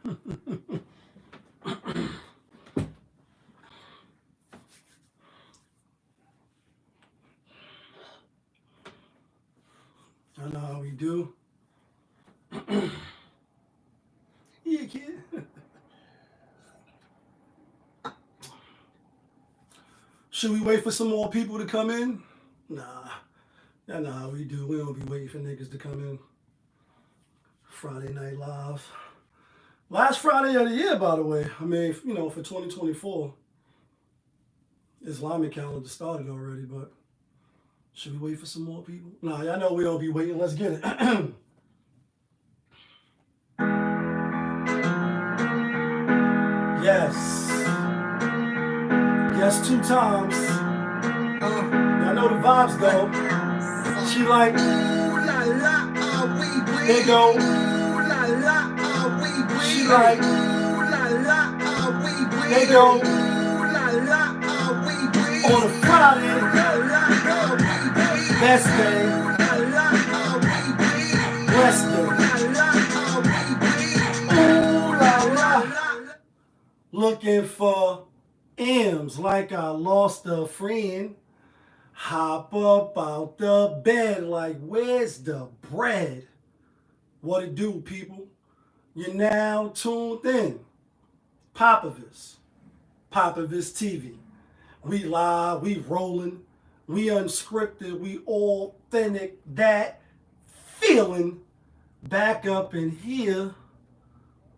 I know how we do. Yeah, kid. Should we wait for some more people to come in? Nah. I know how we do. We don't be waiting for niggas to come in. Friday Night Live. Last Friday of the year, by the way. I mean, you know, for 2024. Islamic calendar started already, but should we wait for some more people? Nah, y'all know we don't be waiting. Let's get it. Yes. Yes, 2 times. Y'all know the vibes though. She like, they go. She like, they go. On a Friday, best day, rest day. Ooh la la. Looking for M's like I lost a friend. Hop up out the bed like, where's the bread? What it do, people? You're now tuned in. Popovich TV. We live, we rolling, we unscripted, we authentic, that feeling back up in here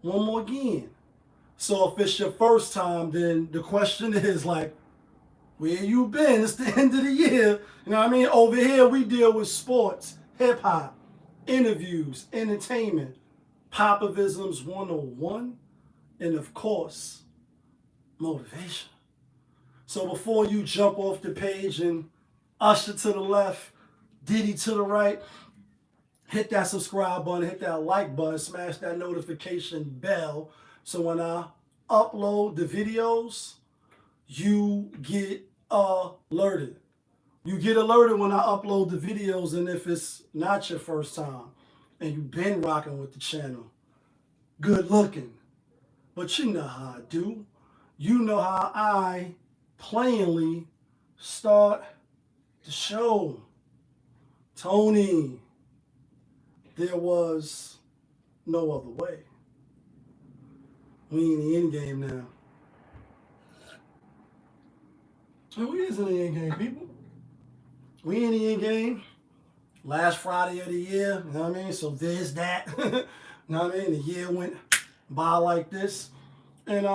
one more again. So if it's your first time, then the question is like, where you been? It's the end of the year. You know what I mean? Over here, we deal with sports, hip-hop, interviews, entertainment, Popovisms 101, and of course, motivation. So before you jump off the page and Usher to the left, Diddy to the right, hit that subscribe button, hit that like button, smash that notification bell. So when I upload the videos, you get alerted. You get alerted when I upload the videos, and if it's not your first time and you've been rocking with the channel, good looking. But you know how I do. You know how I plainly start the show. Tony, there was no other way. We in the end game now. We is in the end game, people. We in the end game. Last Friday of the year, you know what I mean? So there's that. You know what I mean? The year went by like this. And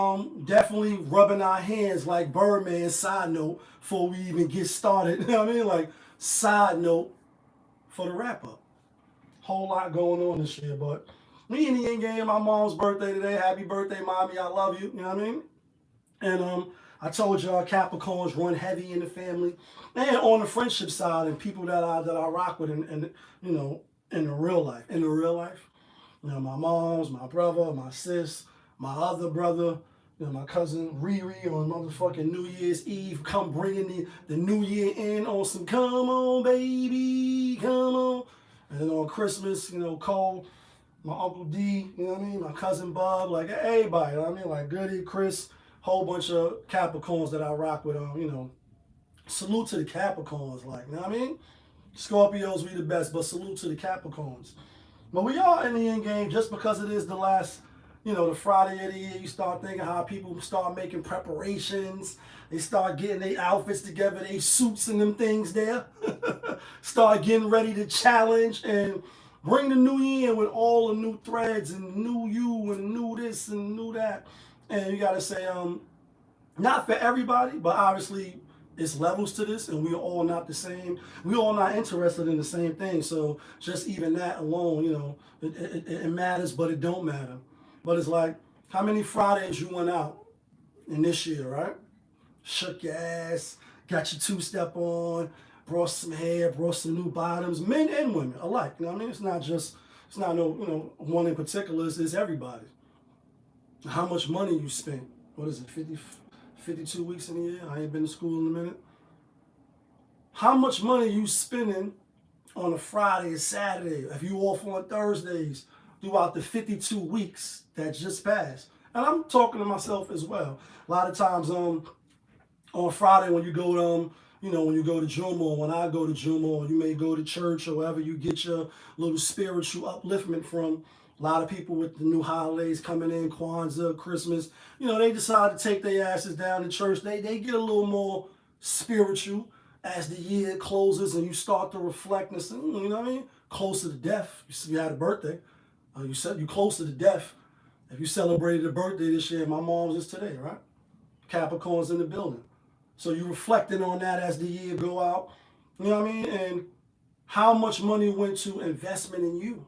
definitely rubbing our hands like Birdman, side note, before we even get started. You know what I mean? Like, side note for the wrap-up. Whole lot going on this year, but we in the end game. My mom's birthday today. Happy birthday, Mommy. I love you. You know what I mean? And I told y'all Capricorns run heavy in the family. And on the friendship side, and people that I rock with, and you know, in the real life. In the real life. You know, my mom's, my brother, my sis, my other brother, you know, my cousin Riri on motherfucking New Year's Eve, come bringing the New Year in on some come on, baby, come on. And then on Christmas, you know, Cole, my Uncle D, you know what I mean, my cousin Bob, like everybody, you know what I mean, like Goody, Chris, whole bunch of Capricorns that I rock with, you know. Salute to the Capricorns, like, you know what I mean? Scorpios, we the best, but salute to the Capricorns. But we are in the end game just because it is the last, you know, the Friday of the year. You start thinking how people start making preparations. They start getting their outfits together, their suits and them things there. Start getting ready to challenge and bring the new year in with all the new threads and new you and new this and new that. And you got to say, not for everybody, but obviously it's levels to this, and we're all not the same. We're all not interested in the same thing. So just even that alone, you know, it matters, but it don't matter. But it's like, how many Fridays you went out in this year, right? Shook your ass, got your two-step on, brought some hair, brought some new bottoms, men and women alike. You know what I mean? It's not no, you know, one in particular, it's everybody. How much money you spent? What is it, 52 weeks in a year? I ain't been to school in a minute. How much money you spending on a Friday or Saturday? If you off on Thursdays, throughout the 52 weeks that just passed. And I'm talking to myself as well. A lot of times on Friday when you go to when you go to Juma, or when I go to Juma, or you may go to church, or wherever you get your little spiritual upliftment from. A lot of people with the new holidays coming in, Kwanzaa, Christmas, they decide to take their asses down to church. They get a little more spiritual as the year closes and you start to reflect and say, you know what I mean? Closer to death. You had a birthday. You said you closer to death. If you celebrated a birthday this year, my mom's is today, right? Capricorn's in the building. So you're reflecting on that as the year go out. You know what I mean? And how much money went to investment in you?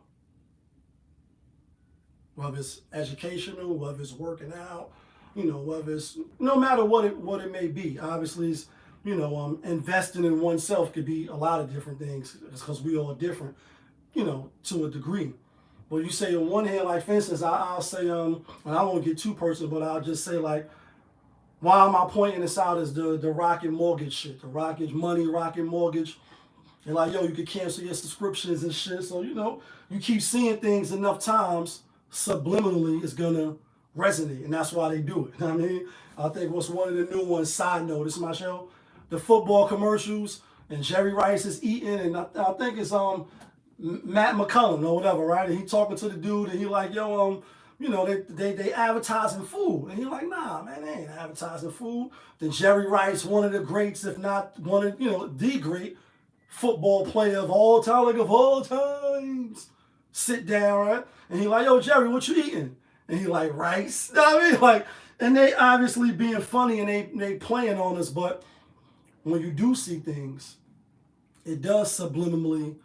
Whether it's educational, whether it's working out, whether it's no matter what it may be. Obviously, it's, investing in oneself could be a lot of different things because we all different, to a degree. But you say on one hand, like for instance, I'll say, and I won't get too personal, but I'll just say like, why am I pointing this out is the Rocket Mortgage shit, the Rocket Money, Rocket Mortgage. And like, yo, you could cancel your subscriptions and shit. So, you keep seeing things enough times, subliminally it's gonna resonate. And that's why they do it. You know what I mean? I think what's one of the new ones, side note, this is my show, the football commercials, and Jerry Rice is eating, and I think it's Matt McCullum or whatever, right? And he talking to the dude, and he like, yo, they advertising food. And you're like, nah, man, they ain't advertising food. Then Jerry Rice, one of the greats, if not one of, the great football player of all time, like of all times, sit down, right? And he like, yo, Jerry, what you eating? And he like, rice. You know what I mean? Like, and they obviously being funny and they playing on us, but when you do see things, it does subliminally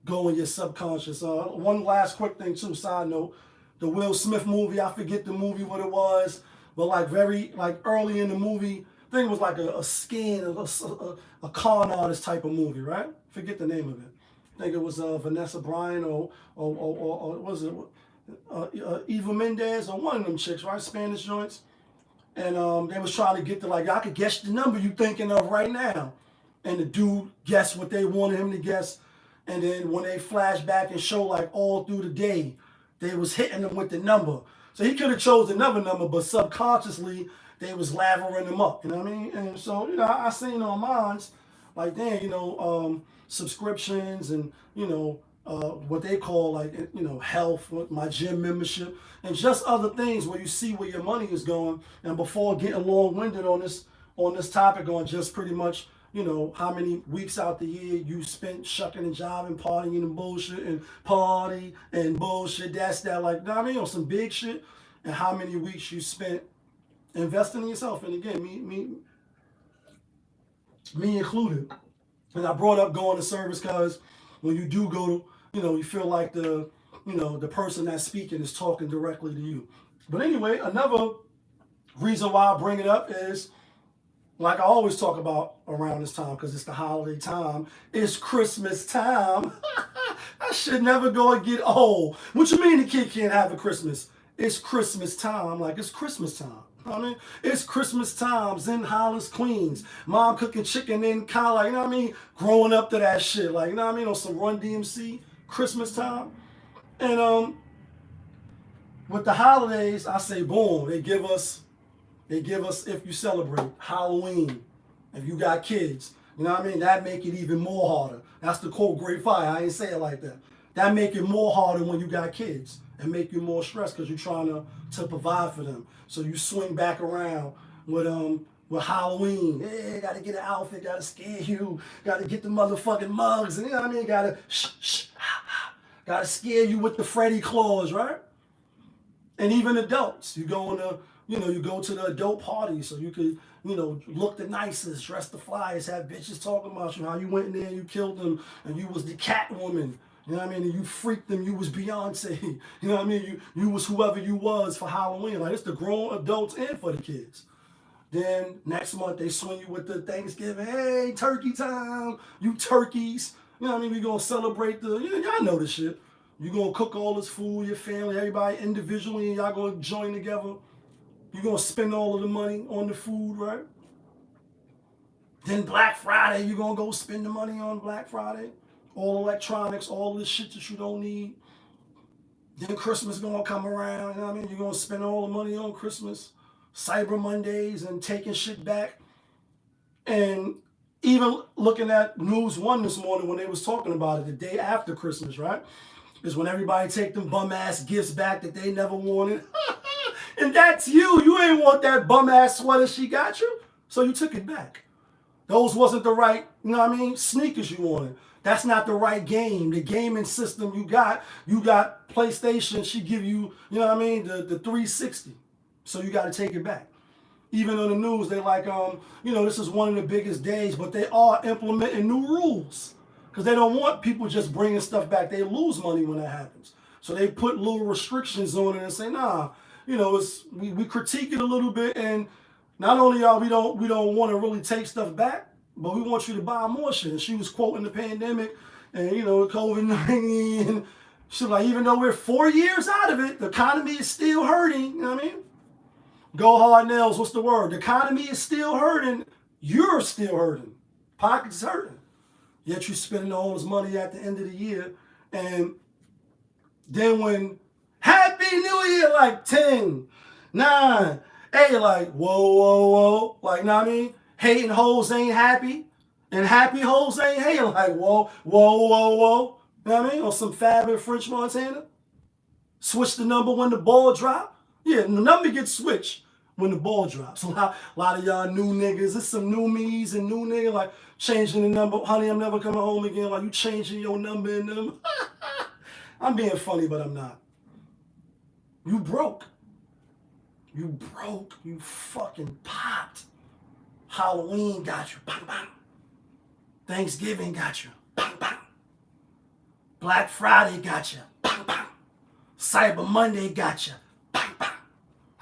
go in your subconscious. One last quick thing too, side note, the Will Smith movie, I forget the movie what it was, but like very early in the movie, I think it was like a scam, a con artist type of movie, right? Forget the name of it. I think it was Vanessa Bryan or was it Eva Mendes or one of them chicks, right? Spanish joints. And they was trying to get to like, I could guess the number you thinking of right now. And the dude guessed what they wanted him to guess. And then when they flash back and show like all through the day, they was hitting him with the number. So he could have chose another number, but subconsciously they was lavering him up. You know what I mean? And so, I seen on mines, like, damn, subscriptions and, what they call like, health, my gym membership, and just other things where you see where your money is going. And before getting long-winded on this topic on just pretty much, how many weeks out the year you spent shucking and jiving, partying and bullshit, and party and bullshit, that, like, I mean, on some big shit, and how many weeks you spent investing in yourself. And again, me included. And I brought up going to service because when you do go to, you feel like the person that's speaking is talking directly to you. But anyway, another reason why I bring it up is, like I always talk about around this time, because it's the holiday time, it's Christmas time. That shit never gonna get old. What you mean the kid can't have a Christmas? It's Christmas time, like it's Christmas time. You know what I mean? It's Christmas times in Hollis, Queens. Mom cooking chicken in Kyle, you know what I mean? Growing up to that shit, like, you know what I mean? On some Run DMC, Christmas time. And with the holidays, I say boom, they give us, if you celebrate Halloween, if you got kids, you know what I mean? That make it even more harder. That's the quote, great fire. I ain't say it like that. That make it more harder when you got kids and make you more stressed because you're trying to provide for them. So you swing back around with Halloween. Hey, gotta get an outfit, gotta scare you, gotta get the motherfucking mugs, and you know what I mean? Gotta gotta scare you with the Freddy claws, right? And even adults, you go to the adult party so you could, look the nicest, dress the flyest, have bitches talking about you, how you went in there and you killed them and you was the Catwoman. You know what I mean? And you freaked them, you was Beyonce. You know what I mean? You was whoever you was for Halloween. Like, it's the grown adults and for the kids. Then next month they swing you with the Thanksgiving. Hey, turkey time, you turkeys. You know what I mean? We gonna celebrate y'all know this shit. You gonna cook all this food, your family, everybody individually, and y'all gonna join together. You gonna spend all of the money on the food, right? Then Black Friday, you gonna go spend the money on Black Friday. All electronics, all this shit that you don't need. Then Christmas gonna come around, you know what I mean? You're gonna spend all the money on Christmas, Cyber Mondays, and taking shit back. And even looking at News One this morning when they was talking about it, the day after Christmas, right? Is when everybody take them bum ass gifts back that they never wanted. And that's you. You ain't want that bum ass sweater she got you, so you took it back. Those wasn't the right, you know what I mean, sneakers you wanted. That's not the right game. The gaming system you got PlayStation, she give you, you know what I mean, the 360. So you got to take it back. Even on the news, they like, you know, this is one of the biggest days, but they are implementing new rules because they don't want people just bringing stuff back. They lose money when that happens. So they put little restrictions on it and say, nah, you know, we critique it a little bit, and not only are we don't want to really take stuff back, but we want you to buy more shit. And she was quoting the pandemic and, you know, COVID-19. And she's like, even though we're 4 years out of it, the economy is still hurting. You know what I mean? Go hard nails, what's the word? The economy is still hurting. You're still hurting. Pockets hurting. Yet you're spending all this money at the end of the year. And then when Happy New Year, like 10, 9, 8, like, whoa, whoa, whoa. Like, know what I mean? Hating hoes ain't happy. And happy hoes ain't hating. Like, whoa, whoa, whoa, whoa. You know what I mean? On some Fab and French Montana. Switch the number when the ball drop. Yeah, the number gets switched when the ball drops. A lot of y'all new niggas, there's some new me's and new niggas like changing the number. Honey, I'm never coming home again. Like you changing your number in them. I'm being funny, but I'm not. You broke. You broke. You fucking popped. Halloween got you. Bang, bang. Thanksgiving got you. Bang, bang. Black Friday got you. Bang, bang. Cyber Monday got you. Bang, bang.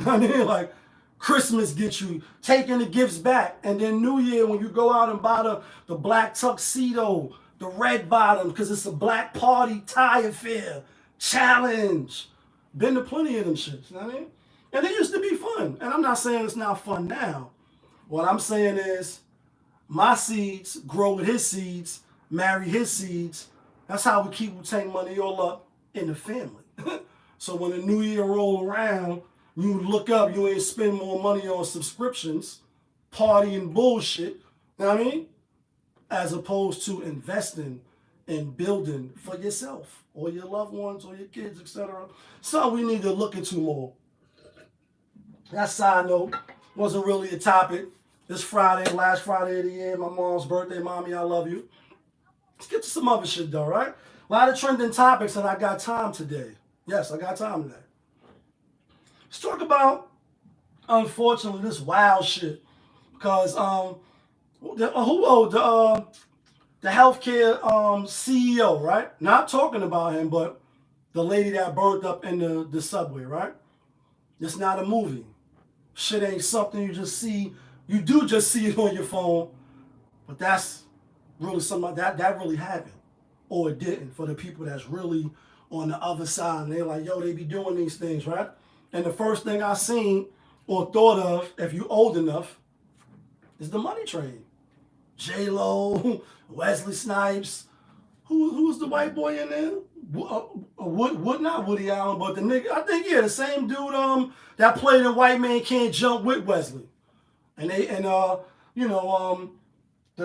I mean, like, Christmas gets you taking the gifts back. And then New Year, when you go out and buy the black tuxedo, the red bottom, because it's a black party tie affair, challenge. Been to plenty of them shits, you know what I mean? And it used to be fun. And I'm not saying it's not fun now. What I'm saying is, my seeds grow with his seeds, marry his seeds. That's how we keep Wu-Tang money all up in the family. So when the new year roll around, you look up, you ain't spend more money on subscriptions, party and bullshit, you know what I mean? As opposed to investing and building for yourself or your loved ones or your kids, etc. So we need to look into more. That side note wasn't really a topic. This Friday, last Friday of the year, my mom's birthday. Mommy, I love you. Let's get to some other shit though, right? A lot of trending topics and I got time today. Yes, I got time today. Let's talk about, unfortunately, this wild shit. Because the healthcare CEO, right? Not talking about him, but the lady that burned up in the subway, right? It's not a movie. Shit ain't something you just see. You do just see it on your phone, but that's really something that really happened. Or it didn't for the people that's really on the other side. And they're like, yo, they be doing these things, right? And the first thing I seen or thought of, if you old enough, is the money train. J-Lo, Wesley Snipes. Who's the white boy in there? Not Woody Allen, but the nigga, I think, yeah, the same dude that played in White Man Can't Jump with Wesley. And the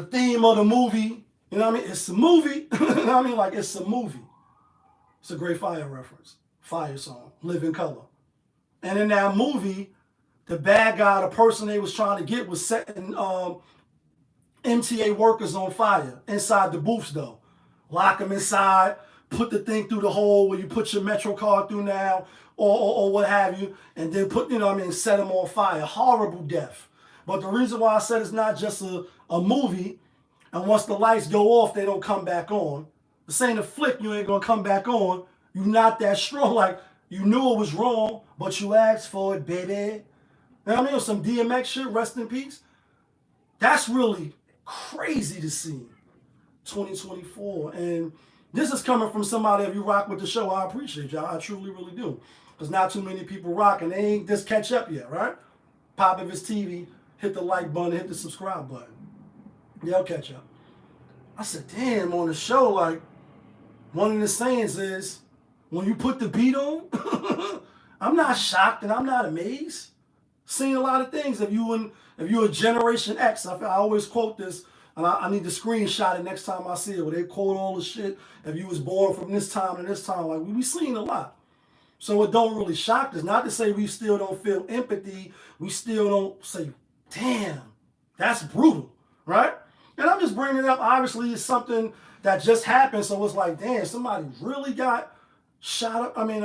theme of the movie, you know what I mean? It's a movie. You know what I mean? Like, it's a movie. It's a great Fire reference. Fire song, Live in Color. And in that movie, the bad guy, the person they was trying to get was setting MTA workers on fire inside the booths though. Lock them inside, put the thing through the hole where you put your Metro card through now or what have you, and then put, you know what I mean, set them on fire. Horrible death. But the reason why I said it's not just a movie, and once the lights go off, they don't come back on. This ain't a flick, you ain't gonna come back on. You're not that strong. Like, you knew it was wrong, but you asked for it, baby. You know what I mean? Some DMX shit, rest in peace. That's really crazy to see. 2024. And this is coming from somebody, if you rock with the show, I appreciate y'all. I truly, really do. Because not too many people rock, and they ain't just catch up yet, right? Pop if it's TV, hit the like button, hit the subscribe button. They'll catch up. I said, damn, on the show, like, one of the sayings is, when you put the beat on, I'm not shocked and I'm not amazed. Seen a lot of things. If you're a Generation X, I always quote this, and I need to screenshot it next time I see it, where they quote all the shit. If you was born from this time to this time, like we seen a lot. So it don't really shock us. Not to say we still don't feel empathy. We still don't say, damn, that's brutal, right? And I'm just bringing it up. Obviously, it's something that just happened. So it's like, damn, somebody really got shot up. I mean,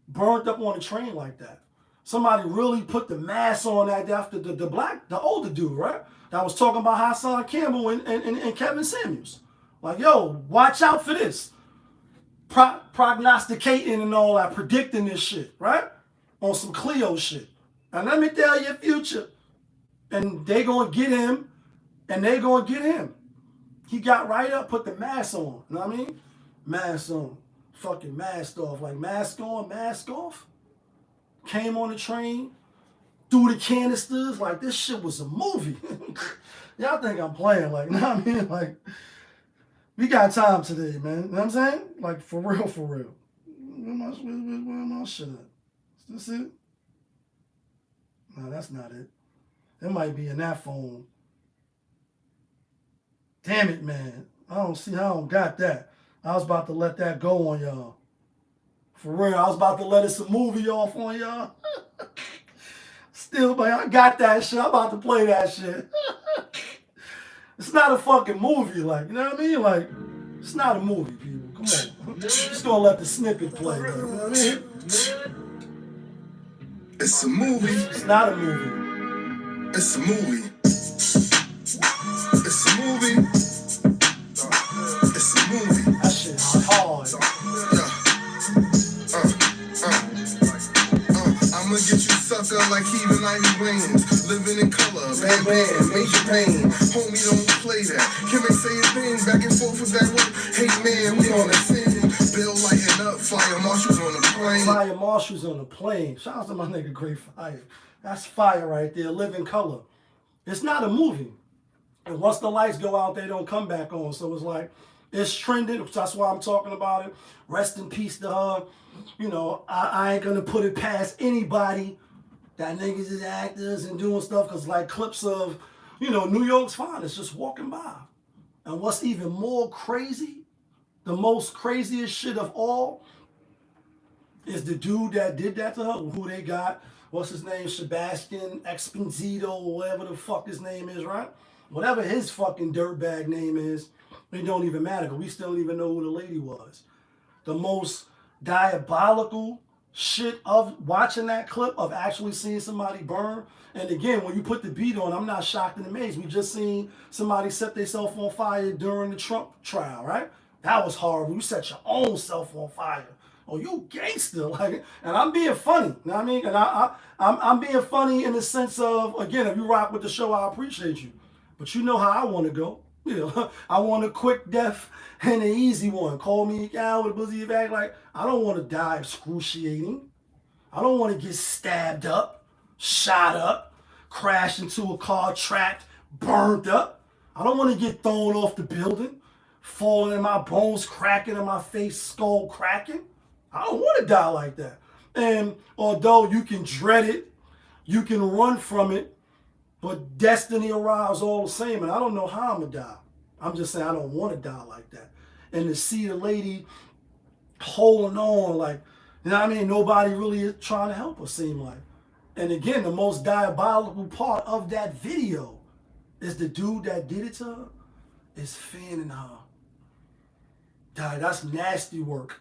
burnt up on a train like that. Somebody really put the mask on that after the older dude, right? That was talking about Hassan Campbell and Kevin Samuels. Like, yo, watch out for this. Prognosticating and all that, predicting this shit, right? On some Cleo shit. And let me tell you, future. And they gonna get him, and they gonna get him. He got right up, put the mask on. You know what I mean? Mask on. Fucking mask off. Like, mask on, mask off. Came on the train, threw the canisters. Like, this shit was a movie. Y'all think I'm playing. Like, you know what I mean? Like, we got time today, man. You know what I'm saying? Like, for real, for real. Where my shit at? Is this it? No, that's not it. It might be in that phone. Damn it, man. I don't see how I don't got that. I was about to let that go on y'all. For real, I was about to let us a movie off on y'all. Still, man, I got that shit. I'm about to play that shit. It's not a fucking movie, like, you know what I mean? Like, it's not a movie, people. Come on. Just gonna let the snippet play, like, you know what I mean? It's a movie. It's not a movie. It's a movie. It's a movie. It's a movie. That shit is hard. I'ma get you sucker like Heathen Ivy Williams. Living in color, bad band, major pain. Homie, don't play that. Can they say a thing back and forth with that word? Hey man, we on the scene. Bill lighting up, fire marshals on the plane. Fire marshals on the plane. Shout out to my nigga Great Fire. That's fire right there, living color. It's not a movie. And once the lights go out, they don't come back on. So it's like, it's trending. That's why I'm talking about it. Rest in peace to her. You know, I ain't going to put it past anybody that niggas is actors and doing stuff. Because like clips of, you know, New York's finest just walking by. And what's even more crazy, the most craziest shit of all, is the dude that did that to her, who they got. What's his name? Sebastian Exposito, or whatever the fuck his name is, right? Whatever his fucking dirtbag name is, it don't even matter, because we still don't even know who the lady was. The most diabolical shit of watching that clip, of actually seeing somebody burn. And again, when you put the beat on, I'm not shocked and amazed. We just seen somebody set themselves on fire during the Trump trial, right? That was horrible. You set your own self on fire. Oh, you gangster. Like, and I'm being funny. You know what I mean? And I'm being funny in the sense of, again, if you rock with the show, I appreciate you. But you know how I want to go. You know, I want a quick death and an easy one. Call me out with a buzzy back. Like, I don't want to die excruciating. I don't want to get stabbed up, shot up, crash into a car, trapped, burned up. I don't want to get thrown off the building, falling in my bones, cracking in my face, skull cracking. I don't want to die like that. And although you can dread it, you can run from it, but destiny arrives all the same, and I don't know how I'm going to die. I'm just saying I don't want to die like that. And to see the lady holding on, like, you know what I mean? Nobody really is trying to help her, seem like. And again, the most diabolical part of that video is the dude that did it to her is fanning her. God, that's nasty work.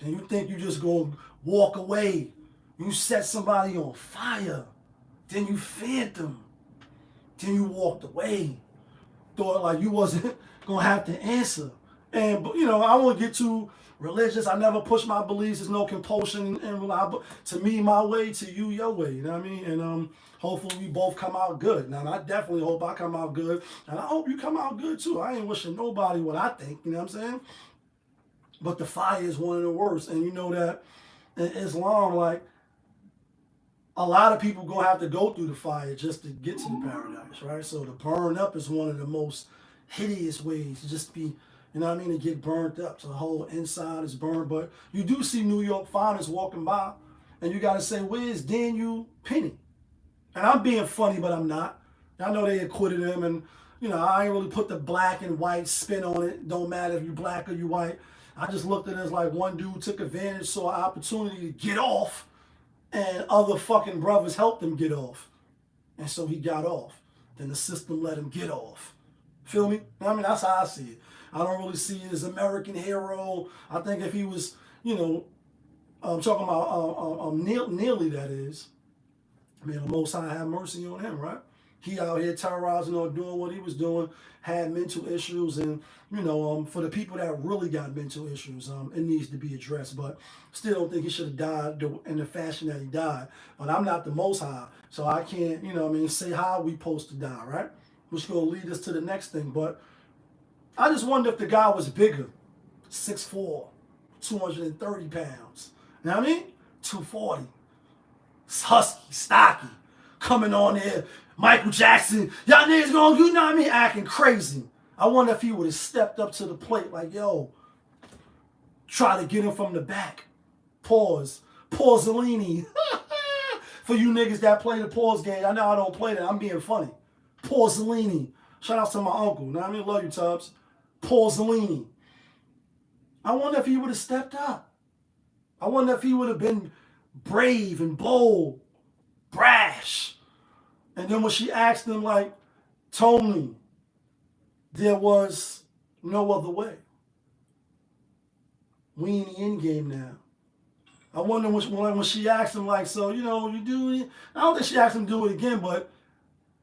And you think you just gonna walk away. You set somebody on fire. Then you fanned them. Then you walked away. Thought like you wasn't gonna have to answer. And, you know, I won't get too religious. I never push my beliefs. There's no compulsion. And to me, my way, to you, your way. You know what I mean? And hopefully we both come out good. Now, I definitely hope I come out good. And I hope you come out good, too. I ain't wishing nobody what I think. You know what I'm saying? But the fire is one of the worst. And you know that in Islam, like, a lot of people going to have to go through the fire just to get to the paradise, right? So to burn up is one of the most hideous ways to just be you know what I mean, to get burnt up. So the whole inside is burned. But you do see New York finest walking by, and you got to say, where's Daniel Penny? And I'm being funny, but I'm not. I know they acquitted him, and, you know, I ain't really put the black and white spin on it. Don't matter if you black or you white. I just looked at it as like one dude took advantage, saw an opportunity to get off, and other fucking brothers helped him get off. And so he got off. Then the system let him get off. Feel me? I mean, that's how I see it. I don't really see it as American hero. I think if he was, you know, I'm talking about Neely, that is, I mean, the Most High have mercy on him, right? He out here terrorizing or doing what he was doing, had mental issues, and, you know, for the people that really got mental issues, it needs to be addressed. But still don't think he should have died in the fashion that he died. But I'm not the Most High, so I can't, you know what I mean, say how we supposed to die, right? Which is going to lead us to the next thing. But I just wonder if the guy was bigger, 6'4", 230 pounds. You know what I mean? 240. Husky, stocky, coming on there. Michael Jackson, y'all niggas gonna, you know what I mean, acting crazy. I wonder if he would have stepped up to the plate like, yo, try to get him from the back. Pause. Pausellini. For you niggas that play the pause game, I know I don't play that. I'm being funny. Pausellini. Shout out to my uncle. You know what I mean? Love you, Tubbs. Pausellini. I wonder if he would have stepped up. I wonder if he would have been brave and bold, brash. And then when she asked him, like, Tony, there was no other way. We in the end game now. I wonder when she asked him, like, so, you know, you do it. I don't think she asked him to do it again, but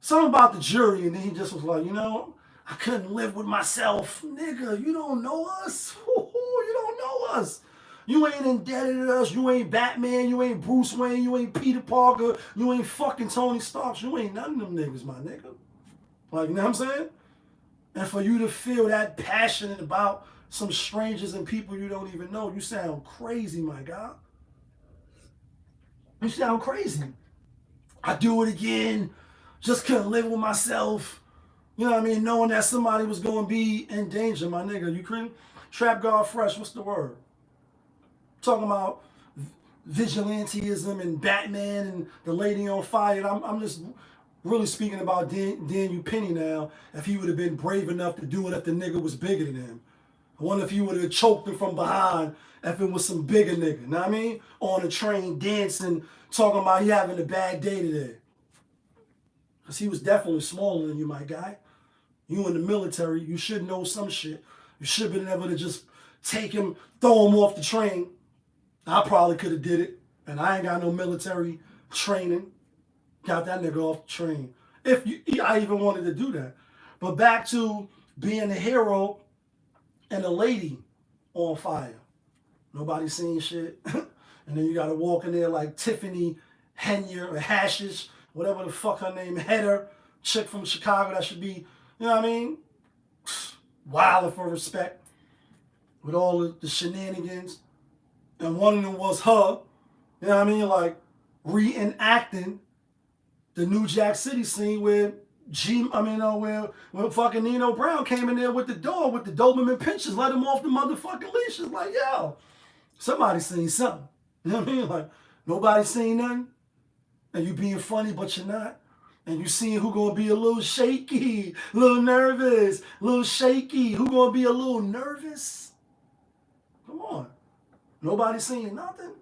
something about the jury, and then he just was like, you know, I couldn't live with myself. Nigga, you don't know us. You don't know us. You ain't indebted to us. You ain't Batman. You ain't Bruce Wayne. You ain't Peter Parker. You ain't fucking Tony Stark. You ain't none of them niggas, my nigga. Like, you know what I'm saying? And for you to feel that passionate about some strangers and people you don't even know, you sound crazy, my guy. You sound crazy. I do it again. Just couldn't live with myself. You know what I mean? Knowing that somebody was going to be in danger, my nigga. You couldn't? Trap God Fresh, what's the word? Talking about vigilantism and Batman and the lady on fire. I'm just really speaking about Daniel Penny now. If he would have been brave enough to do it if the nigga was bigger than him. I wonder if he would have choked him from behind if it was some bigger nigga. You know what I mean? On the train dancing, talking about he having a bad day today. Because he was definitely smaller than you, my guy. You in the military, you should know some shit. You should have been able to just take him, throw him off the train. I probably could have did it, and I ain't got no military training. Got that nigga off the train. I even wanted to do that. But back to being a hero and a lady on fire. Nobody seen shit. And then you got to walk in there like Tiffany Henya or Hashish, whatever the fuck her name, Heather, chick from Chicago that should be, you know what I mean? Wilding for respect with all the shenanigans. And one of them was her, you know what I mean? Like reenacting the New Jack City scene where when fucking Nino Brown came in there with the dog, with the Doberman pinches, let him off the motherfucking leashes. Like, yo, somebody seen something. You know what I mean? Like, nobody seen nothing. And you being funny, but you're not. And you seeing who gonna be a little shaky, a little nervous, a little shaky. Who gonna be a little nervous? Come on. Nobody seen nothing.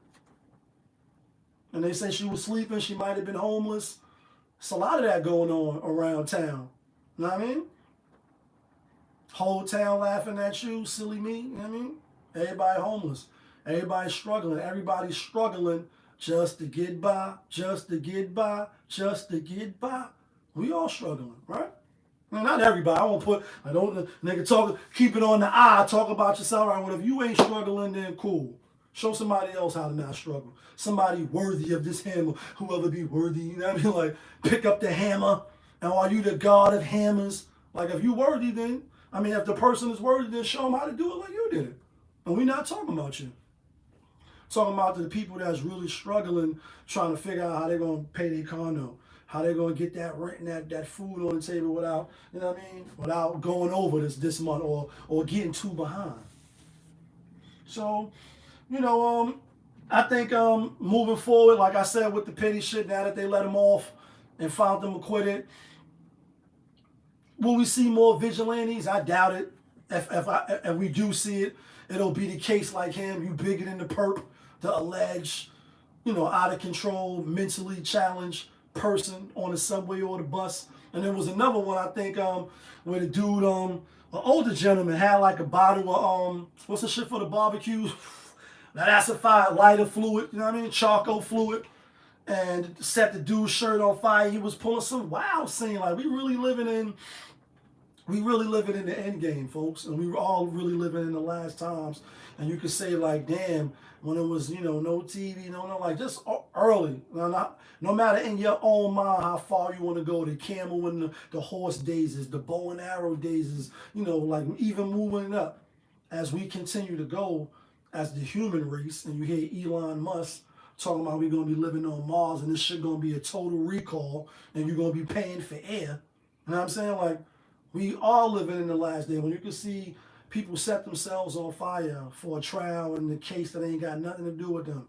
And they say she was sleeping, she might have been homeless. It's a lot of that going on around town. You know what I mean? Whole town laughing at you, silly me, you know what I mean? Everybody homeless. Everybody's struggling. Everybody's struggling just to get by, just to get by, just to get by. We all struggling, right? I mean, not everybody. I won't put, I don't, nigga, talk, keep it on the eye, talk about yourself. Right? Well, if you ain't struggling, then cool. Show somebody else how to not struggle. Somebody worthy of this hammer, whoever be worthy, you know what I mean? Like, pick up the hammer, and are you the god of hammers? Like, if you worthy, then, I mean, if the person is worthy, then show them how to do it like you did it. And we're not talking about you. Talking about the people that's really struggling, trying to figure out how they're going to pay their condo, how they're gonna get that rent and that food on the table without, you know what I mean, without going over this month or getting too behind. So, you know, I think moving forward, like I said, with the petty shit, now that they let him off and found them acquitted, will we see more vigilantes? I doubt it. If we do see it, it'll be the case like him, you bigger than the perp, the alleged, you know, out of control, mentally challenged person on the subway or the bus. And there was another one, I think, where the dude, an older gentleman, had like a bottle of what's the shit for the barbecue? That acidified lighter fluid, you know what I mean? Charcoal fluid. And set the dude's shirt on fire. He was pulling some wild scene. Like, we really living in the end game, folks. And we were all really living in the last times. And you could say, like, damn, when it was, you know, no TV, no, like, just early. No matter in your own mind how far you want to go, the camel and the horse days is, the bow and arrow days is, you know, like, even moving up as we continue to go as the human race. And you hear Elon Musk talking about we're going to be living on Mars and this shit going to be a total recall and you're going to be paying for air. You know what I'm saying? Like, we are living in the last day when you can see people set themselves on fire for a trial in the case that ain't got nothing to do with them.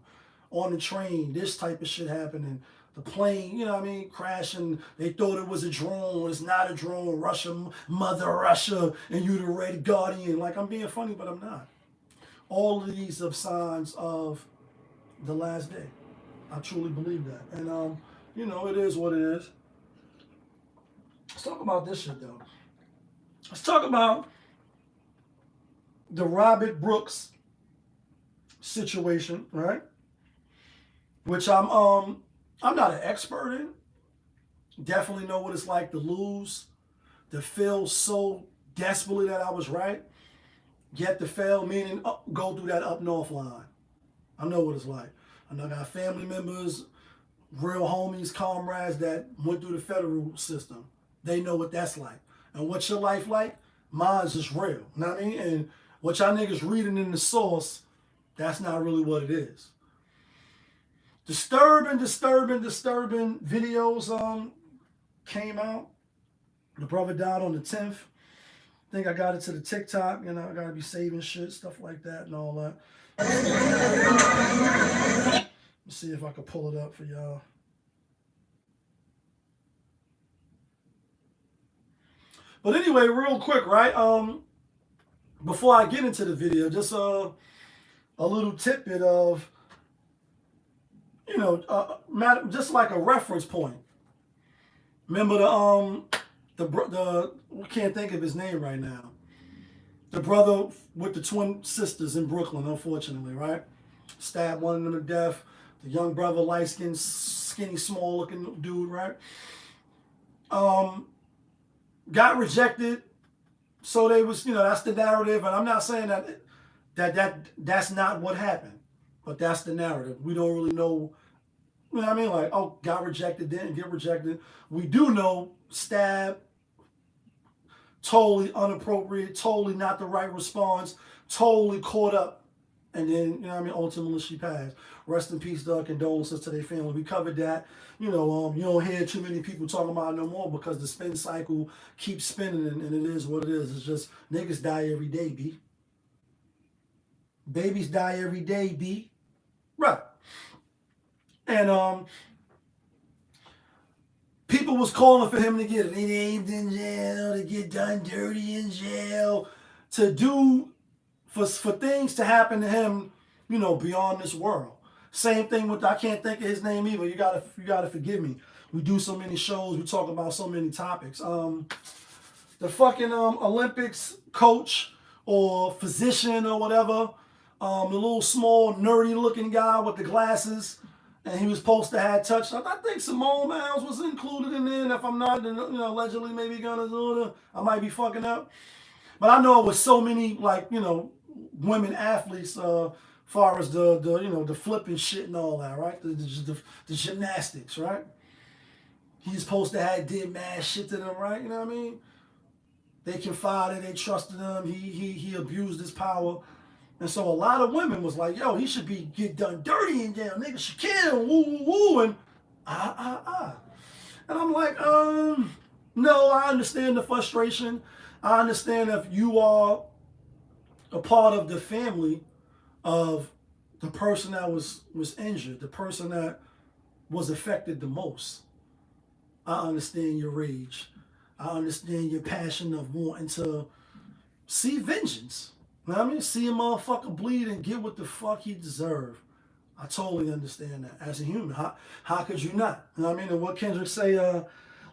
On the train, this type of shit happening. The plane, you know what I mean, crashing. They thought it was a drone. It's not a drone. Russia, Mother Russia, and you the Red Guardian. Like, I'm being funny, but I'm not. All of these are signs of the last day. I truly believe that. And, you know, it is what it is. Let's talk about this shit, though. Let's talk about the Robert Brooks situation, right? Which I'm not an expert in. Definitely know what it's like to lose, to feel so desperately that I was right, yet to fail, meaning go through that up north line. I know what it's like. I know I got family members, real homies, comrades that went through the federal system. They know what that's like. And what's your life like? Mine's just real. You know what I mean? And what y'all niggas reading in the source, that's not really what it is. Disturbing videos came out. The brother died on the 10th. I think I got it to the TikTok. You know, I gotta be saving shit, stuff like that and all that. Let's see if I can pull it up for y'all. But anyway, real quick, right? Before I get into the video, just a little tidbit of, you know, just like a reference point. Remember the I can't think of his name right now. The brother with the twin sisters in Brooklyn, unfortunately, right? Stabbed one of them to death. The young brother, light-skinned, skinny, small-looking dude, right? Got rejected. So they was, you know, that's the narrative. And I'm not saying that's not what happened. But that's the narrative. We don't really know, you know what I mean? Like, oh, got rejected, didn't get rejected. We do know stabbed, totally inappropriate, totally not the right response, totally caught up. And then, you know what I mean, ultimately she passed. Rest in peace, Doug. Condolences to their family. We covered that. You know, you don't hear too many people talking about it no more because the spin cycle keeps spinning and it is what it is. It's just niggas die every day, B. Babies die every day, B. Right. And people was calling for him to get named in jail, to get done dirty in jail, to do for things to happen to him, you know, beyond this world. Same thing with, I can't think of his name either. You gotta forgive me. We do so many shows, we talk about so many topics. The fucking Olympics coach or physician or whatever, the little small nerdy looking guy with the glasses, and he was supposed to have touched. I think Simone Biles was included in there. And if I'm not, you know, allegedly maybe gonna do it. I might be fucking up. But I know it was so many, like, you know, women athletes, far as the you know, the flipping shit and all that, right? The gymnastics, right? He's supposed to have did mad shit to them, right? You know what I mean? They confided, they trusted him. He abused his power. And so a lot of women was like, yo, he should get done dirty in jail. Niggas should kill him, woo, woo, woo, and And I'm like, no, I understand the frustration. I understand if you are a part of the family of the person that was injured, the person that was affected the most. I understand your rage. I understand your passion of wanting to see vengeance. You know what I mean? See a motherfucker bleed and get what the fuck he deserve. I totally understand that as a human. How could you not? You know what I mean? And what Kendrick say,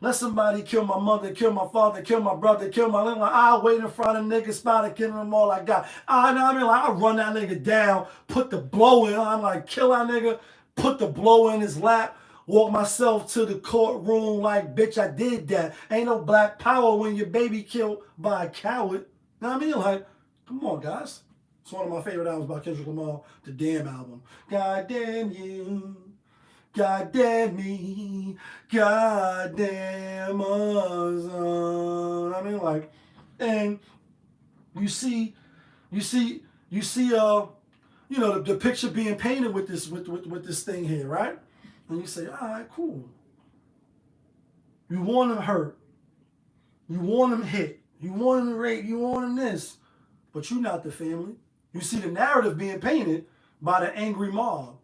let somebody kill my mother, kill my father, kill my brother, kill my little. I'll wait in front of niggas spot and kill them all I got. I know what I mean? Like, I'll run that nigga down, put the blow in. I'm like, kill that nigga, put the blow in his lap, walk myself to the courtroom like, bitch, I did that. Ain't no black power when your baby killed by a coward. You know what I mean? Like, come on, guys. It's one of my favorite albums by Kendrick Lamar, the Damn album. God damn you, God damn me, God damn us. I mean, like, and you see, you know, the picture being painted with this thing here, right? And you say, all right, cool. You want him hurt, you want him hit, you want him raped, you want him this, but you're not the family. You see the narrative being painted by the angry mob.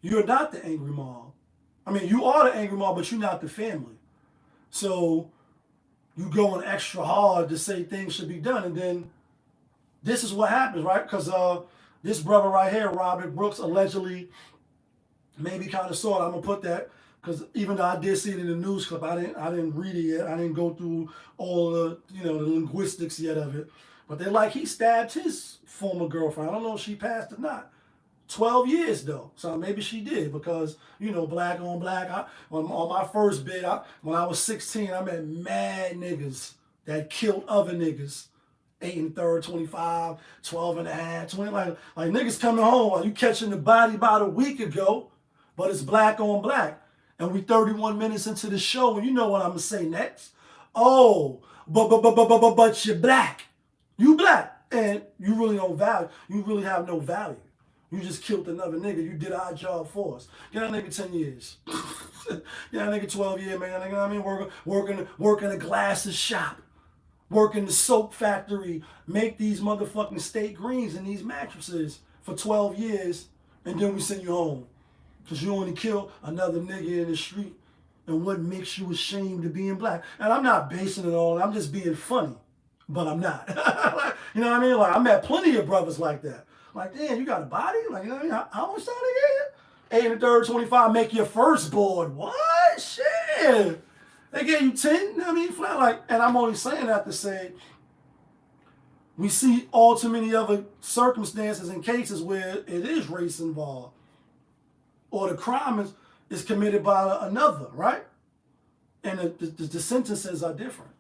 You're not the angry mob. I mean, you are the angry mob, but you're not the family. So you going extra hard to say things should be done, and then this is what happens, right? Because this brother right here, Robert Brooks, allegedly, maybe kind of saw it. I'm gonna put that because even though I did see it in the news clip, I didn't read it yet. I didn't go through all the the linguistics yet of it. But they're like, he stabbed his former girlfriend. I don't know if she passed or not. 12 years though, so maybe she did because black on black. On my first bid, when I was 16, I met mad niggas that killed other niggas. 8 and 3rd, 25, 12 and a half, 20. Like niggas coming home. Like, you catching the body about a week ago, but it's black on black. And we 31 minutes into the show, and you know what I'm gonna say next. Oh, but you're black. You black, and you really don't value. You really have no value. You just killed another nigga. You did our job for us. Get that nigga 10 years. Get that nigga 12 years, man. You know what I mean? Working a glasses shop. Work in the soap factory, make these motherfucking state greens in these mattresses for 12 years, and then we send you home. Because you only killed another nigga in the street. And what makes you ashamed of being black? And I'm not basing it on, I'm just being funny. But I'm not. You know what I mean? Like, I met plenty of brothers like that. Like, damn, you got a body? Like, you know what I mean? How much time they gave you? 8 and 3rd, 25, make your first board. What? Shit. They gave you 10, I mean, flat like, and I'm only saying that to say we see all too many other circumstances and cases where it is race involved, or the crime is committed by another, right? And the sentences are different.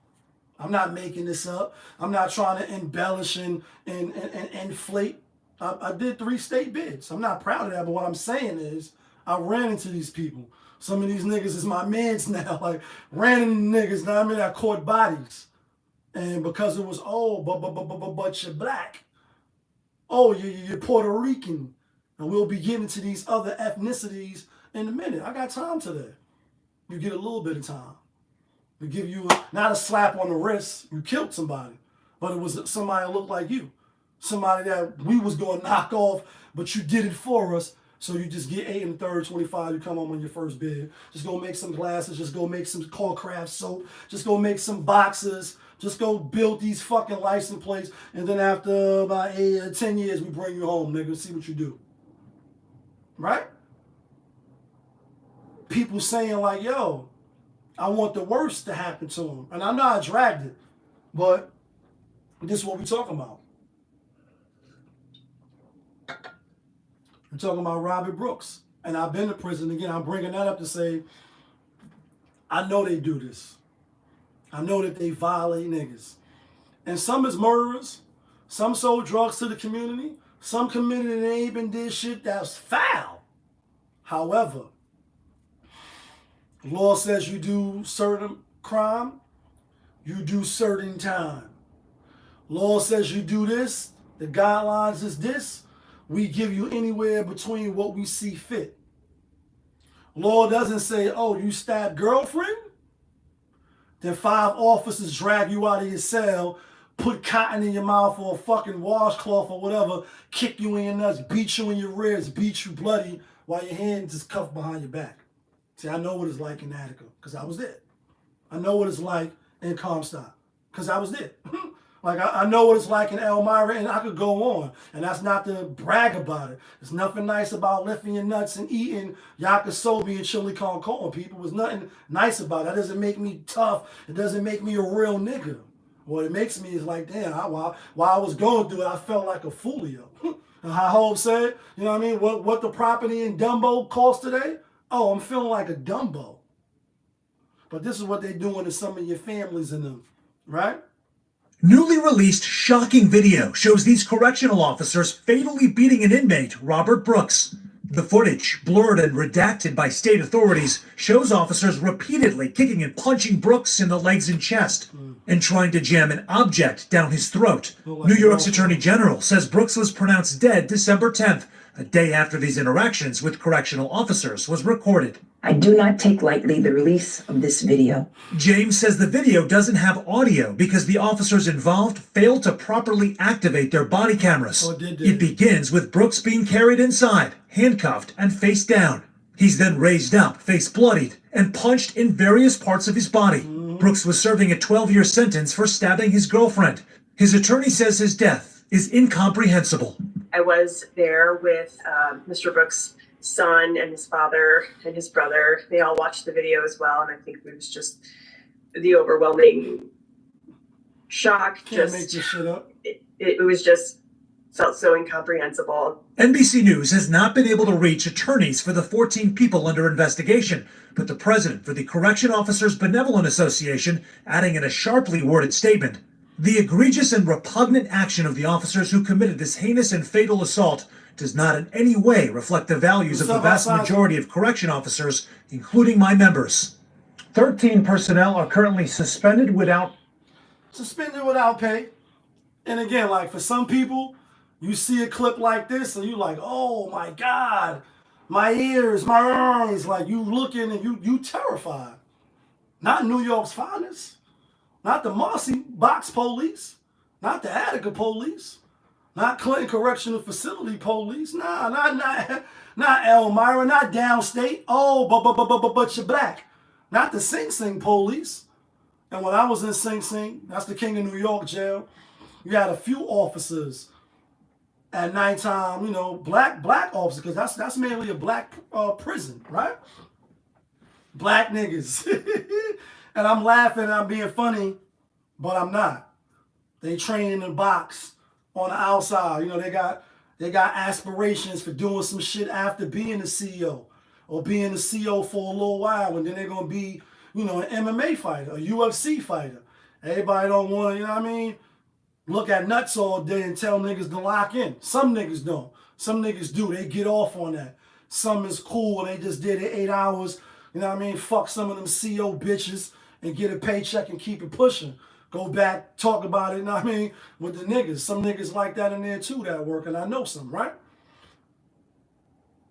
I'm not making this up. I'm not trying to embellish and inflate. I did 3 state bids. I'm not proud of that, but what I'm saying is I ran into these people. Some of these niggas is my mans now. Like, ran into niggas, know what I mean? I caught bodies. And because it was, but you're black. Oh, you're Puerto Rican. And we'll be getting to these other ethnicities in a minute. I got time today. You get a little bit of time. We give you not a slap on the wrist. You killed somebody. But it was somebody that looked like you. Somebody that we was going to knock off, but you did it for us. So you just get 8 and 3rd, 25, you come home on your first bid. Just go make some glasses, just go make some craft soap, just go make some boxes, just go build these fucking license plates, and then after about 8 or 10 years, we bring you home, nigga, see what you do. Right? People saying like, yo, I want the worst to happen to him. And I know I dragged it, but this is what we're talking about. We're talking about Robert Brooks. And I've been to prison. Again, I'm bringing that up to say, I know they do this. I know that they violate niggas. And some is murderers. Some sold drugs to the community. Some committed and ain't even did shit that's foul. However, law says you do certain crime, you do certain time. Law says you do this, the guidelines is this. We give you anywhere between what we see fit. Law doesn't say, oh, you stabbed girlfriend? Then 5 officers drag you out of your cell, put cotton in your mouth or a fucking washcloth or whatever, kick you in your nuts, beat you in your ribs, beat you bloody while your hands is cuffed behind your back. See, I know what it's like in Attica because I was there. I know what it's like in Comstock because I was there. Like, I know what it's like in Elmira, and I could go on. And that's not to brag about it. There's nothing nice about lifting your nuts and eating yakisobe and chili con carne, people. There's nothing nice about it. That doesn't make me tough. It doesn't make me a real nigga. What it makes me is like, damn, while I was going through it, I felt like a foolio. And how Hope said, you know what I mean? What the property in Dumbo costs today? Oh, I'm feeling like a Dumbo. But this is what they're doing to some of your families in them, right? Newly released shocking video shows these correctional officers fatally beating an inmate, Robert Brooks. The footage, blurred and redacted by state authorities, shows officers repeatedly kicking and punching Brooks in the legs and chest and trying to jam an object down his throat. New York's Attorney General says Brooks was pronounced dead December 10th, a day after these interactions with correctional officers was recorded. I do not take lightly the release of this video. James says the video doesn't have audio because the officers involved failed to properly activate their body cameras. It begins with Brooks being carried inside, handcuffed, and face down. He's then raised up, face bloodied, and punched in various parts of his body. Brooks was serving a 12-year sentence for stabbing his girlfriend. His attorney says his death is incomprehensible. I was there with Mr. Brooks' son and his father and his brother. They all watched the video as well, and I think it was just the overwhelming shock. Can't make this shit up. It was just felt so incomprehensible. NBC News has not been able to reach attorneys for the 14 people under investigation, but the president for the Correction Officers Benevolent Association adding in a sharply worded statement, "The egregious and repugnant action of the officers who committed this heinous and fatal assault does not in any way reflect the values of the vast majority of correction officers, including my members." 13 personnel are currently suspended without pay. And again, like for some people, you see a clip like this and you're like, oh my God, my ears, my eyes, like you looking and you terrified. Not New York's finest. Not the Marcy Box Police. Not the Attica Police. Not Clinton Correctional Facility Police. Nah, not Elmira, not downstate. Oh, but you're black. Not the Sing Sing Police. And when I was in Sing Sing, that's the King of New York jail, you had a few officers at nighttime, you know, black officers, because that's mainly a black prison, right? Black niggas. And I'm laughing and I'm being funny, but I'm not. They train in the box on the outside. You know, they got aspirations for doing some shit after being a CEO or being a CO for a little while, and then they're gonna be, you know, an MMA fighter, a UFC fighter. Everybody don't want to, you know what I mean, look at nuts all day and tell niggas to lock in. Some niggas don't. Some niggas do. They get off on that. Some is cool and they just did it 8 hours. You know what I mean? Fuck some of them CO bitches and get a paycheck and keep it pushing. Go back, talk about it, you know what I mean, with the niggas. Some niggas like that in there too that work, and I know some, right?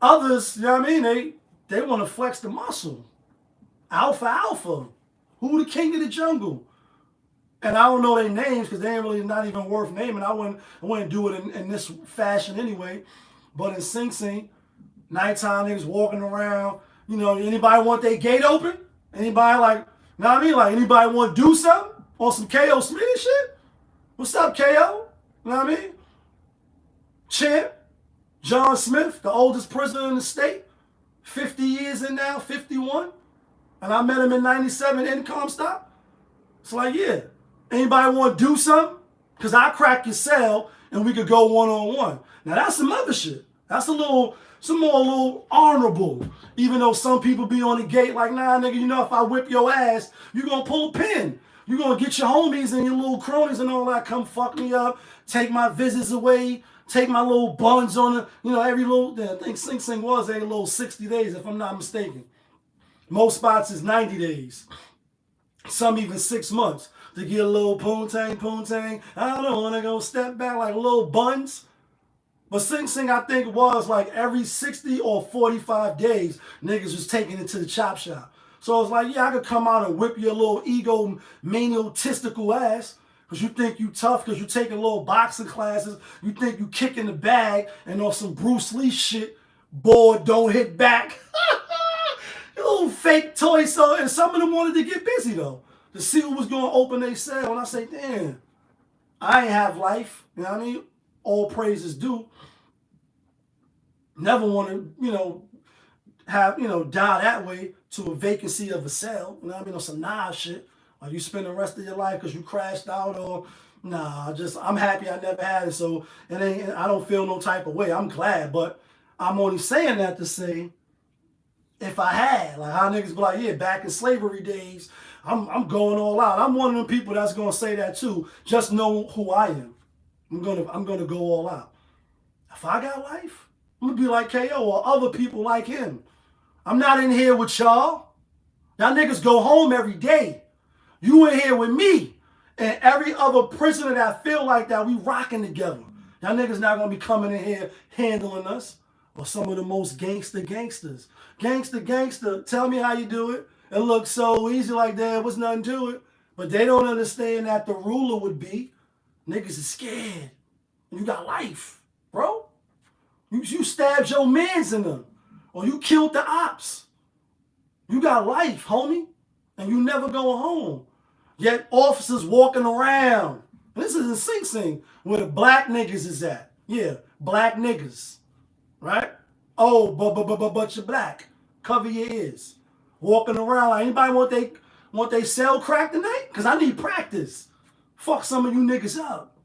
Others, you know what I mean, they want to flex the muscle. Alpha. Who the king of the jungle? And I don't know their names because they ain't really not even worth naming. I wouldn't do it in this fashion anyway. But in Sing Sing, nighttime niggas walking around, you know, anybody want their gate open? Anybody like, you know what I mean? Like anybody want to do something? On some KO Smith shit? What's up, KO? You know what I mean? Champ, John Smith, the oldest prisoner in the state, 50 years in now, 51. And I met him in 97 in Comstock. It's like, yeah. Anybody want to do something? Because I crack your cell and we could go one-on-one. Now that's some other shit. That's some more honorable. Even though some people be on the gate like, nah, nigga, you know, if I whip your ass, you gonna pull a pin. You gonna get your homies and your little cronies and all that, come fuck me up, take my visits away, take my little buns on it. You know, every little, I think Sing Sing was a little 60 days, if I'm not mistaken. Most spots is 90 days. Some even 6 months to get a little poontang. I don't want to go step back like little buns. But Sing Sing, I think, was like every 60 or 45 days, niggas was taking it to the chop shop. So it's like, yeah, I could come out and whip your little ego maniotistical ass because you think you tough because you taking little boxing classes. You think you kicking the bag and on some Bruce Lee shit. Boy, don't hit back. Little fake toy. So, and some of them wanted to get busy though to see who was going to open their sale. And I say, damn, I ain't have life. You know what I mean? All praises due. Never want to, have, die that way to a vacancy of a cell. You know what I mean? Or some shit. Or you spend the rest of your life because you crashed out or I'm happy I never had it. So I don't feel no type of way. I'm glad, but I'm only saying that to say if I had, like how niggas be like, yeah, back in slavery days, I'm going all out. I'm one of them people that's gonna say that too. Just know who I am. I'm gonna go all out. If I got life, I'm gonna be like KO or other people like him. I'm not in here with y'all. Y'all niggas go home every day. You in here with me. And every other prisoner that feel like that, we rocking together. Y'all niggas not gonna be coming in here handling us. Or some of the most gangsters. Gangster, tell me how you do it. It looks so easy like there was nothing to it. But they don't understand that the ruler would be. Niggas is scared. You got life, bro. You stabbed your mans in them. Or you killed the ops. You got life, homie. And you never go home. Yet officers walking around. And this is in Sing Sing where the black niggas is at. Yeah, black niggas. Right? Oh, but you're black. Cover your ears. Walking around like anybody want they sell crack tonight? Because I need practice. Fuck some of you niggas up.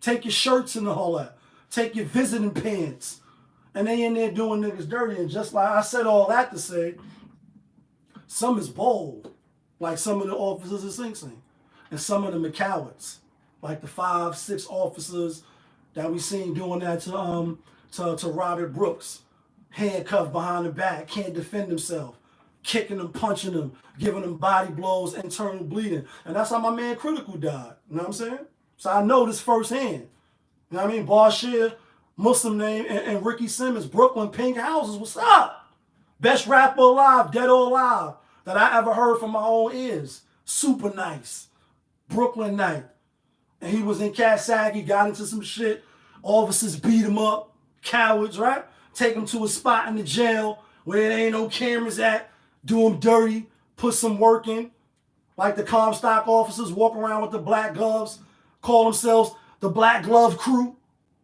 Take your shirts and all that. Take your visiting pants. And they in there doing niggas dirty. And just like I said all that to say, some is bold. Like some of the officers in Sing Sing. And some of them are cowards. Like the 5, 6 officers that we seen doing that to Robert Brooks. Handcuffed behind the back. Can't defend himself. Kicking him, punching him. Giving him body blows, internal bleeding. And that's how my man Critical died. You know what I'm saying? So I know this firsthand. You know what I mean? Bashir, Muslim name, and Ricky Simmons, Brooklyn, Pink Houses, what's up? Best rapper alive, dead or alive, that I ever heard from my own ears. Super nice. Brooklyn night. And he was in Casaggy, got into some shit. Officers beat him up. Cowards, right? Take him to a spot in the jail where there ain't no cameras at. Do him dirty. Put some work in. Like the Comstock officers walk around with the black gloves. Call themselves the Black Glove Crew.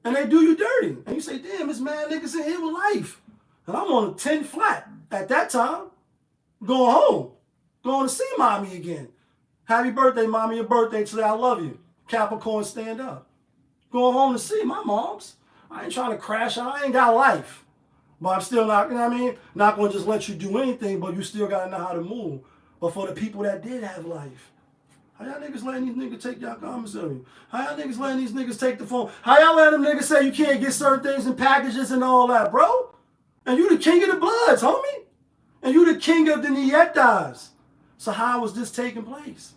And they do you dirty. And you say, damn, it's mad niggas in here with life. And I'm on a 10 flat at that time. Going home. Going to see mommy again. Happy birthday, mommy. Your birthday today. I love you. Capricorn, stand up. Going home to see my moms. I ain't trying to crash out. I ain't got life. But I'm still not, you know what I mean? Not going to just let you do anything, but you still got to know how to move. But for the people that did have life, how y'all niggas letting these niggas take y'all commissary? How y'all niggas letting these niggas take the phone? How y'all letting them niggas say you can't get certain things in packages and all that, bro? And you the king of the Bloods, homie. And you the king of the NiTes. So how was this taking place?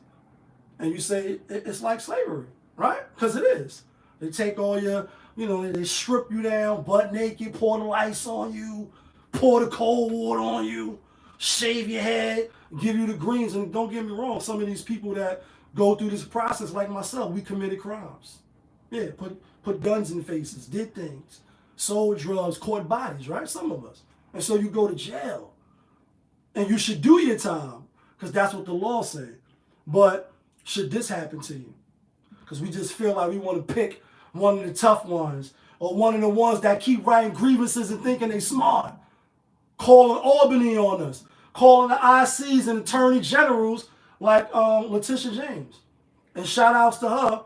And you say it's like slavery, right? Because it is. They take all your, they strip you down, butt naked, pour the lights on you, pour the cold water on you, shave your head, give you the greens. And don't get me wrong, some of these people that go through this process like myself, we committed crimes. Yeah, put guns in faces, did things, sold drugs, caught bodies, right? Some of us. And so you go to jail. And you should do your time, because that's what the law said. But should this happen to you? Because we just feel like we want to pick one of the tough ones, or one of the ones that keep writing grievances and thinking they smart. Calling Albany on us. Calling the ICs and attorney generals like Letitia James. And shout outs to her,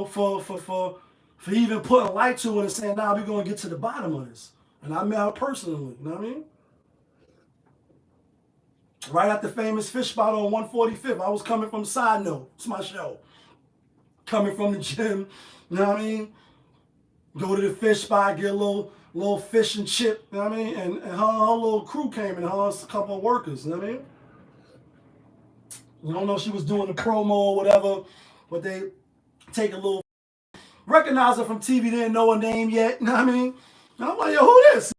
for even putting a light to it and saying, nah, we're going to get to the bottom of this. And I met her personally, you know what I mean? Right at the famous fish spot on 145th. I was coming from Side Note. It's my show. Coming from the gym, you know what I mean? Go to the fish spot, get a little fish and chip, you know what I mean? And her little crew came and her a couple of workers, you know what I mean? You don't know if she was doing the promo or whatever, but they take a little, recognize her from TV, didn't know her name yet, you know what I mean? And I'm like, yo, who this?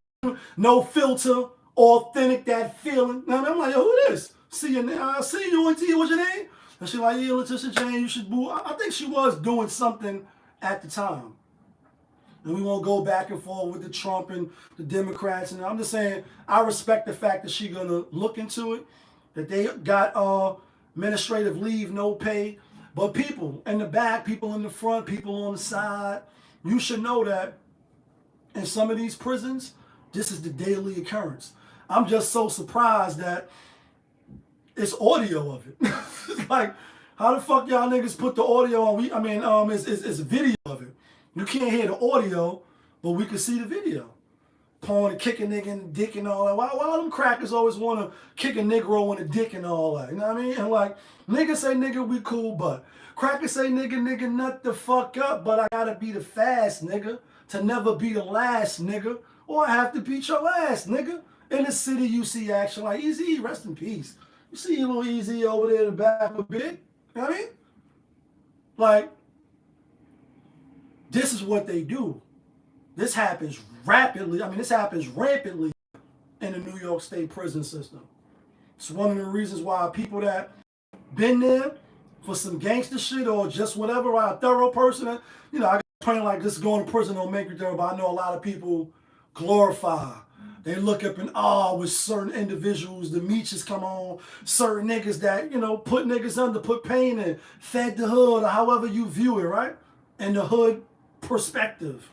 No filter, authentic, that feeling. And I'm like, yo, who this? See you now. I see you on TV. What's your name? And she like, yeah, Letitia Jane, you should boo. I think she was doing something at the time. And we won't go back and forth with the Trump and the Democrats. And I'm just saying, I respect the fact that she's going to look into it, that they got administrative leave, no pay. But people in the back, people in the front, people on the side, you should know that in some of these prisons, this is the daily occurrence. I'm just so surprised that it's audio of it. It's like, how the fuck y'all niggas put the audio on? It's video of it. You can't hear the audio, but we can see the video. Pulling and kicking nigga in the dick and all that. Why them crackers always want to kick a Negro in the dick and all that? You know what I mean? And like, niggas say nigga, we cool, but crackers say nigga, nut the fuck up, but I gotta be the fast nigga to never be the last nigga, or I have to beat your ass, nigga. In the city, you see action like Easy, rest in peace. You see a little Easy over there in the back of a bit. You know what I mean? Like, this is what they do. This happens rapidly. This happens rampantly in the New York State prison system. It's one of the reasons why people that been there for some gangster shit or just whatever, or a thorough person, I got a point like this, going to prison don't make you thorough, but I know a lot of people glorify. They look up in awe with certain individuals, the Meeches come on, certain niggas that, put niggas under, put pain in, fed the hood, or however you view it, right? And the hood perspective.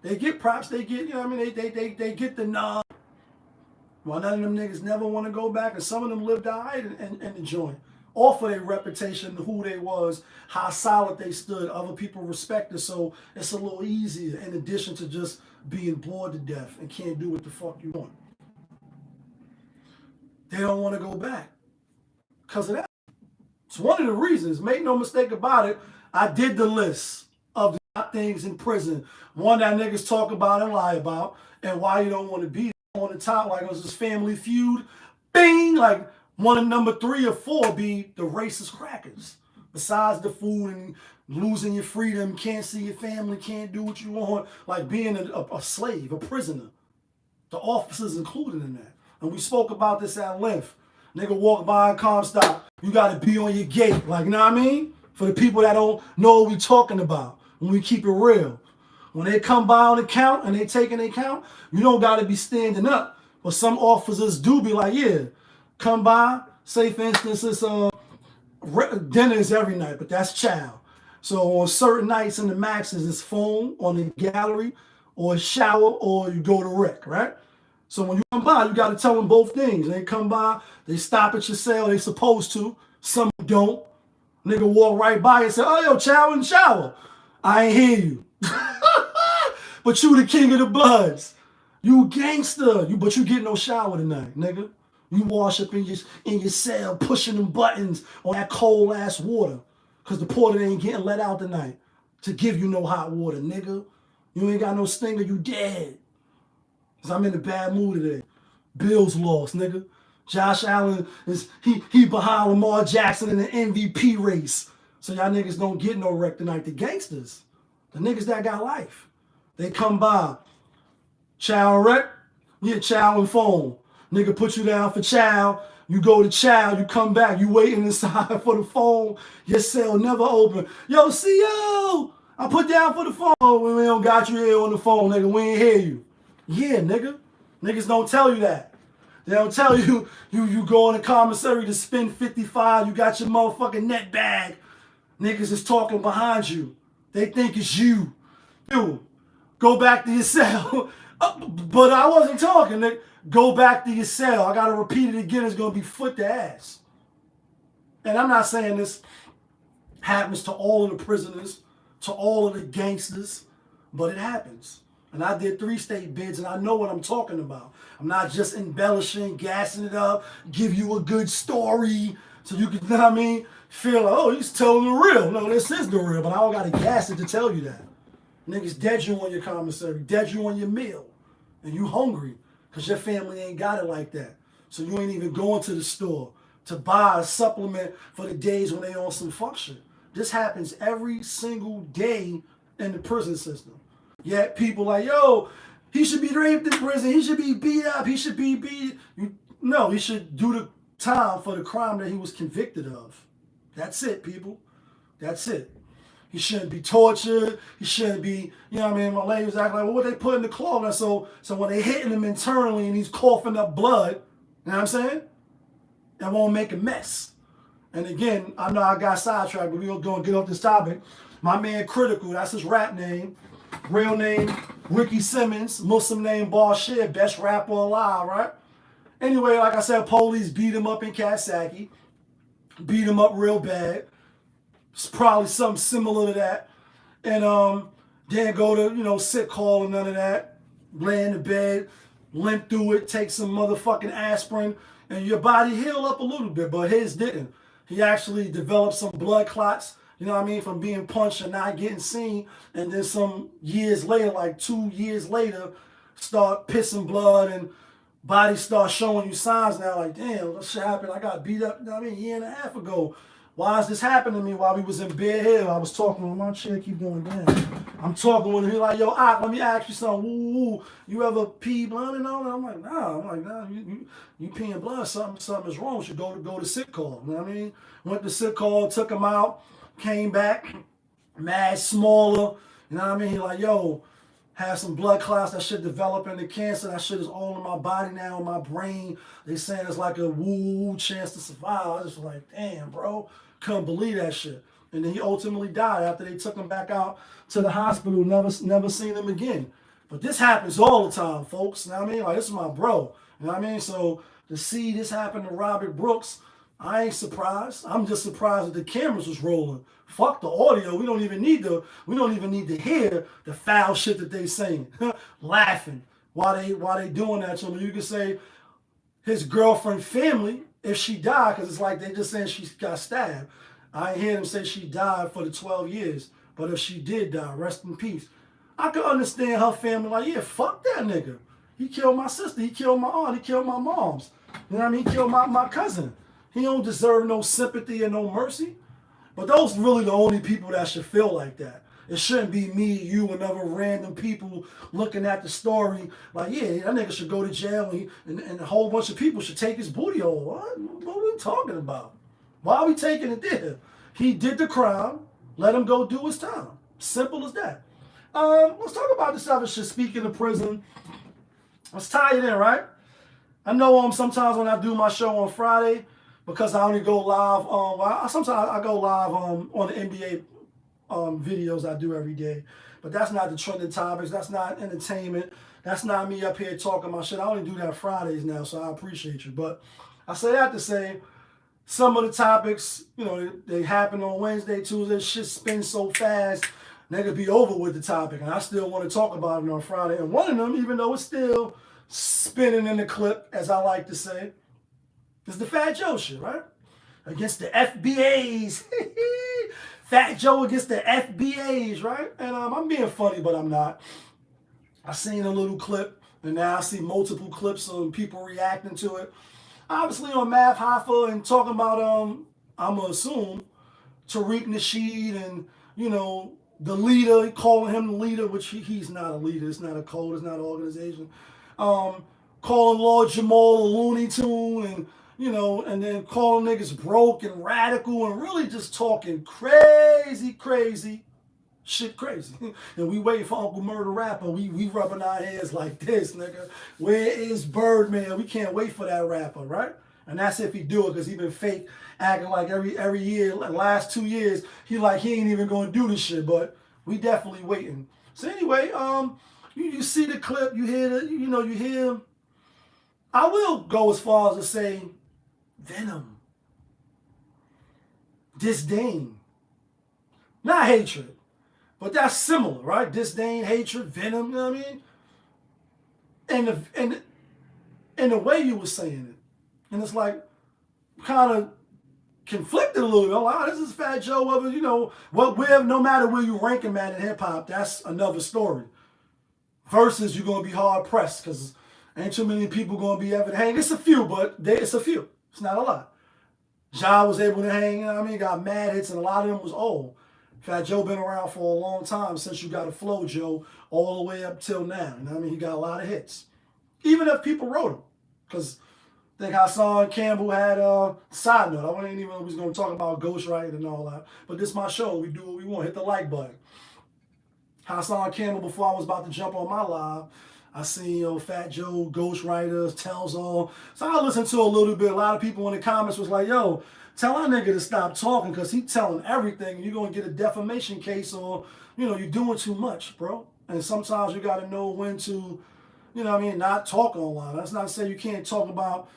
They get props, they get, they get the nod. Well, none of them niggas never want to go back, and some of them lived out in the joint. Off of their reputation, who they was, how solid they stood, other people respected, so it's a little easier in addition to just being bored to death and can't do what the fuck you want. They don't want to go back because of that. It's one of the reasons, make no mistake about it, I did the list of the top things in prison. One that niggas talk about and lie about, and why you don't want to be there. On the top, like it was this Family Feud, bing, like one of number 3 or 4 be the racist crackers. Besides the food and losing your freedom, can't see your family, can't do what you want, like being a slave, a prisoner. The officers included in that. And we spoke about this at length. Nigga walk by in Comstock, you gotta be on your gate, like, you know what I mean? For the people that don't know what we talking about, when we keep it real. When they come by on the count and they taking their count, you don't gotta be standing up. But some officers do be like, yeah, come by, say for instance, it's dinner is every night, but that's child. So on certain nights in the maxes, it's phone on the gallery, or shower, or you go to rec, right? So when you come by, you got to tell them both things. They come by, they stop at your cell, they supposed to. Some don't. Nigga walk right by and say, oh, yo, chow in the shower. I ain't hear you. But you the king of the bloods. You gangster. But you get no shower tonight, nigga. You wash up in your cell, pushing them buttons on that cold ass water. Cause the porter ain't getting let out tonight to give you no hot water, nigga. You ain't got no stinger, you dead. Cause I'm in a bad mood today. Bills lost, nigga. Josh Allen he behind Lamar Jackson in the MVP race. So y'all niggas don't get no wreck tonight. The gangsters, the niggas that got life, they come by. Chow and wreck, yeah, chow and phone. Nigga put you down for chow. You go to chow, you come back, you waiting inside for the phone. Your cell never open. Yo, CO, I put down for the phone. We don't got you here on the phone, nigga. We ain't hear you. Yeah, nigga. Niggas don't tell you that. They don't tell you you go in the commissary to spend 55. You got your motherfucking net bag. Niggas is talking behind you. They think it's you. You, go back to your cell. But I wasn't talking, nigga. Go back to your cell. I got to repeat it again. It's going to be foot to ass. And I'm not saying this happens to all of the prisoners, to all of the gangsters, but it happens. And I did 3 state bids, and I know what I'm talking about. I'm not just embellishing, gassing it up, give you a good story so you can, you know what I mean, feel like, oh, he's telling the real. No, this is the real, but I don't got to gas it to tell you that. Niggas dead you on your commissary, dead you on your meal, and you hungry because your family ain't got it like that. So you ain't even going to the store to buy a supplement for the days when they on some fuck shit. This happens every single day in the prison system. Yet people like, yo, He should be raped in prison. He should be beat up. He should be beat. No, he should do the time for the crime that he was convicted of. That's it, people. That's it. He shouldn't be tortured. He shouldn't be, you know what I mean? My lady was acting like, well, what they put in the clothing? So when they hitting him internally and he's coughing up blood, you know what I'm saying? That won't make a mess. And again, I know I got sidetracked, but we're going to get off this topic. My man Critical, that's his rap name. Real name, Ricky Simmons. Muslim name, Bashir, best rapper alive, right? Anyway, like I said, police beat him up in Kasaki. Beat him up real bad. It's probably something similar to that. And didn't go to, sick call or none of that. Lay in the bed, limp through it, take some motherfucking aspirin, and your body heal up a little bit, but his didn't. He actually developed some blood clots, you know what I mean, from being punched and not getting seen. And then some years later, like 2 years later, start pissing blood and body start showing you signs now like, damn, what shit happened? I got beat up, you know what I mean, a year and a half ago. Why is this happening to me while we was in Bear Hill? I was talking with my chair, keep going down. I'm talking with him, he's like, yo, Ock, let me ask you something. Woo, you ever pee blood and all that? I'm like, nah, you peeing blood, something is wrong. You should go to sick call. You know what I mean? Went to sick call, took him out, came back, mad smaller. You know what I mean? He like, yo, have some blood clots, that shit develop into cancer. That shit is all in my body now, in my brain. They saying it's like a woo chance to survive. I was just like, damn, bro. Couldn't believe that shit. And then he ultimately died after they took him back out to the hospital. Never seen him again. But this happens all the time, folks. You know what I mean? Like, this is my bro. You know what I mean? So to see this happen to Robert Brooks, I ain't surprised. I'm just surprised that the cameras was rolling. Fuck the audio. We don't even need to hear the foul shit that they saying. Laughing while they doing that to him. You can say his girlfriend family, if she died, because it's like they just saying she got stabbed. I ain't hear them say she died for the 12 years. But if she did die, rest in peace. I could understand her family like, yeah, fuck that nigga. He killed my sister. He killed my aunt. He killed my moms. You know what I mean? He killed my cousin. He don't deserve no sympathy and no mercy. But those are really the only people that should feel like that. It shouldn't be me, you, and other random people looking at the story like, yeah, that nigga should go to jail and a whole bunch of people should take his booty hole. What are we talking about? Why are we taking it there? He did the crime. Let him go do his time. Simple as that. Let's talk about this other shit. Speaking of prison, let's tie it in, right? I know sometimes when I do my show on Friday, because I only go live, sometimes I go live on the NBA videos I do every day. But that's not the trending topics. That's not entertainment. That's not me up here talking my shit. I only do that Fridays now, so I appreciate you. But I say that to say, some of the topics, they happen on Wednesday, Tuesday. Shit spins so fast, they could be over with the topic. And I still want to talk about it on Friday. And one of them, even though it's still spinning in the clip, as I like to say, is the Fat Joe shit, right? Against the FBAs. Fat Joe against the FBAs, right? And I'm being funny, but I'm not. I seen a little clip, and now I see multiple clips of people reacting to it. Obviously on Math Hoffa and talking about, I'm going to assume, Tariq Nasheed and, the leader, calling him the leader, which he's not a leader. It's not a code. It's not an organization. Calling Lord Jamal a Looney Tune and, and then calling niggas broke and radical and really just talking crazy shit crazy. And we waiting for Uncle Murder Rapper. We rubbing our hands like this, nigga. Where is Birdman? We can't wait for that rapper, right? And that's if he do it, because he been fake acting like every year, like last 2 years, he ain't even gonna do this shit, but we definitely waiting. So anyway, you see the clip, you hear the, you hear, I will go as far as to say venom, disdain, not hatred, but that's similar, right? Disdain, hatred, venom, you know what I mean? And the way you were saying it, and it's like kind of conflicted a little bit. I'm like, this is Fat Joe, whether, no matter where you rank him at in hip hop, that's another story. Versus you're gonna be hard pressed because ain't too many people gonna be able to hang. It's a few, but it's a few. It's not a lot. Ja was able to hang, got mad hits, and a lot of them was old. Fat Joe been around for a long time since You Gotta Flow Joe, all the way up till now. You know what I mean? He got a lot of hits. Even if people wrote him. Because I think Hassan Campbell had a side note. I wasn't even was going to talk about ghostwriting and all that. But this is my show. We do what we want. Hit the like button. Hassan Campbell, before I was about to jump on my live, I seen Fat Joe, ghostwriters, tells all. So I listened to a little bit. A lot of people in the comments was like, yo, tell our nigga to stop talking because he telling everything. You're going to get a defamation case or, you're doing too much, bro. And sometimes you got to know when to, not talk online. That's not to say you can't talk about,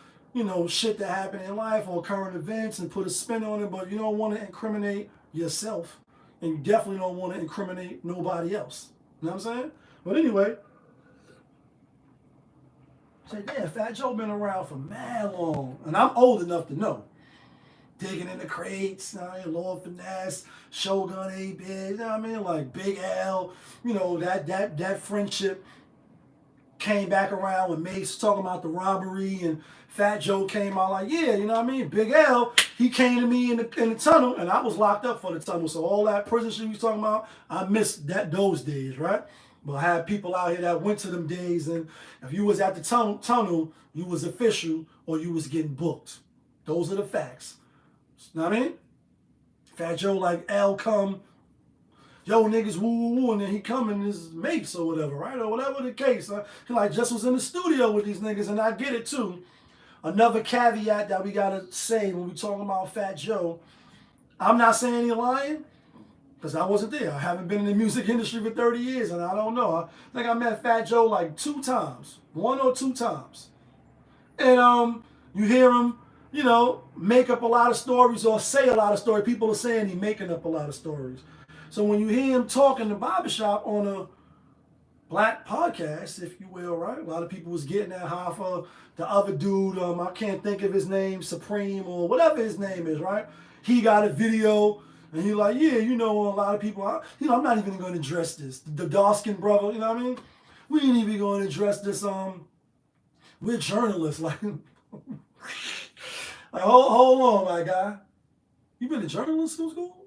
shit that happened in life or current events and put a spin on it, but you don't want to incriminate yourself. And you definitely don't want to incriminate nobody else. You know what I'm saying? But anyway, say, damn, Fat Joe been around for mad long. And I'm old enough to know. Digging in the crates, Lord Finesse, Shogun A-Big, you know what I mean? Like Big L, that friendship came back around when Mace was talking about the robbery and Fat Joe came out like, yeah, you know what I mean? Big L, he came to me in the tunnel and I was locked up for the tunnel. So all that prison shit we was talking about, I missed those days, right? But I had people out here that went to them days, and if you was at the tunnel, you was official or you was getting booked. Those are the facts. You know what I mean? Fat Joe like L come, yo niggas woo woo woo, and then he come in his mates or whatever, right? Or whatever the case. He like just was in the studio with these niggas, and I get it too. Another caveat that we gotta say when we talking about Fat Joe, I'm not saying he lying, because I wasn't there. I haven't been in the music industry for 30 years, and I don't know. I think I met Fat Joe like 2 times, 1 or 2 times. And you hear him, make up a lot of stories or say a lot of stories. People are saying he's making up a lot of stories. So when you hear him talk in the barbershop on a black podcast, if you will, right? A lot of people was getting that high for the other dude. I can't think of his name, Supreme or whatever his name is, right? He got a video and he like, yeah, a lot of people, I'm not even going to address this. The dark-skinned brother, you know what I mean? We ain't even going to address this. We're journalists, like, like hold on, my guy. You been to journalism school?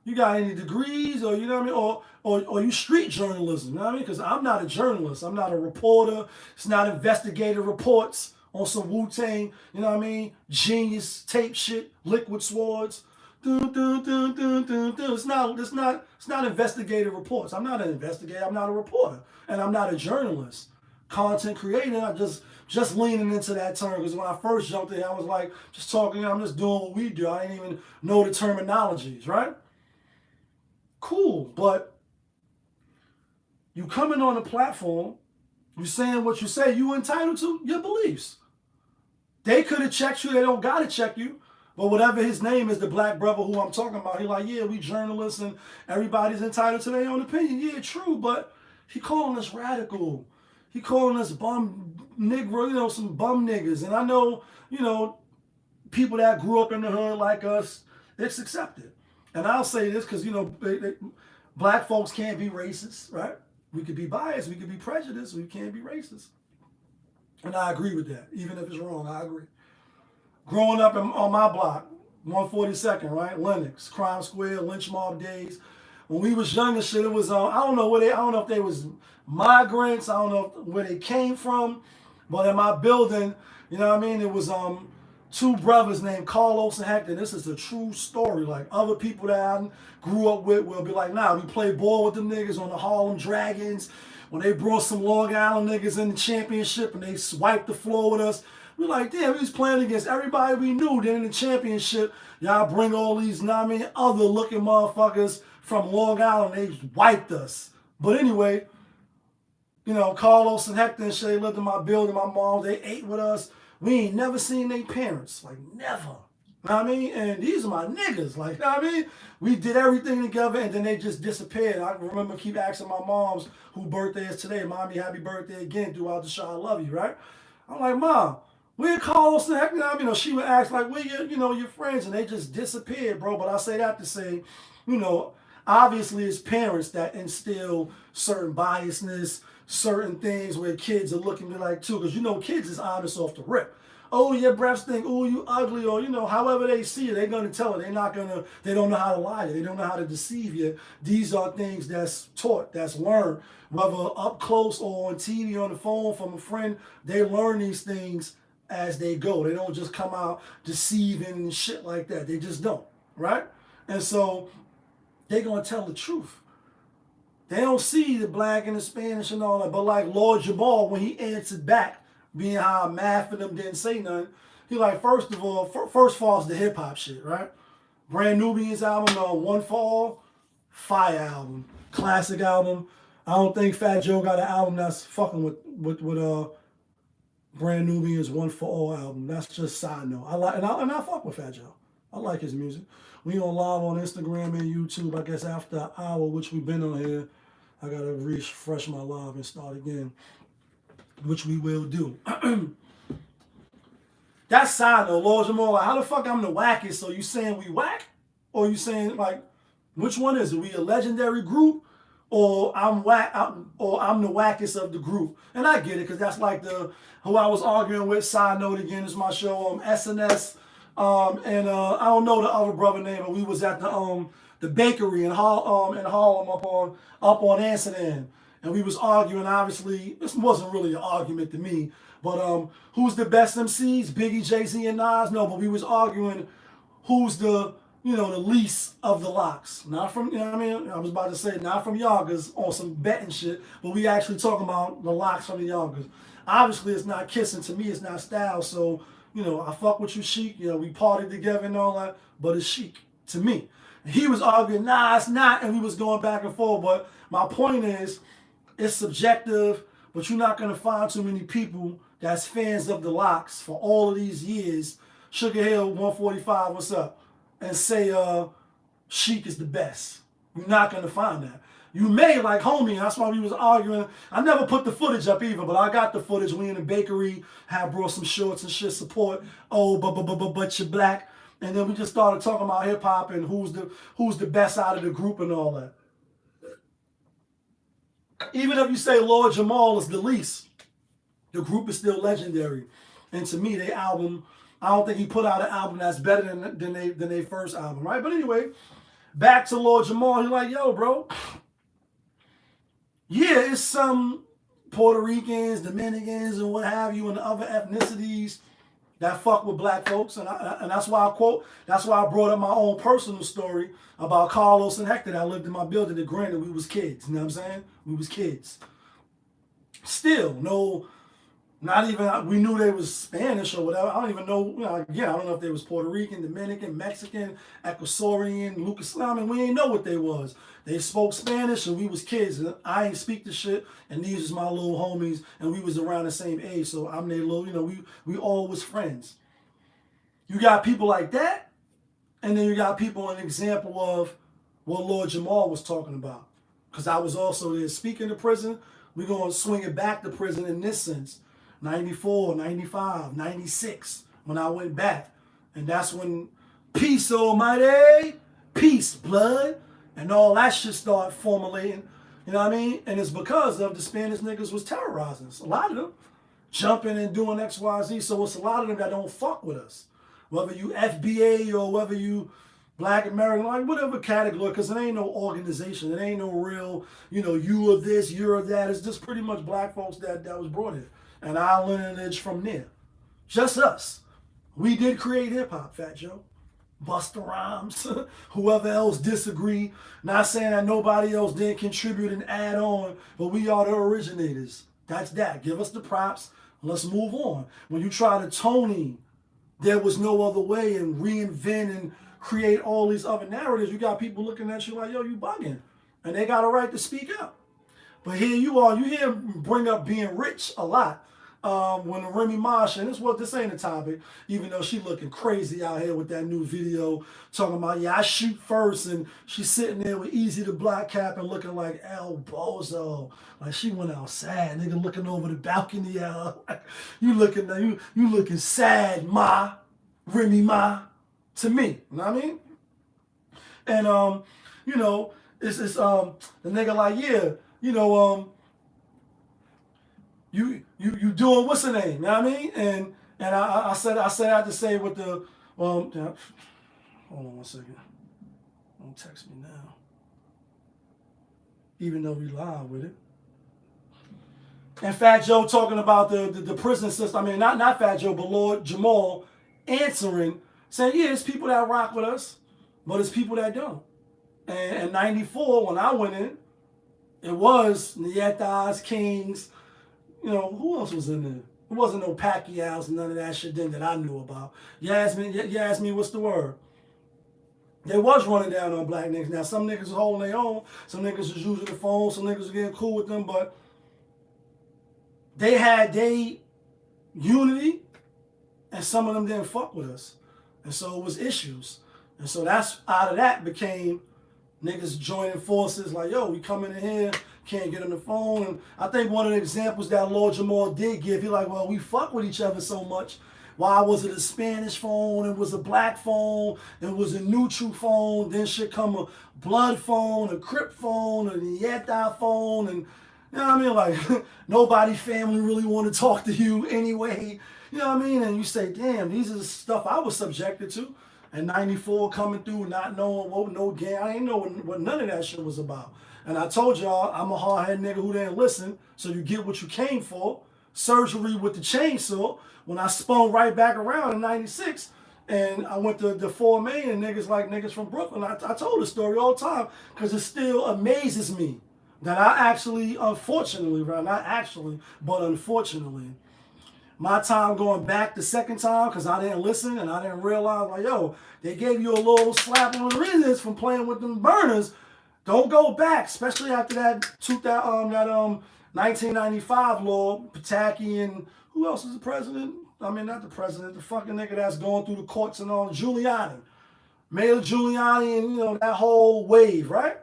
You got any degrees, or you know what I mean, or you street journalism? You know what I mean? Because I'm not a journalist. I'm not a reporter. It's not investigative reports on some Wu-Tang. You know what I mean? Genius tape shit, liquid swords. It's not investigative reports. I'm not an investigator. I'm not a reporter, and I'm not a journalist. Content creator. I'm just leaning into that term because when I first jumped in, I was like just talking. I'm just doing what we do. I didn't even know the terminologies, right? Cool, but you coming on a platform, you saying what you say, you entitled to your beliefs. They could have checked you. They don't gotta check you. But whatever his name is, the black brother who I'm talking about, he like, yeah, we journalists and everybody's entitled to their own opinion. Yeah, true, but he calling us radical. He calling us bum Negro, some bum niggas. And I know, people that grew up in the hood like us, it's accepted. And I'll say this because, black folks can't be racist, right? We could be biased, we could be prejudiced, we can't be racist. And I agree with that. Even if it's wrong, I agree. Growing up on my block, 142nd, right? Lenox, Crime Square, lynch mob days. When we was young and shit, it was I don't know if they was migrants, I don't know where they came from, but in my building, you know what I mean, it was 2 brothers named Carlos and Hector. This is a true story. Like other people that I grew up with will be like, nah, we played ball with them niggas on the Harlem Dragons. When they brought some Long Island niggas in the championship and they swiped the floor with us, we like, damn, we was playing against everybody we knew. Then in the championship, y'all bring all these, other looking motherfuckers from Long Island. They wiped us. But anyway, Carlos and Hector and shit, they lived in my building. My mom, they ate with us. We ain't never seen their parents. Like, never. You know what I mean? And these are my niggas. Like, you know what I mean? We did everything together, and then they just disappeared. I remember keep asking my moms who birthday is today. Mommy, happy birthday again throughout the show. I love you, right? I'm like, Mom, where Carlos and Hector? I mean, she would ask, like, where your friends? And they just disappeared, bro. But I say that to say, obviously it's parents that instill certain biasness, certain things where kids are looking to like too, because kids is honest off the rip. oh, your breath stink, oh, you ugly, or, however they see it, they're going to tell it. They don't know how to lie. They don't know how to deceive you. These are things that's taught, that's learned, whether up close or on TV, on the phone, from a friend. They learn these things as they go. They don't just come out deceiving and shit like that. They just don't, right? And so they're going to tell the truth. They don't see the black and the Spanish and all that. But like Lord Jamal, when he answered back, being how Math and them didn't say nothing, he like, first of all, first falls the hip hop shit, right? Brand Nubian's album, One for All, fire album, classic album. I don't think Fat Joe got an album that's fucking with Brand Nubian's One for All album. That's just side note. I fuck with Fat Joe. I like his music. We on live on Instagram and YouTube, I guess after an hour, which we've been on here. I gotta refresh my live and start again, which we will do. That side though, Lord Jamal, like, how the fuck I'm the wackest? So you saying we whack? Or you saying, like, which one is it? We a legendary group? Or I'm the wackest of the group? And I get it, because that's like who I was arguing with. Side note again, is my show, SNS. And I don't know the other brother name, but we was at the bakery in Harlem up on Amsterdam, and we was arguing. Obviously, this wasn't really an argument to me, but who's the best MCs? Biggie, Jay-Z, and Nas? No, but we was arguing who's the least of the locks. Not from, what I mean? I was about to say, not from Yonkers on some betting shit, but we actually talking about the locks from the Yonkers. Obviously, it's not kissing. To me, it's not style. So, I fuck with you, Sheik. We partied together and all that, but it's Sheik to me. And he was arguing, nah, it's not, and we was going back and forth. But my point is, it's subjective, but you're not gonna find too many people that's fans of the locks for all of these years. Sugar Hill 145, what's up? And say Sheik is the best. You're not gonna find that. You may, like homie, that's why we was arguing. I never put the footage up either, but I got the footage. We in the bakery, have brought some shorts and shit, support. Oh, but you're black. And then we just started talking about hip hop and who's the best out of the group and all that. Even if you say Lord Jamal is the least, the group is still legendary. And to me, their album, I don't think he put out an album that's better than they first album, right? But anyway, back to Lord Jamal. He's like, yo, bro. Yeah, it's some Puerto Ricans, Dominicans, and what have you, and other ethnicities that fuck with black folks, and that's why I brought up my own personal story about Carlos and Hector that lived in my building. That granted, we was kids, you know what I'm saying? We was kids. Still, no, not even, we knew they was Spanish or whatever. I don't even know, again, I don't know if they was Puerto Rican, Dominican, Mexican, Ecuadorian, Lucas, I mean, we ain't know what they was. They spoke Spanish and we was kids. And I ain't speak the shit, and these was my little homies, and we was around the same age, so I'm their little, we all was friends. You got people like that, and then you got people, an example of what Lord Jamal was talking about. Because I was also there speaking to prison. We're going to swing it back to prison in this sense. 94, 95, 96, when I went back. And that's when peace, almighty, peace, blood, and all that shit started formulating. You know what I mean? And it's because of the Spanish niggas was terrorizing us. A lot of them jumping and doing X, Y, Z. So it's a lot of them that don't fuck with us. Whether you FBA or whether you Black American, like whatever category, because it ain't no organization. It ain't no real, you are this, you're that. It's just pretty much black folks that was brought here. And our lineage from there. Just us. We did create hip-hop, Fat Joe. Busta Rhymes, whoever else disagree. Not saying that nobody else didn't contribute and add on, but we are the originators. That's that. Give us the props. Let's move on. When you try to Tony, there was no other way, and reinvent and create all these other narratives, you got people looking at you like, yo, you bugging. And they got a right to speak up. But here you are, you hear him bring up being rich a lot. When Remy Ma, and this ain't a topic, even though she looking crazy out here with that new video talking about, yeah, I shoot first, and she's sitting there with Easy the Black Cap and looking like El Bozo. Like she went outside, nigga looking over the balcony. You looking sad, Ma, Remy Ma, to me. You know what I mean? And it's the nigga like, yeah, you doing what's the name? You know what I mean? And And I said I had to say with the hold on 1 second. Don't text me now. Even though we live with it. And Fat Joe talking about the prison system. I mean, not Fat Joe, but Lord Jamal answering, saying, yeah, it's people that rock with us, but it's people that don't. And in 94, when I went in, it was NiTe's, Kings, who else was in there? It wasn't no Pacquiao's and none of that shit then that I knew about. Yasmin, what's the word? They was running down on black niggas. Now, some niggas was holding their own. Some niggas was using the phone. Some niggas was getting cool with them. But they had their unity, and some of them didn't fuck with us. And so it was issues. And so that's out of that became niggas joining forces like, yo, we coming in here, can't get on the phone. And I think one of the examples that Lord Jamal did give, he like, well, we fuck with each other so much. Why was it a Spanish phone? It was a black phone. It was a neutral phone. Then shit come a blood phone, a Crip phone, a NiTe phone. And, you know what I mean? Like, nobody family really want to talk to you anyway. You know what I mean? And you say, damn, these are the stuff I was subjected to. And 94 coming through, not knowing what no game. I ain't know what none of that shit was about. And I told y'all, I'm a hard-headed nigga who didn't listen, so you get what you came for. Surgery with the chainsaw. When I spun right back around in 96, and I went to the 4 Main, and niggas from Brooklyn, I told the story all the time, because it still amazes me that I actually, unfortunately, my time going back the second time, because I didn't listen and I didn't realize, like, yo, they gave you a little slap on the wrist from playing with them burners. Don't go back, especially after that 1995 law, Pataki and who else is the president? I mean, not the president, the fucking nigga that's going through the courts and all, Giuliani. Mayor Giuliani and, that whole wave, right?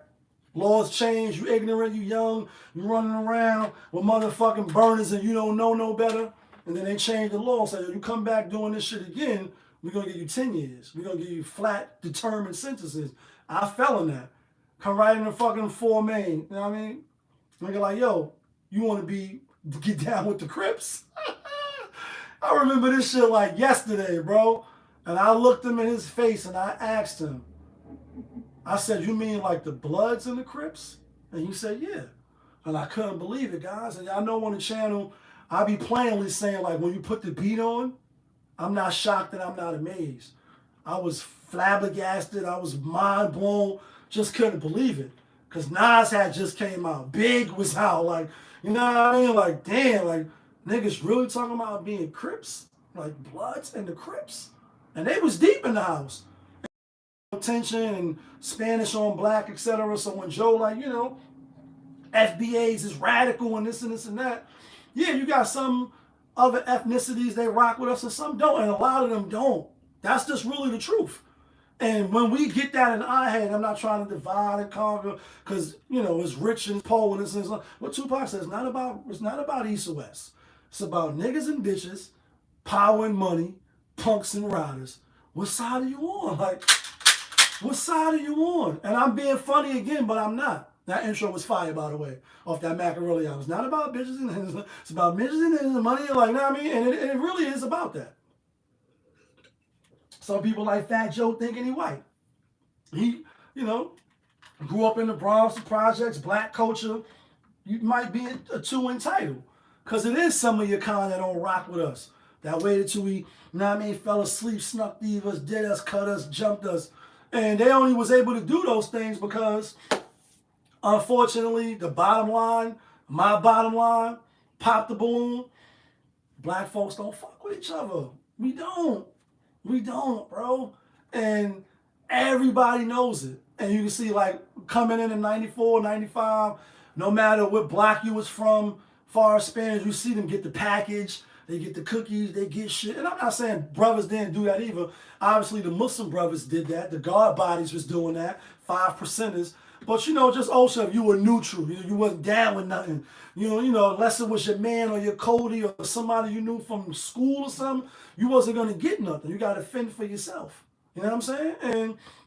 Laws change, you ignorant, you young, you running around with motherfucking burners and you don't know no better. And then they change the law, say, you come back doing this shit again, we're going to give you 10 years. We're going to give you flat, determined sentences. I fell in that. Come right in the fucking 4 Main, you know what I mean? Nigga like, yo, you want to get down with the Crips? I remember this shit like yesterday, bro. And I looked him in his face and I asked him, I said, you mean like the Bloods and the Crips? And he said, yeah. And I couldn't believe it, guys. And y'all know on the channel, I be plainly saying, like, when you put the beat on, I'm not shocked and I'm not amazed. I was flabbergasted. I was mind blown. Just couldn't believe it. Because Nas had just came out. Big was out. Like, you know what I mean? Like, damn, like, niggas really talking about being Crips? Like, Bloods and the Crips? And they was deep in the house. Tension and Spanish on black, etc. So when Joe, like, FBAs is radical and this and this and that, yeah, you got some other ethnicities, they rock with us and some don't, and a lot of them don't. That's just really the truth. And when we get that in our head, I'm not trying to divide and conquer, because, it's rich and poor and this and this. What Tupac says, it's not about East or West. It's about niggas and bitches, power and money, punks and riders. What side are you on? Like, what side are you on? And I'm being funny again, but I'm not. That intro was fire, by the way, off that Machiavelli album. It's not about bitches and niggas. It's about bitches and money, like, you know what I mean? And it really is about that. Some people like Fat Joe thinking he white. He, grew up in the Bronx, the projects, black culture. You might be too entitled. Because it is some of your kind that don't rock with us. That waited till we, fell asleep, snuck thieved us, did us, cut us, jumped us. And they only was able to do those things because, unfortunately, the bottom line, my bottom line, pop the balloon, black folks don't fuck with each other. We don't. We don't, bro. And everybody knows it. And you can see, like, coming in 94, 95, no matter what block you was from, far as Spanish, you see them get the package, they get the cookies, they get shit. And I'm not saying brothers didn't do that either. Obviously, the Muslim brothers did that. The guard bodies was doing that, 5%ers. But, just also if you were neutral, you wasn't down with nothing. Unless it was your man or your Cody or somebody you knew from school or something, you wasn't going to get nothing. You got to fend for yourself. You know what I'm saying?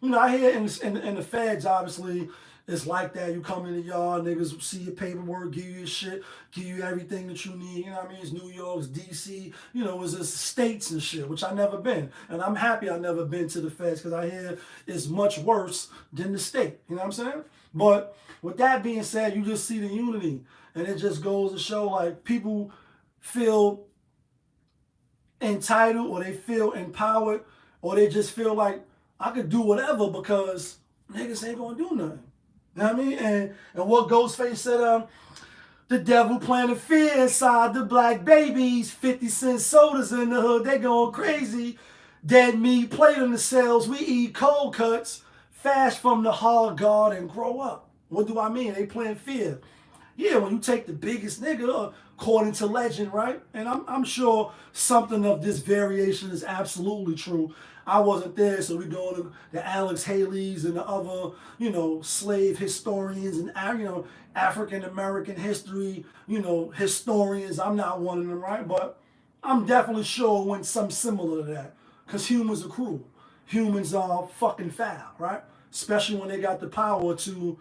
And, I hear in the feds, obviously, it's like that. You come in the yard, niggas see your paperwork, give you your shit, give you everything that you need. You know what I mean? It's New York, it's DC, you know, it's states and shit, which I never been. And I'm happy I never been to the feds because I hear it's much worse than the state. You know what I'm saying? But with that being said, you just see the unity. And it just goes to show, like, people feel entitled or they feel empowered or they just feel like I could do whatever because niggas ain't gonna do nothing. You know what I mean? And what Ghostface said, the devil planted fear inside the black babies. 50-cent sodas in the hood, they going crazy. Dead meat plate in the cells, we eat cold cuts. Fast from the hard guard and grow up. What do I mean? They plant fear. Yeah, when you take the biggest nigga, according to legend, right? And I'm sure something of this variation is absolutely true. I wasn't there, so we going to the Alex Haley's and the other, you know, slave historians and, you know, African-American history, you know, historians. I'm not one of them, right? But I'm definitely sure it went something similar to that. Because humans are cruel. Humans are fucking foul, right? Especially when they got the power to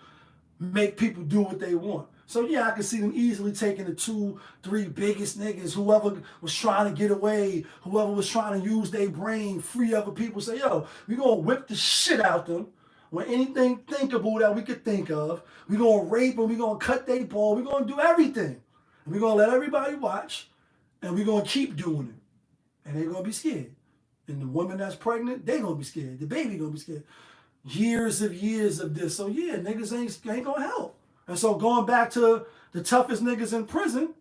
make people do what they want. So yeah, I can see them easily taking the 2-3 biggest niggas, whoever was trying to get away, whoever was trying to use their brain, free other people, say, yo, we gonna whip the shit out them. When anything thinkable that we could think of, we gonna rape them, we gonna cut their ball, we gonna do everything. And we gonna let everybody watch, and we gonna keep doing it. And they gonna be scared. And the woman that's pregnant, they gonna be scared. The baby gonna be scared. Years of this. So yeah, niggas ain't gonna help. And so going back to the toughest niggas in prison,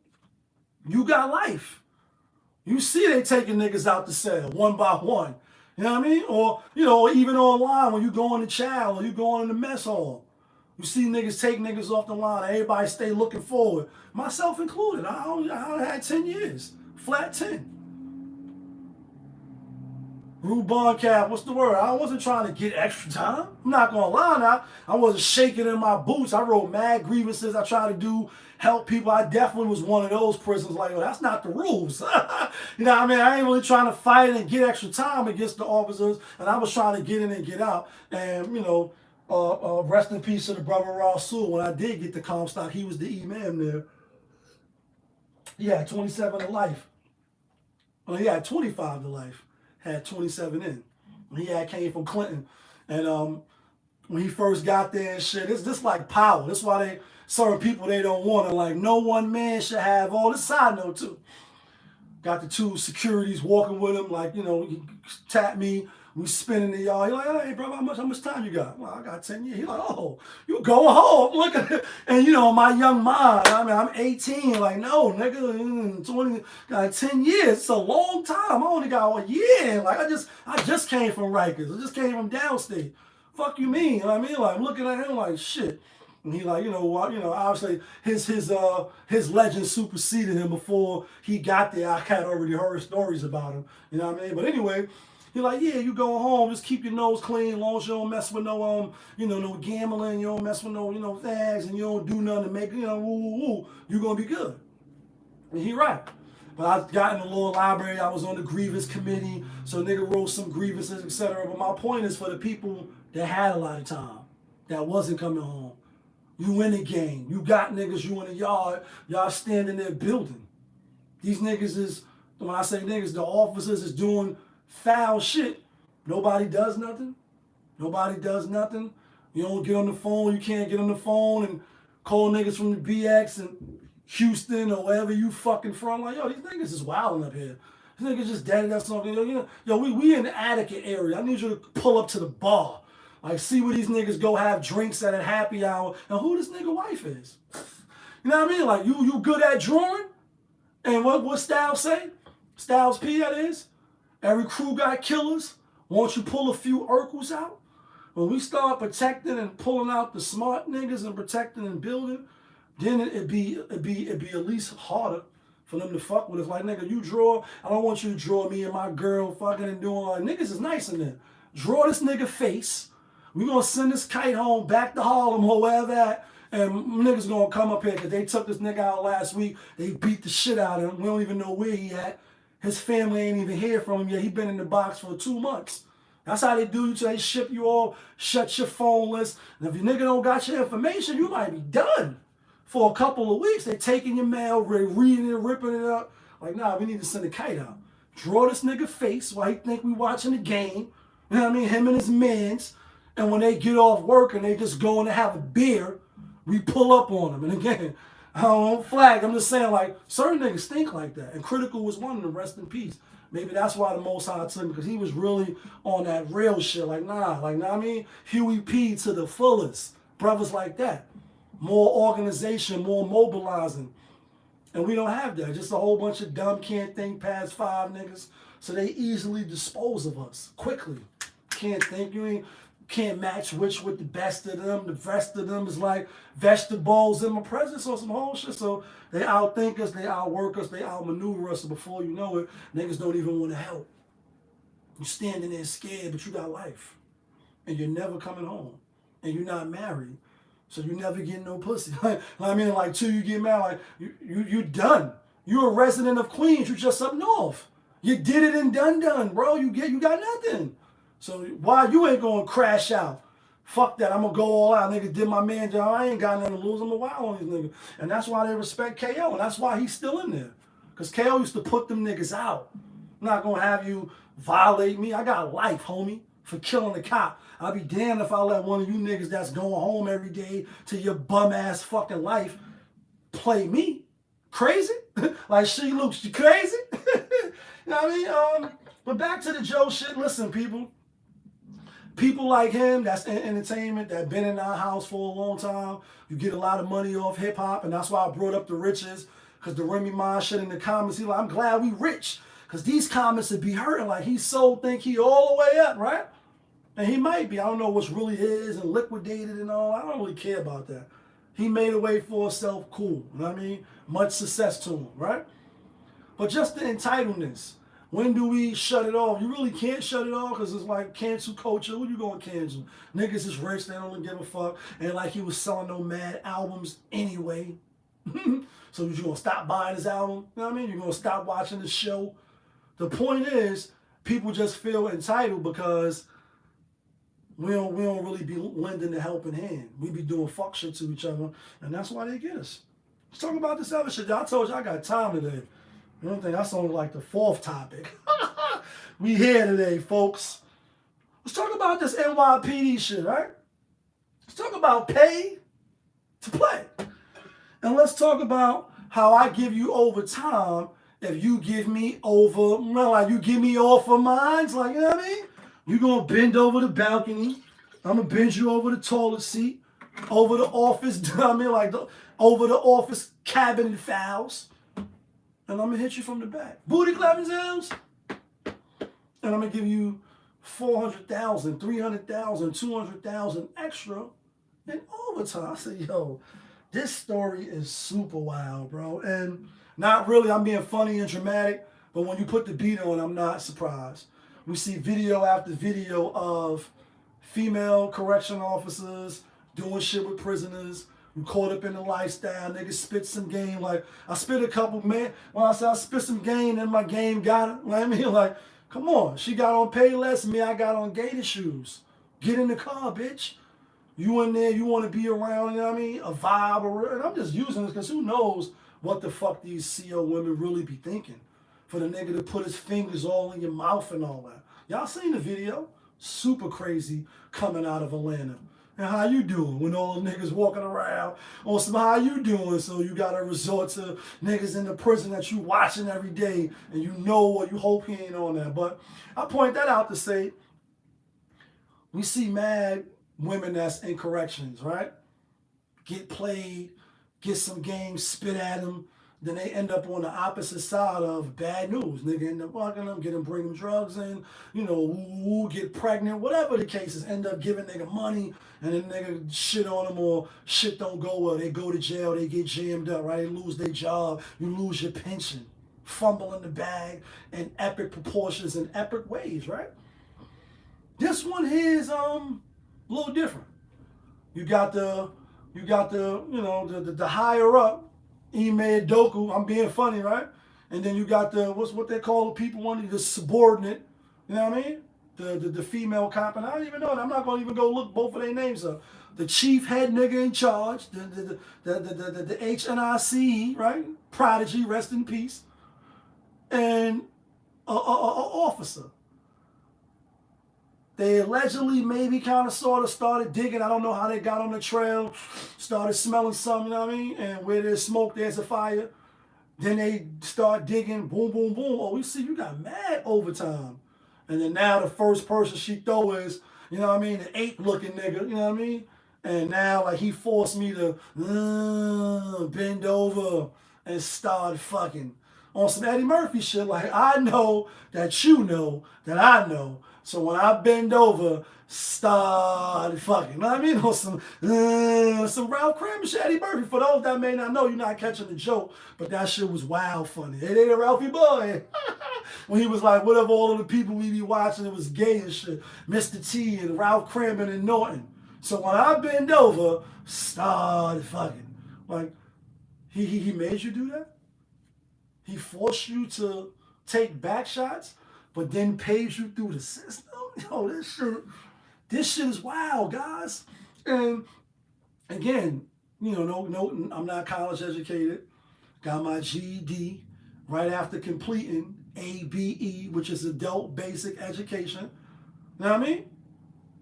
you got life. You see they taking niggas out the cell one by one. You know what I mean? Or, you know, even online when you go in the chow or you go in the mess hall. You see niggas take niggas off the line. Everybody stay looking forward. Myself included. I had 10 years. Flat 10. Rubon cap, what's the word? I wasn't trying to get extra time. I'm not gonna lie now. I wasn't shaking in my boots. I wrote mad grievances. I tried to do help people. I definitely was one of those prisoners like, oh, that's not the rules. You know what I mean? I ain't really trying to fight and get extra time against the officers. And I was trying to get in and get out. And, you know, rest in peace to the brother Rasul. When I did get the Comstock, he was the imam there. He had 27 to life. Well, he had 25 to life. Had 27 in. He came from Clinton. And when he first got there and shit, it's just like power. That's why certain people they don't want to. Like, no one man should have all this. Side note too. Got the 2 securities walking with him, like, you know, he tapped me. We spinning the yard. He like, hey, bro, how much time you got? Well, I got 10 years. He like, oh, you going home. Look at it. And, you know, my young mind, I mean, I'm 18. Like, no, nigga, 20, got 10 years. It's a long time. I only got 1 year. Like, I just came from Rikers. I just came from downstate. Fuck you mean? You know what I mean? Like, I'm looking at him like, shit. And he like, you know, obviously his legend superseded him before he got there. I had already heard stories about him. You know what I mean? But anyway, he like, yeah, you go home, just keep your nose clean, as long as you don't mess with no no gambling, you don't mess with no, fags, and you don't do nothing to make, you're gonna be good. And he right. But I got in the law library, I was on the grievance committee, so nigga wrote some grievances, etc. But my point is for the people that had a lot of time, that wasn't coming home. You in the game. You got niggas, you in the yard, y'all standing there building. These niggas is, when I say niggas, the officers is doing foul shit. Nobody does nothing. Nobody does nothing. You don't get on the phone. You can't get on the phone and call niggas from the BX and Houston or wherever you fucking from. Like, yo, these niggas is wilding up here. These niggas just dead up something. Yo, we in the Attica area. I need you to pull up to the bar. Like, see where these niggas go have drinks at a happy hour and who this nigga wife is. You know what I mean? Like, you good at drawing? And what Styles say? Styles P, that is. Every crew got killers. Won't you pull a few Urkels out? When we start protecting and pulling out the smart niggas and protecting and building, then it'd be at least harder for them to fuck with us. Like, nigga, you draw. I don't want you to draw me and my girl fucking and doing like niggas is nice in there. Draw this nigga face. We gonna send this kite home back to Harlem or wherever at, and niggas gonna come up here because they took this nigga out last week. They beat the shit out of him. We don't even know where he at. His family ain't even hear from him yet. He been in the box for 2 months. That's how they do you till they ship you off, shut your phone list. And if your nigga don't got your information, you might be done for a couple of weeks. They taking your mail, reading it, ripping it up. Like, nah, we need to send a kite out. Draw this nigga face while he think we watching the game. You know what I mean? Him and his mans. And when they get off work and they just going to have a beer, we pull up on them. And again, I don't flag. I'm just saying, like, certain niggas think like that. And Critical was one of them, rest in peace. Maybe that's why the Most High took him, because he was really on that real shit. Like, nah, I mean? Huey P to the fullest. Brothers like that. More organization, more mobilizing. And we don't have that. Just a whole bunch of dumb, can't think past 5 niggas. So they easily dispose of us quickly. Can't think. You can't match which with the best of them. The rest of them is like vegetables in my presence or some whole shit. So they outthink us, they outwork us, they outmaneuver us. So before you know it, niggas don't even want to help. You're standing there scared, but you got life. And you're never coming home. And you're not married. So you never get no pussy. I mean, like, till you get married, like, you're done. You're a resident of Queens. You just up north. You did it and done, bro. You got nothing. So why you ain't gonna crash out? Fuck that. I'm gonna go all out. Nigga did my man job. I ain't got nothing to lose. I'm a wild on these niggas. And that's why they respect KO. And that's why he's still in there. Because KO used to put them niggas out. I'm not gonna have you violate me. I got life, homie, for killing a cop. I'll be damned if I let one of you niggas that's going home every day to your bum ass fucking life play me. Crazy? Like, she looks, you crazy? You know what I mean? But back to the Joe shit. Listen, people. People like him, that's in entertainment, that been in our house for a long time. You get a lot of money off hip hop, and that's why I brought up the riches. Because the Remy Ma shit in the comments, he like, I'm glad we rich. Because these comments would be hurting. Like, he so think he all the way up, right? And he might be. I don't know what's really his and liquidated and all. I don't really care about that. He made a way for himself, cool. You know what I mean? Much success to him, right? But just the entitledness. When do we shut it off? You really can't shut it off because it's like cancel culture. Who you going to cancel? Niggas is rich. They don't give a fuck. And like he was selling no mad albums anyway. So you going to stop buying his album? You know what I mean? You're going to stop watching the show? The point is, people just feel entitled because we don't really be lending a helping hand. We be doing fuck shit to each other. And that's why they get us. Let's talk about this other shit. I told you I got time today. I don't think that's only like the 4th topic. We here today, folks. Let's talk about this NYPD shit, right? Let's talk about pay to play. And let's talk about how I give you over time if you give me over, like you give me off of mines, like, you know what I mean? You're going to bend over the balcony. I'm going to bend you over the toilet seat, over the office, I mean, like over the office cabinet fouls. And I'm going to hit you from the back. Booty clapping sounds. And I'm going to give you 400,000, 300,000, 200,000 extra in overtime. I said, yo, this story is super wild, bro. And not really, I'm being funny and dramatic, but when you put the beat on, I'm not surprised. We see video after video of female correction officers doing shit with prisoners. We caught up in the lifestyle. Niggas spit some game. Like, I spit a couple, man. When I said I spit some game, then my game got it. Like, I mean, like, come on. She got on Payless, me, I got on gator shoes. Get in the car, bitch. You in there, you want to be around, you know what I mean? A vibe. Or, and I'm just using this because who knows what the fuck these CO women really be thinking. For the nigga to put his fingers all in your mouth and all that. Y'all seen the video? Super crazy coming out of Atlanta. And how you doing when all the niggas walking around on some how you doing? So you got to resort to niggas in the prison that you watching every day and you know what you hope he ain't on that. But I point that out to say we see mad women that's in corrections, right? Get played, get some games, spit at them. Then they end up on the opposite side of bad news. Nigga end up fucking them, get them, bring them drugs in, you know, get pregnant, whatever the case is, end up giving nigga money, and then nigga shit on them or shit don't go well. They go to jail, they get jammed up, right? They lose their job, you lose your pension. Fumble in the bag in epic proportions and epic ways, right? This one here is a little different. You got the you know, the higher up, Ime Doku, I'm being funny, right? And then you got the, what they call the people under the subordinate, you know what I mean? the female cop, and I don't even know it. I'm not gonna even go look both of their names up. The chief head nigga in charge, the HNIC, right? Prodigy, rest in peace, and a officer. They allegedly maybe kind of sort of started digging. I don't know how they got on the trail, started smelling something, you know what I mean? And where there's smoke, there's a fire. Then they start digging, boom, boom, boom. Oh, we see you got mad overtime. And then now the first person she throw is, you know what I mean, the ape-looking nigga, you know what I mean? And now, like, he forced me to bend over and start fucking on some Eddie Murphy shit. Like, I know that you know that I know. So when I bend over, start fucking, you know what I mean? On some Ralph Kramer shit, Eddie Murphy. For those that may not know, you're not catching the joke, but that shit was wild funny. It ain't a Ralphie boy. When he was like, whatever all of the people we be watching, it was gay and shit. Mr. T and Ralph Kramer and Norton. So when I bend over, start fucking. Like, he made you do that? He forced you to take back shots, but then pays you through the system? Yo, this shit is wild, guys. And again, you know, no, I'm not college educated. Got my GED right after completing ABE, which is Adult Basic Education. You know what I mean?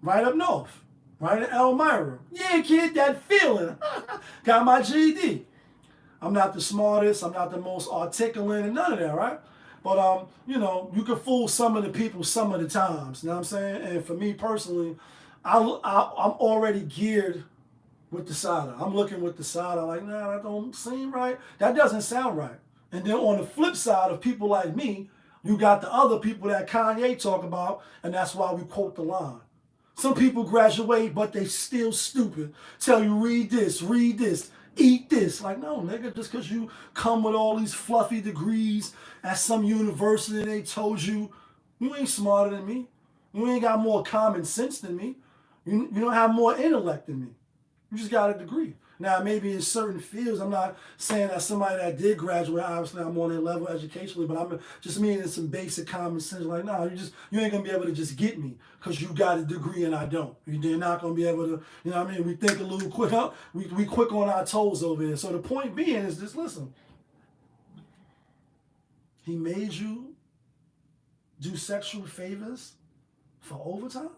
Right up north. Right in Elmira. Yeah, kid, that feeling. Got my GED. I'm not the smartest. I'm not the most articulate and none of that, right? But, you know, you can fool some of the people some of the times. You know what I'm saying? And for me personally, I'm already geared with the SADA. I'm looking with the SADA like, nah, that don't seem right. That doesn't sound right. And then on the flip side of people like me, you got the other people that Kanye talk about, and that's why we quote the line. Some people graduate, but they still stupid. Tell you, read this, eat this. Like, no, nigga, just because you come with all these fluffy degrees at some university, they told you, you ain't smarter than me. You ain't got more common sense than me. You don't have more intellect than me. You just got a degree. Now, maybe in certain fields, I'm not saying that somebody that did graduate, obviously I'm on their level educationally, but I'm just meaning some basic common sense. Like, no, you ain't gonna be able to just get me because you got a degree and I don't. You're not gonna be able to, you know what I mean? We think a little quick, we quick on our toes over here. So the point being is this, listen, he made you do sexual favors for overtime?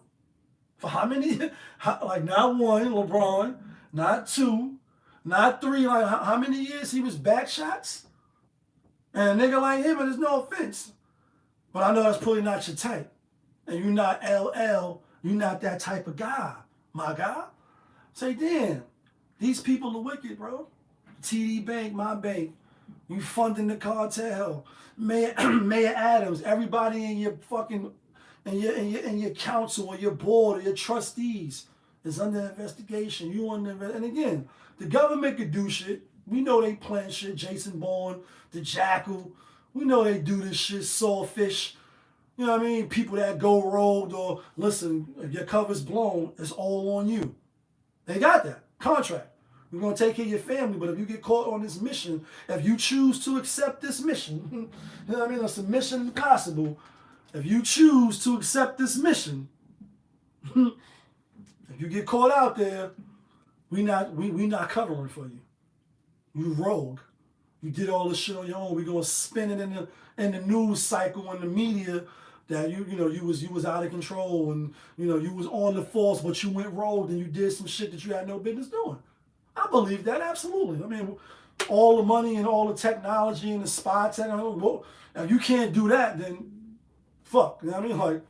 For how many? Like, not one, LeBron, not two, not three. Like, how many years he was back shots? And a nigga like him, and there's no offense, but I know that's probably not your type. And you're not LL, you're not that type of guy, my guy. Say, damn, these people are wicked, bro. TD Bank, my bank. You funding the cartel. Mayor Adams, everybody in your fucking and your council or your board or your trustees is under investigation. You and again, the government could do shit. We know they plan shit. Jason Bourne, the Jackal. We know they do this shit. Sawfish. You know what I mean? People that go rogue or listen, if your cover's blown, it's all on you. They got that contract. We're gonna take care of your family, but if you get caught on this mission, if you choose to accept this mission, you know what I mean? It's a mission impossible. If you choose to accept this mission, if you get caught out there, we not covering for you. You rogue. You did all this shit on your own. We're gonna spin it in the news cycle and the media that you was out of control and you was on the force, but you went rogue and you did some shit that you had no business doing. I believe that absolutely. I mean, all the money and all the technology and the spy technology. Well, if you can't do that, then fuck, you know what I mean? Like,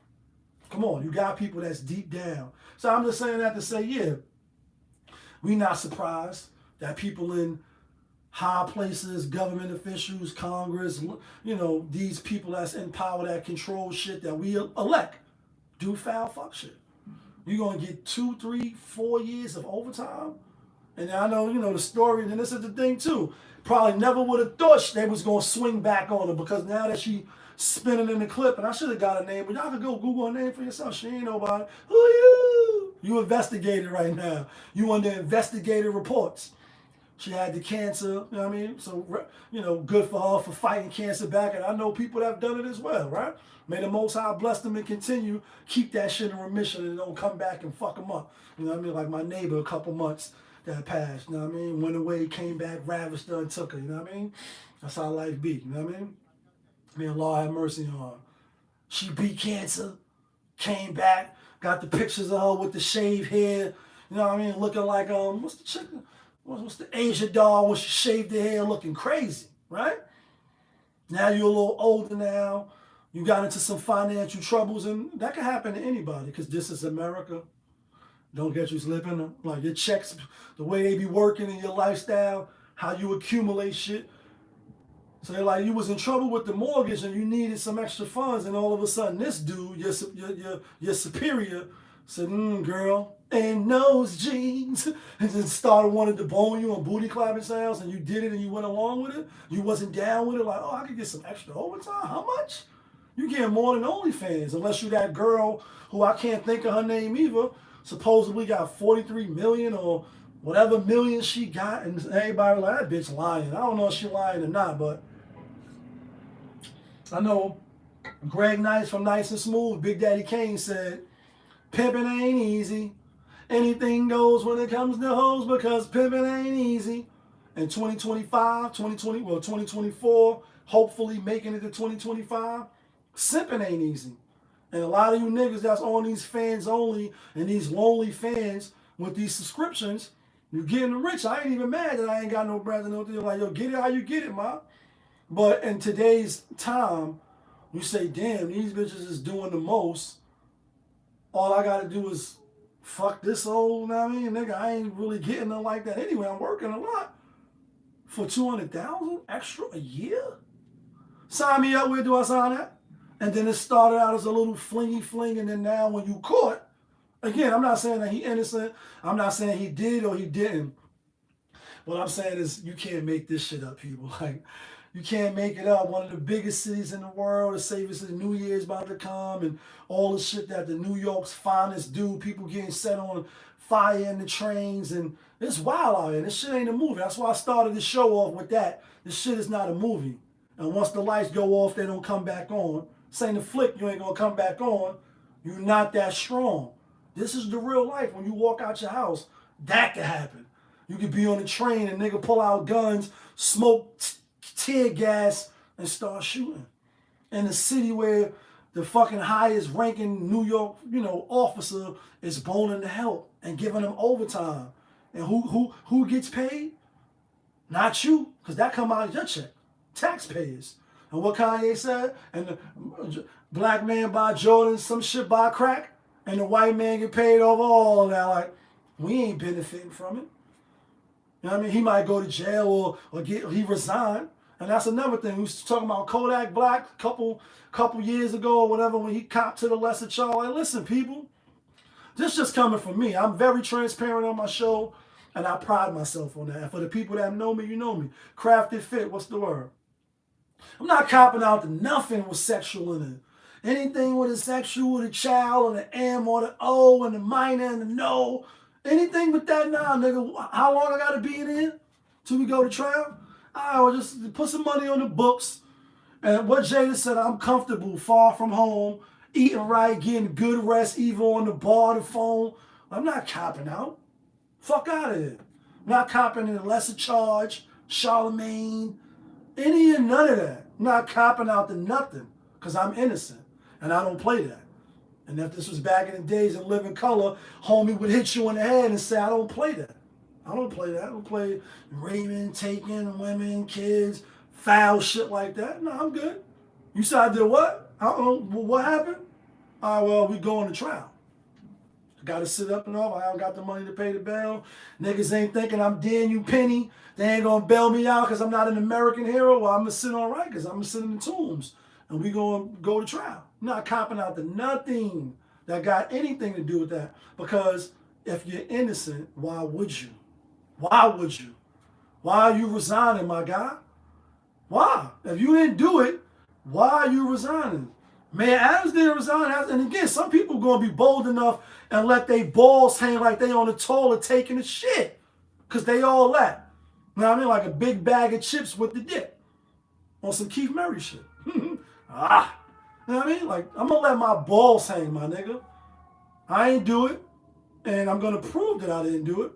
come on, you got people that's deep down. So I'm just saying that to say, yeah, we not surprised that people in high places, government officials, Congress, these people that's in power that control shit that we elect do foul fuck shit. You're going to get 2, 3, 4 years of overtime. And I know, the story, and this is the thing too. Probably never would have thought they was going to swing back on her because now that she spinning in the clip, and I should have got a name, but y'all can go Google her name for yourself. She ain't nobody. Who you? You investigated right now. You under investigative reports. She had the cancer, you know what I mean? So, you know, good for her for fighting cancer back. And I know people that have done it as well, right? May the Most High bless them and continue, keep that shit in remission and don't come back and fuck them up. You know what I mean? Like my neighbor a couple months that passed, you know what I mean? Went away, came back, ravished her and took her, you know what I mean? That's how life be, you know what I mean? May Allah have mercy on her. She beat cancer, came back, got the pictures of her with the shaved hair, you know what I mean? Looking like, what's the chick? What's the Asia doll when she shaved her hair looking crazy, right? Now you're a little older now. You got into some financial troubles, and that can happen to anybody because this is America. Don't get you slipping. Like your checks, the way they be working in your lifestyle, how you accumulate shit. So they're like, you was in trouble with the mortgage and you needed some extra funds, and all of a sudden this dude, your superior, said, girl, and those jeans, and then started wanting to bone you on booty clapping sounds, and you did it and you went along with it. You wasn't down with it, like, oh, I could get some extra overtime. How much? You get more than OnlyFans, unless you that girl who I can't think of her name either, supposedly got 43 million or whatever million she got, and everybody was like, that bitch lying. I don't know if she lying or not, but I know Greg Nice from Nice and Smooth, Big Daddy Kane said, pimping ain't easy. Anything goes when it comes to hoes because pimping ain't easy. In 2024, hopefully making it to 2025, simping ain't easy. And a lot of you niggas that's on these fans only and these lonely fans with these subscriptions, you getting rich. I ain't even mad that I ain't got no brother, no thing. Like, yo, get it how you get it, ma. But in today's time, you say, damn, these bitches is doing the most. All I gotta do is fuck this old, you know what I mean? Nigga, I ain't really getting nothing like that anyway. I'm working a lot. For 200,000 extra a year? Sign me up, where do I sign that? And then it started out as a little flingy fling, and then now when you caught, again, I'm not saying that he innocent. I'm not saying he did or he didn't. What I'm saying is you can't make this shit up, people. Like, you can't make it up. One of the biggest cities in the world, the safest city, New Year's about to come, and all the shit that the New York's finest do. People getting set on fire in the trains, and it's wild out here. This shit ain't a movie. That's why I started the show off with that. This shit is not a movie. And once the lights go off, they don't come back on. This ain't a flick. You ain't gonna come back on. You're not that strong. This is the real life. When you walk out your house, that could happen. You could be on a train and nigga pull out guns, smoke tear gas, and start shooting. In a city where the fucking highest ranking New York, officer is boning to help and giving them overtime. And who gets paid? Not you, because that come out of your check. Taxpayers. And what Kanye said, and the black man buy Jordan, some shit buy crack, and the white man get paid over all of that. Like, we ain't benefiting from it. You know what I mean? He might go to jail or he resigned. And that's another thing. We was talking about Kodak Black a couple years ago or whatever when he copped to the lesser charge. Like, listen, people, this just coming from me. I'm very transparent on my show, and I pride myself on that. And for the people that know me, you know me. Crafted fit, what's the word? I'm not copping out to nothing with sexual in it. Anything with a sexual, with a child, and the M or the O and the minor and the no. Anything with that, nah, nigga. How long I gotta be in here till we go to trial? I will just put some money on the books. And what Jada said, I'm comfortable, far from home, eating right, getting good rest, even on the bar, the phone. I'm not copping out. Fuck out of here. I'm not copping in a lesser charge, Charlemagne, any and none of that. I'm not copping out to nothing because I'm innocent and I don't play that. And if this was back in the days of Living Color, homie would hit you in the head and say, I don't play that. I don't play that. I don't play raping, taking women, kids, foul shit like that. No, I'm good. You said I did what? I don't know. What happened? All right, well, we going to trial. I got to sit up and off. I don't got the money to pay the bail. Niggas ain't thinking I'm Daniel Penny. They ain't going to bail me out because I'm not an American hero. Well, I'm going to sit on Rikers. I'm going to sit in the tombs. And we going to go to trial. I'm not copping out to nothing that got anything to do with that. Because if you're innocent, why would you? Why would you? Why are you resigning, my guy? Why? If you didn't do it, why are you resigning? Mayor Adams didn't resign. And again, some people going to be bold enough and let their balls hang like they on the toilet taking a shit. Because they all that. You know what I mean? Like a big bag of chips with the dip. On some Keith Murray shit. Ah. You know what I mean? Like, I'm going to let my balls hang, my nigga. I ain't do it. And I'm going to prove that I didn't do it.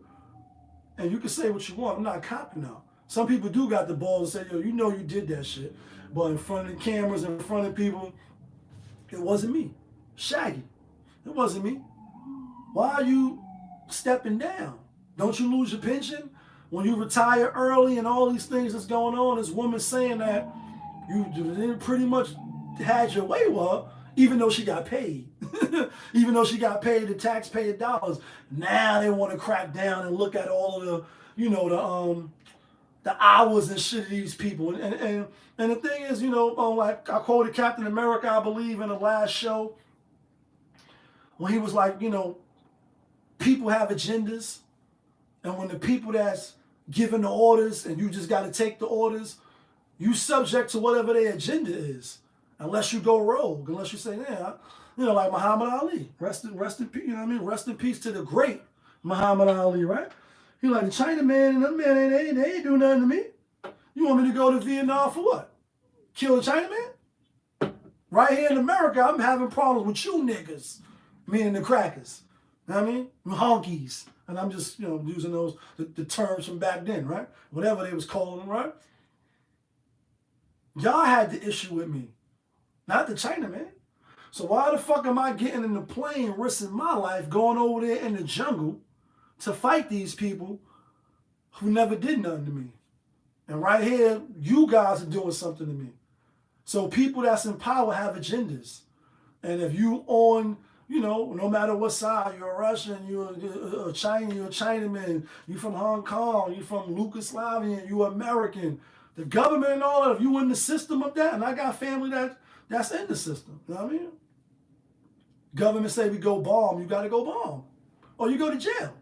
And you can say what you want. I'm not copping now. Some people do got the balls to say, yo, you know you did that shit. But in front of the cameras, in front of people, it wasn't me. Shaggy. It wasn't me. Why are you stepping down? Don't you lose your pension? When you retire early and all these things that's going on, this woman saying that you pretty much had your way with her, even though she got paid. Even though she got paid the taxpayer dollars. Now they want to crack down and look at all of the, you know, the hours and shit of these people. And the thing is, you know, like I quoted Captain America, I believe, in the last show, when he was like, you know, people have agendas, and when the people that's giving the orders and you just got to take the orders, you subject to whatever their agenda is, unless you go rogue, unless you say, yeah, you know, like Muhammad Ali, rest in peace, you know what I mean? Rest in peace to the great Muhammad Ali, right? He like, the Chinaman and them men, they ain't do nothing to me. You want me to go to Vietnam for what? Kill a Chinaman? Right here in America, I'm having problems with you niggas, meaning the crackers. You know what I mean? Honkies. And I'm just, you know, using those, the terms from back then, right? Whatever they was calling them, right? Y'all had the issue with me, not the Chinaman. So why the fuck am I getting in the plane, risking my life, going over there in the jungle to fight these people who never did nothing to me? And right here, you guys are doing something to me. So people that's in power have agendas. And if you on, you know, no matter what side, you're a Russian, you're a Chinese, you're a Chinaman, you from Hong Kong, you from Yugoslavian, you American, the government and all that, if you in the system of that, and I got family that's in the system, you know what I mean? Government say we go bomb, you got to go bomb. Or you go to jail.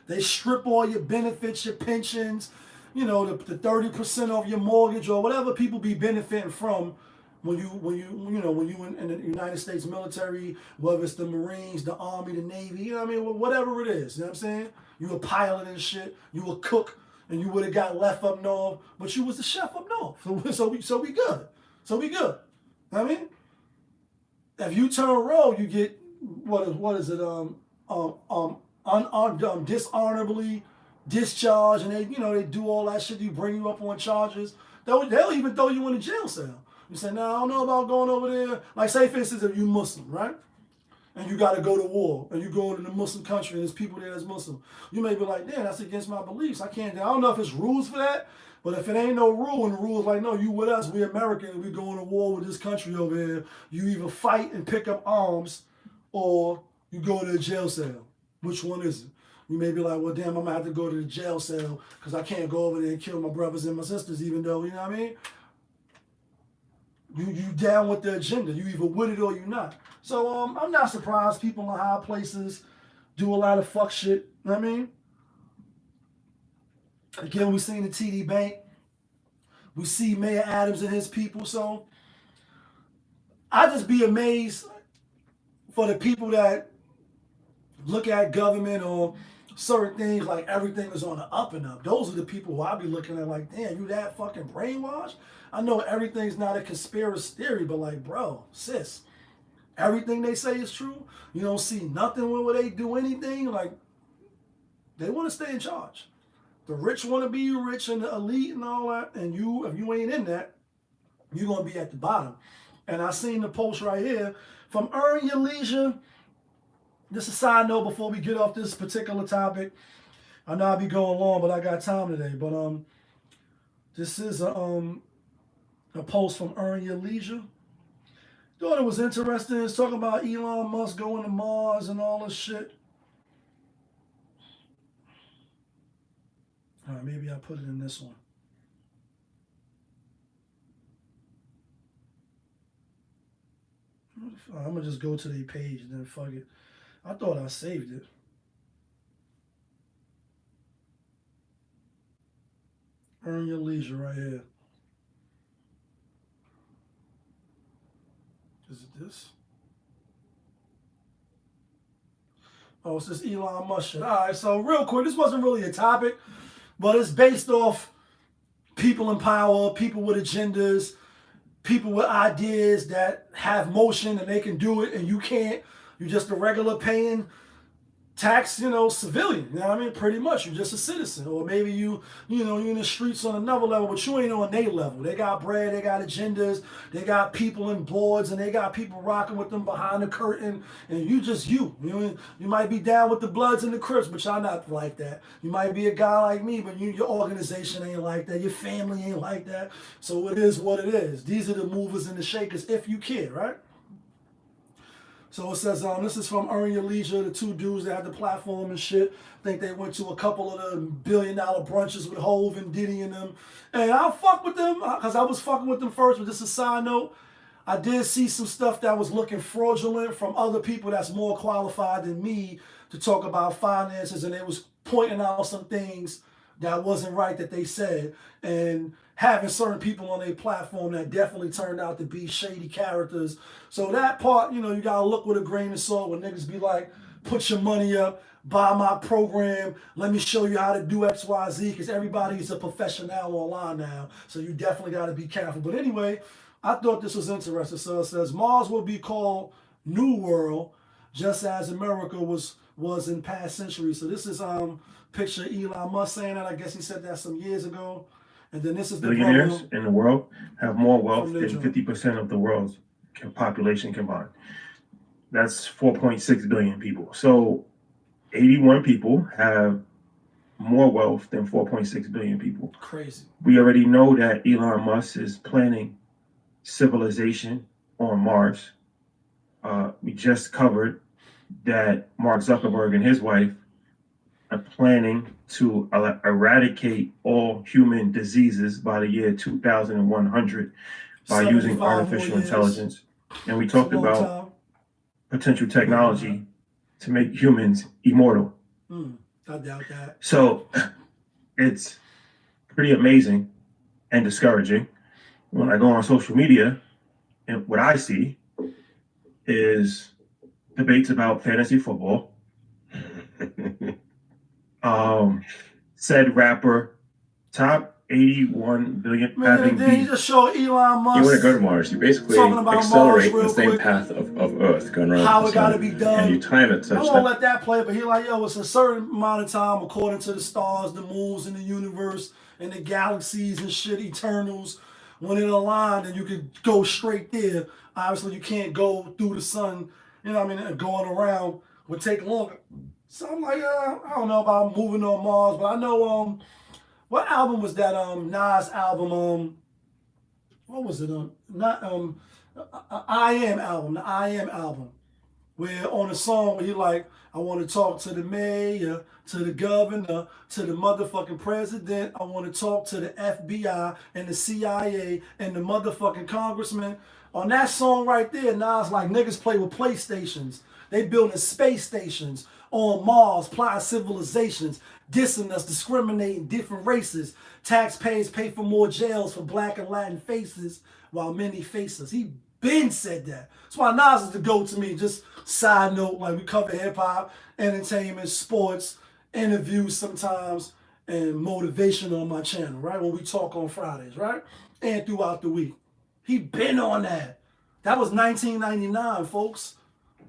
They strip all your benefits, your pensions, you know, the 30% of your mortgage or whatever people be benefiting from when you in the United States military, whether it's the Marines, the Army, the Navy, you know what I mean? Whatever it is, you know what I'm saying? You a pilot and shit, you a cook, and you would have got left up north, but you was the chef up north. So we good. So we good. You know what I mean? If you turn rogue, you get what is it? Dishonorably discharged, and they do all that shit. You bring you up on charges. They'll even throw you in a jail cell. You say, no, I don't know about going over there. Like, say for instance, if you Muslim, right? And you got to go to war, and you go into the Muslim country, and there's people there that's Muslim. You may be like, damn, that's against my beliefs. I can't. I don't know if it's rules for that, but if it ain't no rule, and the rule is like, no, you with us, we American, we going to war with this country over here. You either fight and pick up arms, or you go to a jail cell. Which one is it? You may be like, well, damn, I'm going to have to go to the jail cell because I can't go over there and kill my brothers and my sisters, even though, you know what I mean? You down with the agenda. You either with it or you not. So I'm not surprised people in high places do a lot of fuck shit. You know what I mean? Again, we seen the TD Bank. We see Mayor Adams and his people. So I just be amazed for the people that look at government or certain things like everything is on the up and up. Those are the people who I be looking at like, damn, you that fucking brainwashed? I know everything's not a conspiracy theory, but like, bro, sis, everything they say is true. You don't see nothing where they do anything. Like, they want to stay in charge. The rich want to be rich and the elite and all that. And you, if you ain't in that, you're going to be at the bottom. And I seen the post right here from Earn Your Leisure. Just a side note before we get off this particular topic. I know I'll be going long, but I got time today. But this is a post from Earn Your Leisure. Thought it was interesting. It's talking about Elon Musk going to Mars and all this shit. All right, maybe I'll put it in this one. I'm going to just go to their page and then fuck it. I thought I saved it. Earn Your Leisure right here. Is it this? Oh, it's this Elon Musk shit. All right, so real quick, this wasn't really a topic, but it's based off people in power, people with agendas, people with ideas that have motion and they can do it and you can't. You're just a regular paying tax, civilian. You know what I mean? Pretty much. You're just a citizen. Or maybe you're in the streets on another level, but you ain't on their level. They got bread, they got agendas, they got people in boards, and they got people rocking with them behind the curtain, and you just you. You might be down with the Bloods and the Crips, but y'all not like that. You might be a guy like me, but your organization ain't like that. Your family ain't like that. So it is what it is. These are the movers and the shakers if you care, right? So it says, this is from Earn Your Leisure, the two dudes that had the platform and shit. I think they went to a couple of the $1 billion brunches with Hove and Diddy and them. And I'll fuck with them, because I was fucking with them first, but just a side note, I did see some stuff that was looking fraudulent from other people that's more qualified than me to talk about finances, and they was pointing out some things that wasn't right that they said. And having certain people on their platform that definitely turned out to be shady characters. So that part, you gotta look with a grain of salt when niggas be like, put your money up, buy my program, let me show you how to do X, Y, Z, because everybody is a professional online now. So you definitely gotta be careful. But anyway, I thought this was interesting. So it says, Mars will be called New World, just as America was in past centuries. So this is picture Elon Musk saying that. I guess he said that some years ago. And then this is the billionaires in the world have more wealth than 50% of the world's population combined. That's 4.6 billion people. So 81 people have more wealth than 4.6 billion people. Crazy. We already know that Elon Musk is planning civilization on Mars. We just covered that Mark Zuckerberg and his wife are planning to eradicate all human diseases by the year 2100 by using artificial intelligence. And we talked about potential technology to make humans immortal. I doubt that. So it's pretty amazing and discouraging when I go on social media, and what I see is debates about fantasy football. Said rapper, top 81 billion. Man, then you just show Elon Musk. You want to go to Mars, you basically accelerate the same path of Earth going around how the it sun, got to be done. and you time it such I won't let that play, but he like, yo, it's a certain amount of time according to the stars, the moons in the universe, and the galaxies and shit, Eternals. When it aligned, and you could go straight there. Obviously, you can't go through the sun. Going around would take longer. So I'm like, I don't know about moving on Mars, but I know what album was that? Nas album. What was it? I Am album. The I Am album, where on a song where he like, I want to talk to the mayor, to the governor, to the motherfucking president. I want to talk to the FBI and the CIA and the motherfucking congressman. On that song right there, Nas like, niggas play with PlayStations. They building space stations on Mars, plotting civilizations, dissing us, discriminating different races. Taxpayers pay for more jails for black and Latin faces while many face us. He been said that. That's why Nas is the GOAT to me. Just side note, like we cover hip hop, entertainment, sports, interviews sometimes, and motivation on my channel, right? When we talk on Fridays, right? And throughout the week. He been on that. That was 1999, folks.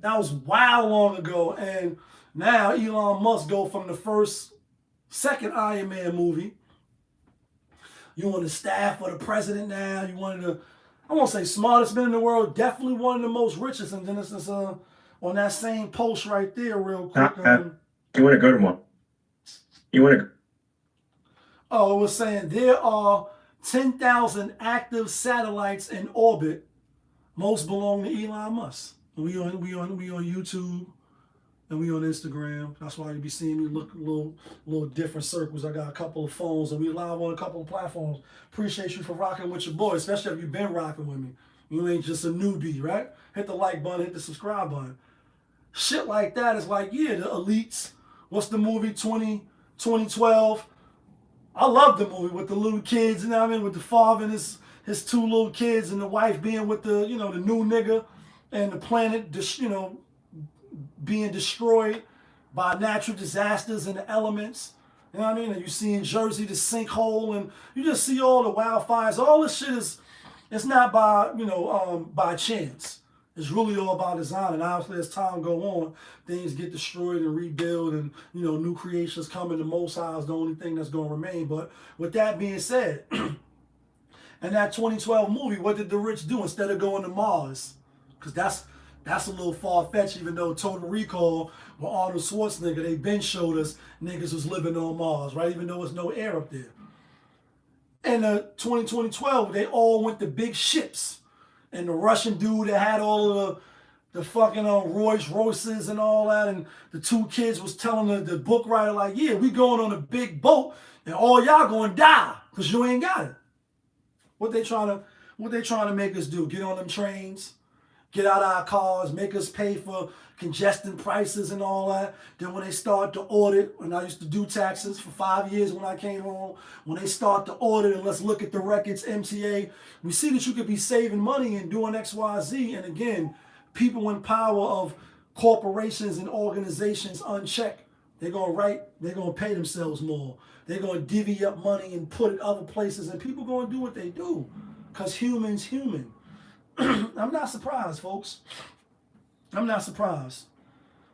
That was wild long ago. And now Elon Musk go from the second Iron Man movie. You on the staff of the president now. You one of the, I won't say smartest men in the world, definitely one of the most richest. And then it's on that same post right there real quick. you want to go to Mars? You want to? Oh, it was saying there are 10,000 active satellites in orbit. Most belong to Elon Musk. We on YouTube and we on Instagram. That's why you be seeing me look a little different circles. I got a couple of phones and we live on a couple of platforms. Appreciate you for rocking with your boy, especially if you've been rocking with me. You ain't just a newbie, right? Hit the like button, hit the subscribe button. Shit like that is like, yeah, the elites. What's the movie 2012? I love the movie with the little kids, you know what I mean? With the father and his two little kids and the wife being with the, the new nigga and the planet, being destroyed by natural disasters and the elements. You know what I mean? And you see in Jersey the sinkhole, and you just see all the wildfires. All this shit it's not by, by chance. It's really all about design. And obviously, as time go on, things get destroyed and rebuilt, and new creations come. And the Most High is the only thing that's going to remain. But with that being said, in that 2012 movie, what did the rich do instead of going to Mars? Because that's a little far-fetched, even though Total Recall with Arnold Schwarzenegger, they been showed us niggas was living on Mars, right? Even though there's no air up there. In 2012, they all went to big ships. And the Russian dude that had all of the fucking Rolls Royces and all that, and the two kids was telling the book writer, like, yeah, we going on a big boat, and all y'all gonna die, because you ain't got it. What they trying to make us do? Get on them trains, get out of our cars, make us pay for congestion prices and all that. Then when they start to audit, and I used to do taxes for 5 years when I came home, when they start to audit and let's look at the records, MTA, we see that you could be saving money and doing X, Y, Z. And again, people in power of corporations and organizations unchecked, they're gonna pay themselves more. They're gonna divvy up money and put it other places, and people gonna do what they do, because human's human. I'm not surprised, folks. I'm not surprised.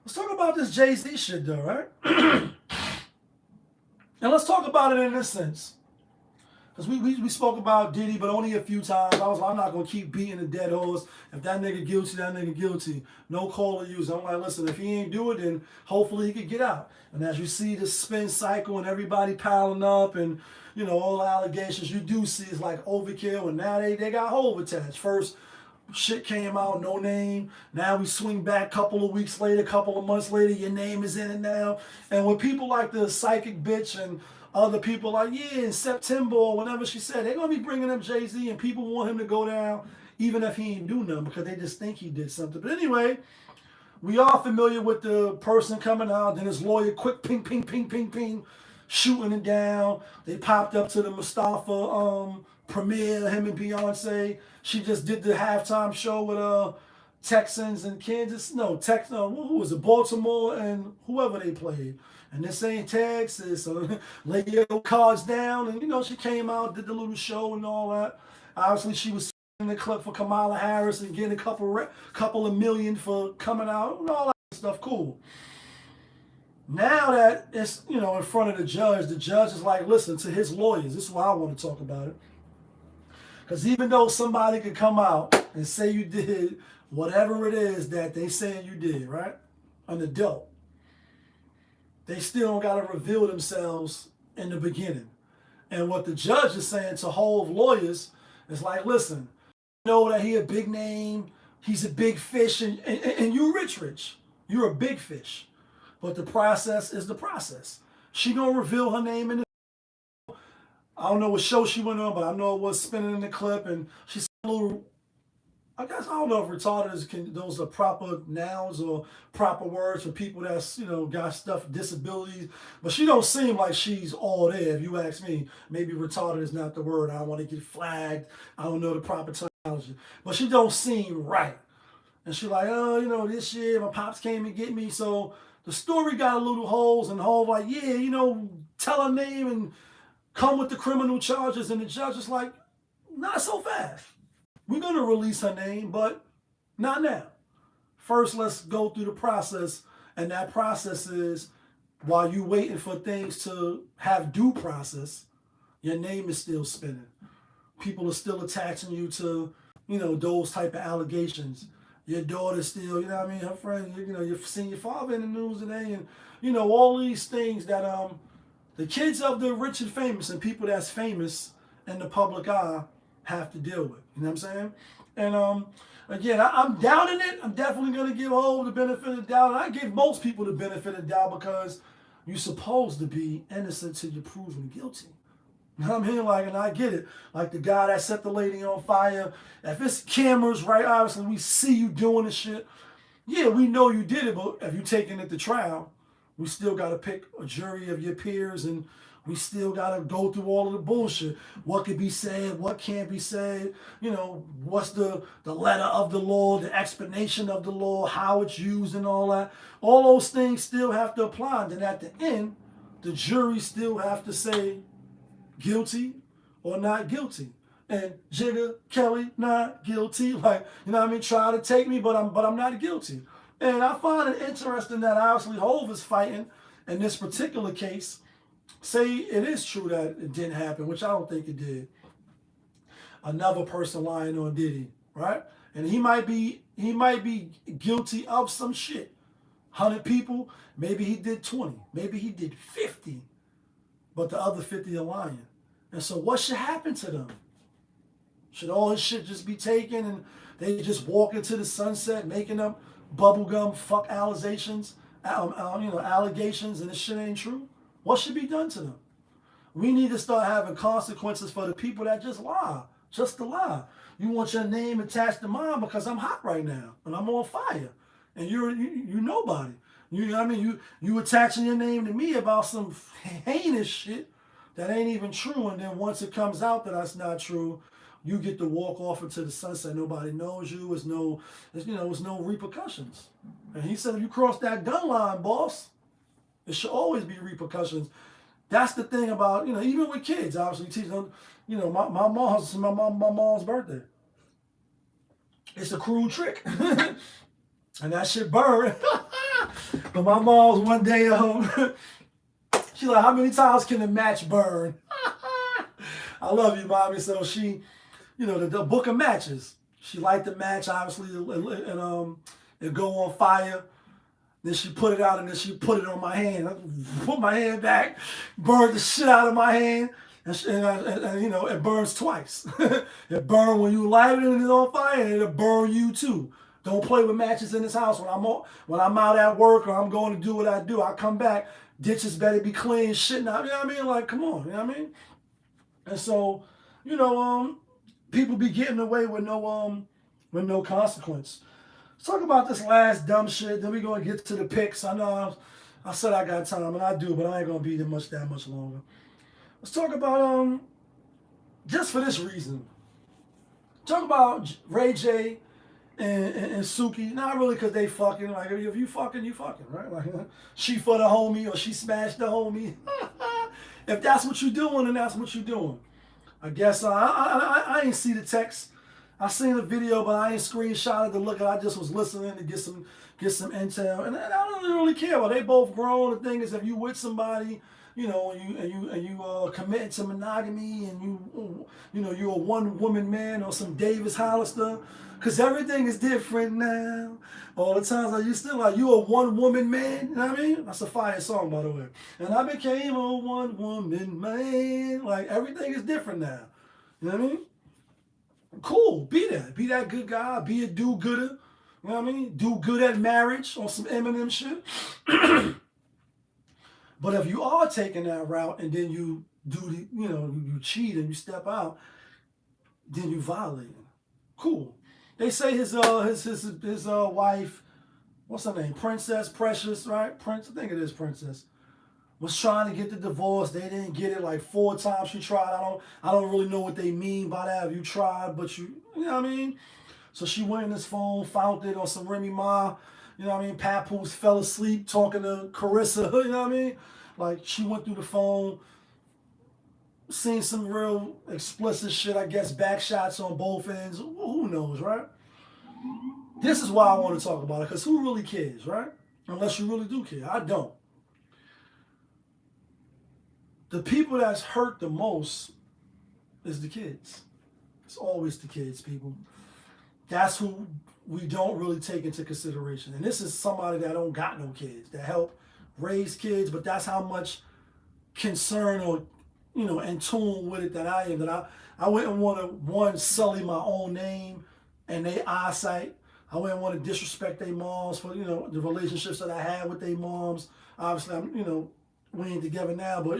Let's talk about this Jay-Z shit, though, right? And let's talk about it in this sense. Because we spoke about Diddy, but only a few times. I was like, I'm not going to keep beating a dead horse. If that nigga guilty, that nigga guilty. No call to use. I'm like, listen, if he ain't do it, then hopefully he could get out. And as you see the spin cycle and everybody piling up and, all the allegations, you do see it's like overkill. And now they got Hov attached. First, shit came out, no name. Now we swing back a couple of weeks later, a couple of months later, your name is in it now. And when people like the psychic bitch and other people like, yeah, in September or whenever she said, they're going to be bringing up Jay-Z, and people want him to go down even if he ain't do nothing, because they just think he did something. But anyway, we are familiar with the person coming out, then his lawyer, quick ping, ping, ping, ping, ping, shooting it down. They popped up to the Mustafa premiere, him and Beyonce. She just did the halftime show with Texans and Kansas. No, who was it? Baltimore and whoever they played. And this ain't Texas. So lay your cards down. And, she came out, did the little show and all that. Obviously, she was in the clip for Kamala Harris and getting a couple of million for coming out and all that stuff. Cool. Now that it's, in front of the judge is like, listen to his lawyers. This is why I want to talk about it. Because even though somebody could come out and say you did whatever it is that they saying you did, right? An adult, they still don't got to reveal themselves in the beginning. And what the judge is saying to Hov lawyers is like, listen, know that he a big name, he's a big fish, and you rich. You're a big fish. But the process is the process. She gonna reveal her name in the I don't know what show she went on, but I know it was spinning in the clip, and she's a little, I guess, I don't know if retarded those are proper nouns or proper words for people that's, got stuff, disabilities, but she don't seem like she's all there, if you ask me. Maybe retarded is not the word. I don't want to get flagged. I don't know the proper terminology, but she don't seem right. And she like, this year my pops came and get me, so the story got a little holes, and the whole like, yeah, tell her name and come with the criminal charges, and the judge is like, not so fast. We're going to release her name, but not now. First, let's go through the process, and that process is, while you waiting for things to have due process, your name is still spinning. People are still attaching you to, those type of allegations. Your daughter still, her friend, you've seen your father in the news today, and, all these things that, the kids of the rich and famous and people that's famous in the public eye have to deal with. You know what I'm saying? And again, I'm doubting it. I'm definitely going to give Hov the benefit of the doubt. And I give most people the benefit of the doubt because you're supposed to be innocent till you're proven guilty. You know what I mean? Like, and I get it. Like the guy that set the lady on fire. If it's cameras, right, obviously we see you doing the shit. Yeah, we know you did it, but if you're taking it to trial, we still got to pick a jury of your peers, and we still got to go through all of the bullshit. What could be said, what can't be said, what's the letter of the law, the explanation of the law, how it's used and all that. All those things still have to apply. And then at the end, the jury still have to say guilty or not guilty. And Jigga Kelly not guilty. Like, you know what I mean? Try to take me, but I'm not guilty. And I find it interesting that obviously Hov is fighting in this particular case. Say it is true that it didn't happen, which I don't think it did. Another person lying on Diddy, right? And he might be guilty of some shit. 100 people, maybe he did 20, maybe he did 50, but the other 50 are lying. And so what should happen to them? Should all this shit just be taken and they just walk into the sunset making up bubblegum fuck allegations, allegations, and this shit ain't true? What should be done to them? We need to start having consequences for the people that just lie, just to lie. You want your name attached to mine because I'm hot right now and I'm on fire, and you're nobody. You know what I mean? You attaching your name to me about some heinous shit that ain't even true, and then once it comes out that that's not true, you get to walk off into the sunset. Nobody knows you. There's no repercussions. And he said, if you cross that gun line, boss, there should always be repercussions. That's the thing about, even with kids, obviously, teach them, my mom's birthday. It's a cruel trick. And that shit burned. But my mom's one day at home, she's like, how many times can the match burn? I love you, mommy. So she, the book of matches. She liked the match, obviously, and it go on fire. Then she put it out, and then she put it on my hand. I put my hand back, burned the shit out of my hand, and it burns twice. It burns when you light it and it's on fire, and it'll burn you too. Don't play with matches in this house. When I'm out at work or I'm going to do what I do, I come back, ditches better be clean, shit. Now, you know what I mean? Like, come on, you know what I mean? And so, people be getting away with no consequence. Let's talk about this last dumb shit. Then we're gonna get to the picks. I know I said I got time, and I do, but I ain't gonna be that much longer. Let's talk about just for this reason. Talk about Ray J and Suki. Not really because they fucking. Like, if you fucking, you fucking, right? Like, she for the homie or she smashed the homie. If that's what you're doing, then that's what you're doing. I guess I ain't see the text. I seen the video, but I ain't screenshotted to look at. I just was listening to get some intel, and I don't really care. Well, they both grown. The thing is, if you with somebody, and you committed to monogamy, and you're a one-woman man or some Davis Hollister, because everything is different now. All the times like you still like you a one-woman man. You know what I mean? That's a fire song, by the way. And I became a one-woman man. Like everything is different now. You know what I mean? Cool, be that good guy, be a do-gooder, you know what I mean? Do good at marriage on some Eminem shit. But if you are taking that route and then you do you cheat and you step out, then you violate. Cool. They say his wife, what's her name? Princess Precious, right? I think it is Princess. Was trying to get the divorce. They didn't get it like 4 times she tried. I don't really know what they mean by that. If you tried, but you know what I mean? So she went in his phone, found it on some Remy Ma, you know what I mean? Papoose fell asleep talking to Carissa, you know what I mean? Like she went through the phone, seen some real explicit shit, I guess, back shots on both ends. Who knows, right? This is why I want to talk about it, because who really cares, right? Unless you really do care. I don't. The people that's hurt the most is the kids. It's always the kids, people. That's who we don't really take into consideration. And this is somebody that don't got no kids, that help raise kids, but that's how much concern or, in tune with it that I am. That I wouldn't want to, sully my own name and their eyesight. I wouldn't want to disrespect their moms for, the relationships that I had with their moms. Obviously, I'm, we ain't together now, but,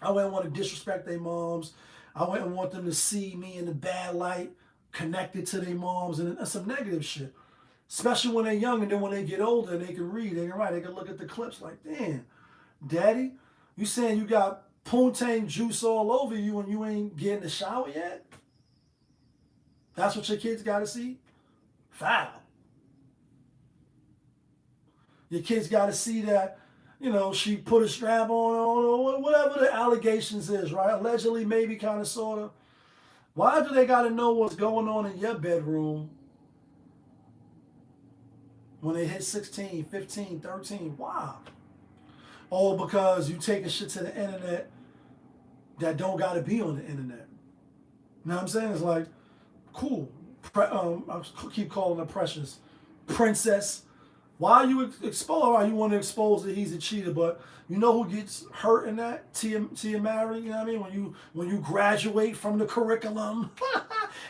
I wouldn't want to disrespect their moms. I wouldn't want them to see me in the bad light, connected to their moms, and some negative shit. Especially when they're young, and then when they get older and they can read, they can write, they can look at the clips like, damn, daddy, you saying you got poontang juice all over you and you ain't getting the shower yet? That's what your kids got to see? Foul. Your kids got to see that, she put a strap on or whatever the allegations is, right? Allegedly, maybe, kind of, sort of. Why do they got to know what's going on in your bedroom when they hit 16, 15, 13? Why? Oh, because you taking shit to the internet that don't got to be on the internet. You know what I'm saying? It's like, cool. I keep calling her Precious. Princess. Why are you expose? Why you want to expose that he's a cheater? But you know who gets hurt in that? Tia Mowry. You know what I mean? When you graduate from the curriculum,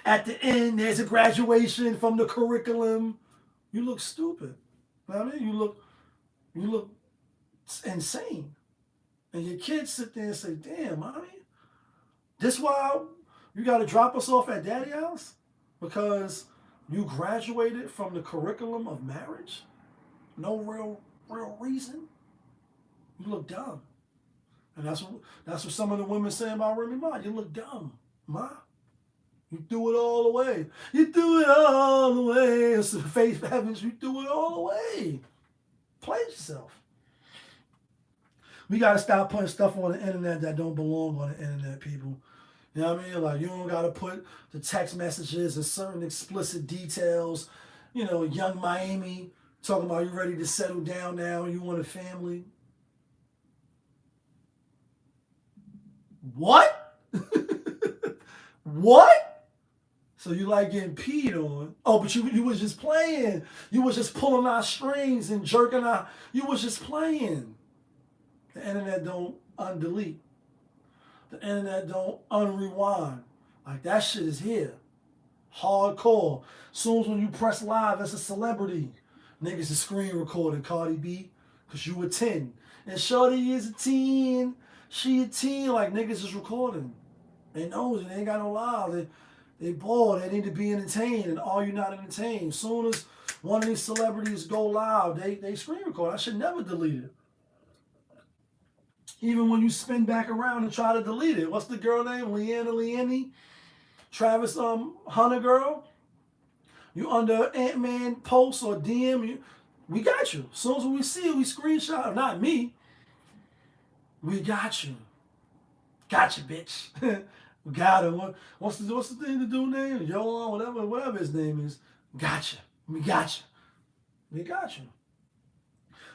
at the end there's a graduation from the curriculum. You look stupid. You know what I mean? You look insane. And your kids sit there and say, "Damn, mommy, this why you got to drop us off at daddy's house because you graduated from the curriculum of marriage." No real reason. You look dumb. And that's what some of the women say about Remy Ma. You look dumb, Ma. You threw it all away. You threw it all away. It's the faith heavens. You threw it all away. Play yourself. We got to stop putting stuff on the internet that don't belong on the internet, people. You know what I mean? Like, you don't got to put the text messages and certain explicit details. Young Miami talking about you ready to settle down now, you want a family. What? What? So you like getting peed on? Oh, but you was just playing. You was just pulling our strings and jerking our. You was just playing. The internet don't undelete. The internet don't unrewind. Like, that shit is here. Hardcore. Soon as when you press live, that's a celebrity. Niggas is screen recording Cardi B because you a 10. And Shorty is a 10. She a 10. Like, niggas is recording. They know it. They ain't got no live. They bored. They need to be entertained. And are you not entertained? Soon as one of these celebrities go live, they screen record. I should never delete it. Even when you spin back around and try to delete it. What's the girl name? Leanne? Travis Hunter girl? You under Ant-Man post or DM, we got you. As soon as we see it, we screenshot. Not me. We got you. Got you, bitch. We got him. What's the thing to do name? Yo, whatever his name is. Got you. We got you. We got you.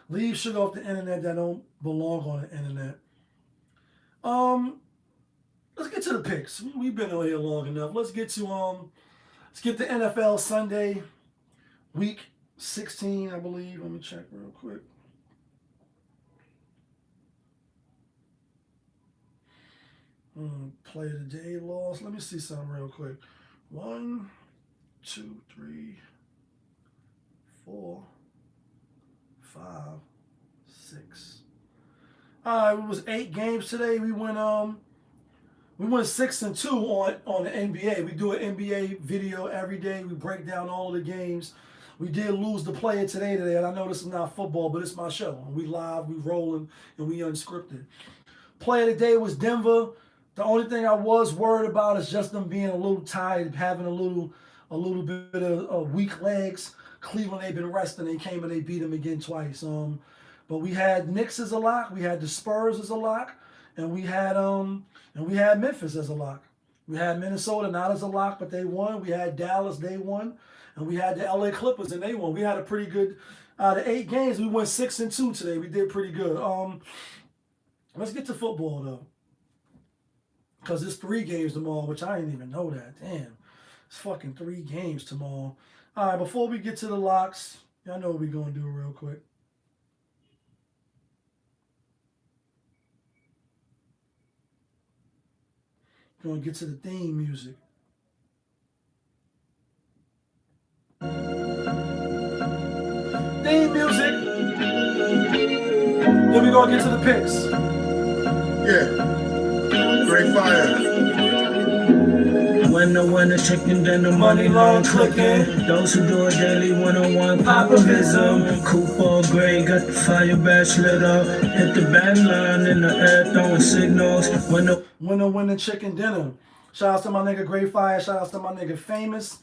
Leave shit off the internet that don't belong on the internet. Let's get to the picks. We've been on here long enough. Let's get to the NFL Sunday, week 16, I believe. Let me check real quick. Play of the day loss. Let me see something real quick. 1, 2, 3, 4, 5, 6. It was 8 games today. We went 6-2 on the NBA. We do an NBA video every day. We break down all of the games. We did lose the player today, and I know this is not football, but it's my show. We live, we rolling, and we unscripted. Player of the day was Denver. The only thing I was worried about is just them being a little tired, having a little bit of weak legs. Cleveland, they've been resting. They came and they beat them again twice. But we had Knicks as a lock. We had the Spurs as a lock, and we had Memphis as a lock. We had Minnesota not as a lock, but they won. We had Dallas, they won, and we had the LA Clippers, and they won. We had a pretty good. Out of 8 games, we went 6-2 today. We did pretty good. Let's get to football though, because it's 3 games tomorrow, which I didn't even know that. Damn, it's fucking 3 games tomorrow. All right, before we get to the locks, y'all know what we're gonna do real quick. We're gonna get to the theme music. Theme music. Then we're gonna get to the picks. Yeah. Great fire. When the chicken, then the money long clicking. Those who do it daily, one-on-one popovism. Cooper Gray got the fire badge lit up. Hit the band line in the air, throwing signals. When the chicken dinner. Shout out to my nigga Great Fire. Shout out to my nigga Famous.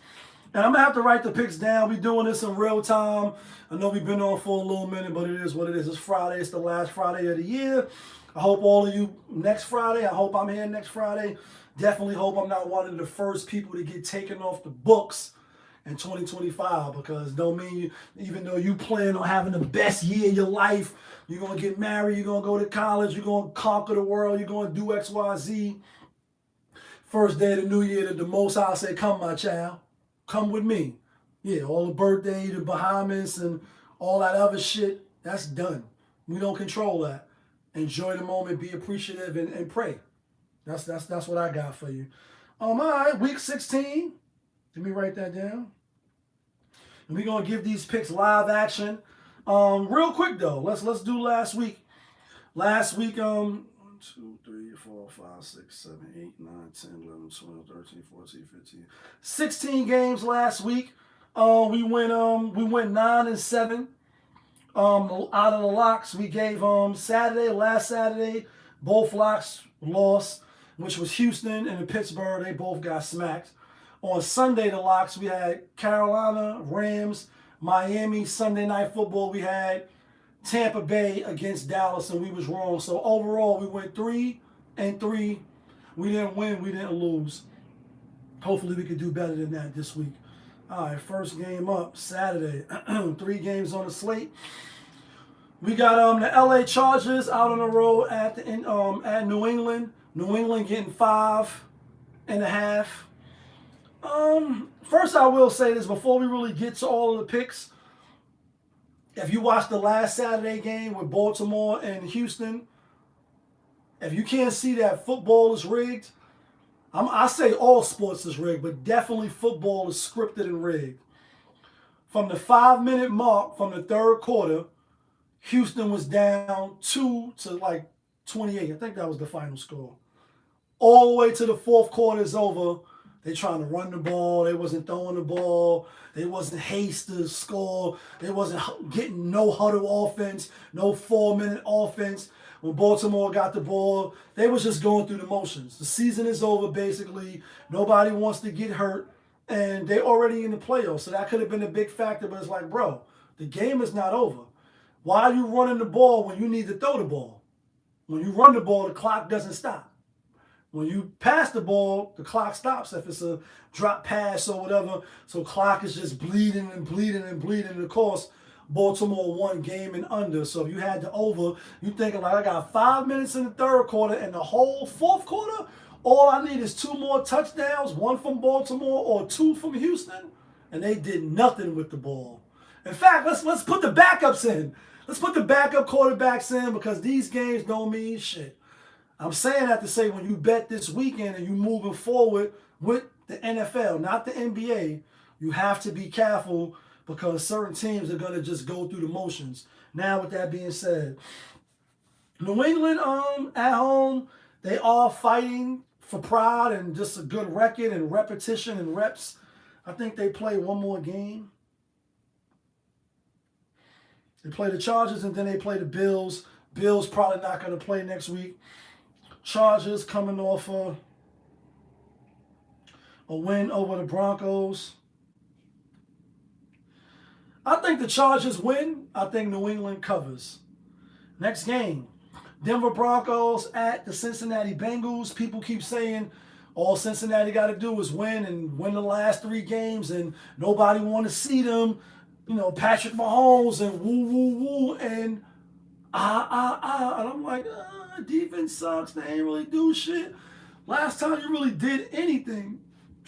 And I'm going to have to write the picks down. We're doing this in real time. I know we've been on for a little minute, but it is what it is. It's Friday. It's the last Friday of the year. I hope all of you next Friday. I hope I'm here next Friday. Definitely hope I'm not one of the first people to get taken off the books in 2025, because don't mean you, even though you plan on having the best year of your life, you're going to get married, you're going to go to college, you're going to conquer the world, you're going to do X, Y, Z. First day of the new year, the Most High say, come, my child. Come with me. Yeah, all the birthday, the Bahamas, and all that other shit, that's done. We don't control that. Enjoy the moment, be appreciative, and pray. That's what I got for you. All right, week 16. Let me write that down. And we're gonna give these picks live action. Real quick though, let's do last week. Last week, 1, 2, 3, 4, 5, 6, 7, 8, 9, 10, 11, 12, 13, 14, 15. 16 games last week. We went 9-7. Out of the locks, we gave last Saturday, both locks lost, which was Houston and Pittsburgh. They both got smacked. On Sunday, the locks, we had Carolina, Rams, Miami. Sunday Night Football, we had Tampa Bay against Dallas, and we was wrong. So overall, we went 3-3. We didn't win, we didn't lose. Hopefully, we could do better than that this week. All right, first game up, Saturday. 3 games on the slate. We got the LA Chargers out on the road at New England. New England getting 5.5. First I will say this before we really get to all of the picks. If you watched the last Saturday game with Baltimore and Houston, if you can't see that football is rigged, I say all sports is rigged, but definitely football is scripted and rigged. From the 5-minute mark from the third quarter, Houston was down 2 to like 28. I think that was the final score. All the way to the fourth quarter is over. They trying to run the ball. They wasn't throwing the ball. They wasn't haste to score. They wasn't getting no huddle offense, no 4-minute offense. When Baltimore got the ball, they was just going through the motions. The season is over, basically. Nobody wants to get hurt, and they already in the playoffs. So that could have been a big factor, but it's like, bro, the game is not over. Why are you running the ball when you need to throw the ball? When you run the ball, the clock doesn't stop. When you pass the ball, the clock stops if it's a drop pass or whatever. So clock is just bleeding and bleeding and bleeding. And of course, Baltimore won game and under. So if you had the over, you thinking like, I got 5 minutes in the third quarter and the whole fourth quarter, all I need is 2 more touchdowns, 1 from Baltimore or 2 from Houston. And they did nothing with the ball. In fact, let's put the backups in. Let's put the backup quarterbacks in, because these games don't mean shit. I'm saying that to say, when you bet this weekend and you moving forward with the NFL, not the NBA, you have to be careful, because certain teams are going to just go through the motions. Now, with that being said, New England at home, they are fighting for pride and just a good record and repetition and reps. I think they play one more game. They play the Chargers and then they play the Bills. Bills probably not going to play next week. Chargers coming off a win over the Broncos. I think the Chargers win. I think New England covers. Next game, Denver Broncos at the Cincinnati Bengals. People keep saying all Cincinnati got to do is win and win the last 3 games, and nobody want to see them. You know, Patrick Mahomes and woo, woo, woo, and and I'm like, defense sucks. They ain't really do shit. Last time you really did anything,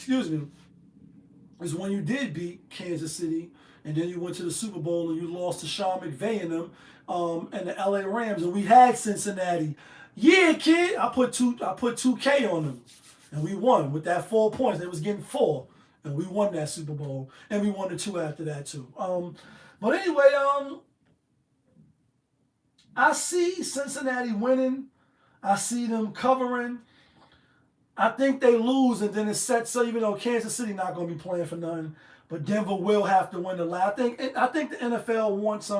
is when you did beat Kansas City, and then you went to the Super Bowl and you lost to Sean McVay and them, and the LA Rams, and we had Cincinnati. Yeah, kid, I put 2K on them, and we won with that 4 points. They was getting 4. And we won that Super Bowl, and we won the 2 after that too. But anyway, I see Cincinnati winning. I see them covering. I think they lose, and then it sets up. Even though Kansas City not going to be playing for nothing, but Denver will have to win the last. I think the NFL wants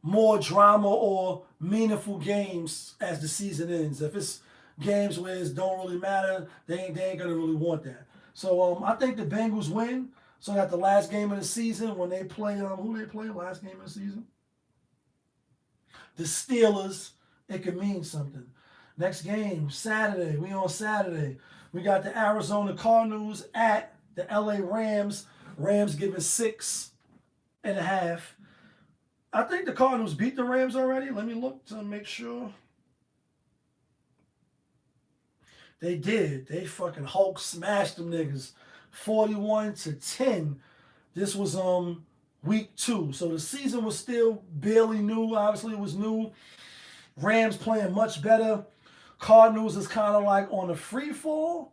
more drama or meaningful games as the season ends. If it's games where it don't really matter, they ain't going to really want that. So I think the Bengals win. So that the last game of the season, when they play, who they play last game of the season? The Steelers, it could mean something. Next game, Saturday. We on Saturday. We got the Arizona Cardinals at the LA Rams. Rams giving 6.5. I think the Cardinals beat the Rams already. Let me look to make sure. They did. They fucking Hulk smashed them niggas. 41-10. This was week 2. So the season was still barely new. Obviously it was new. Rams playing much better. Cardinals is kind of like on a free fall.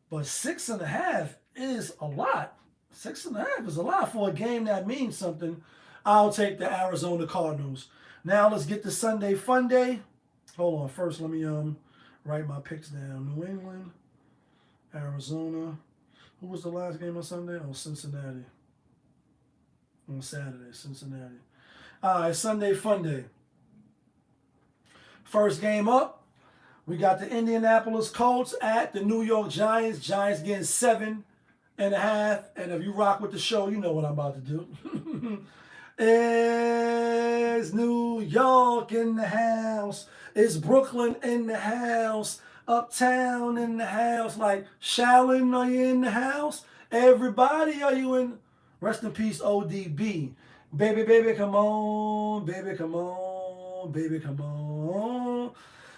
But 6.5 is a lot. 6.5 is a lot for a game that means something. I'll take the Arizona Cardinals. Now let's get to Sunday Fun Day. Hold on. First, let me write my picks down. New England, Arizona. Who was the last game on Sunday? Oh, Cincinnati. On Saturday, Cincinnati. All right, Sunday Fun Day. First game up, we got the Indianapolis Colts at the New York Giants. Giants getting 7.5. And if you rock with the show, you know what I'm about to do. It's New York in the house. It's Brooklyn in the house. Uptown in the house. Like, Shaolin, are you in the house? Everybody, are you in? Rest in peace, ODB. Baby, baby, come on. Baby, come on. Baby, come on.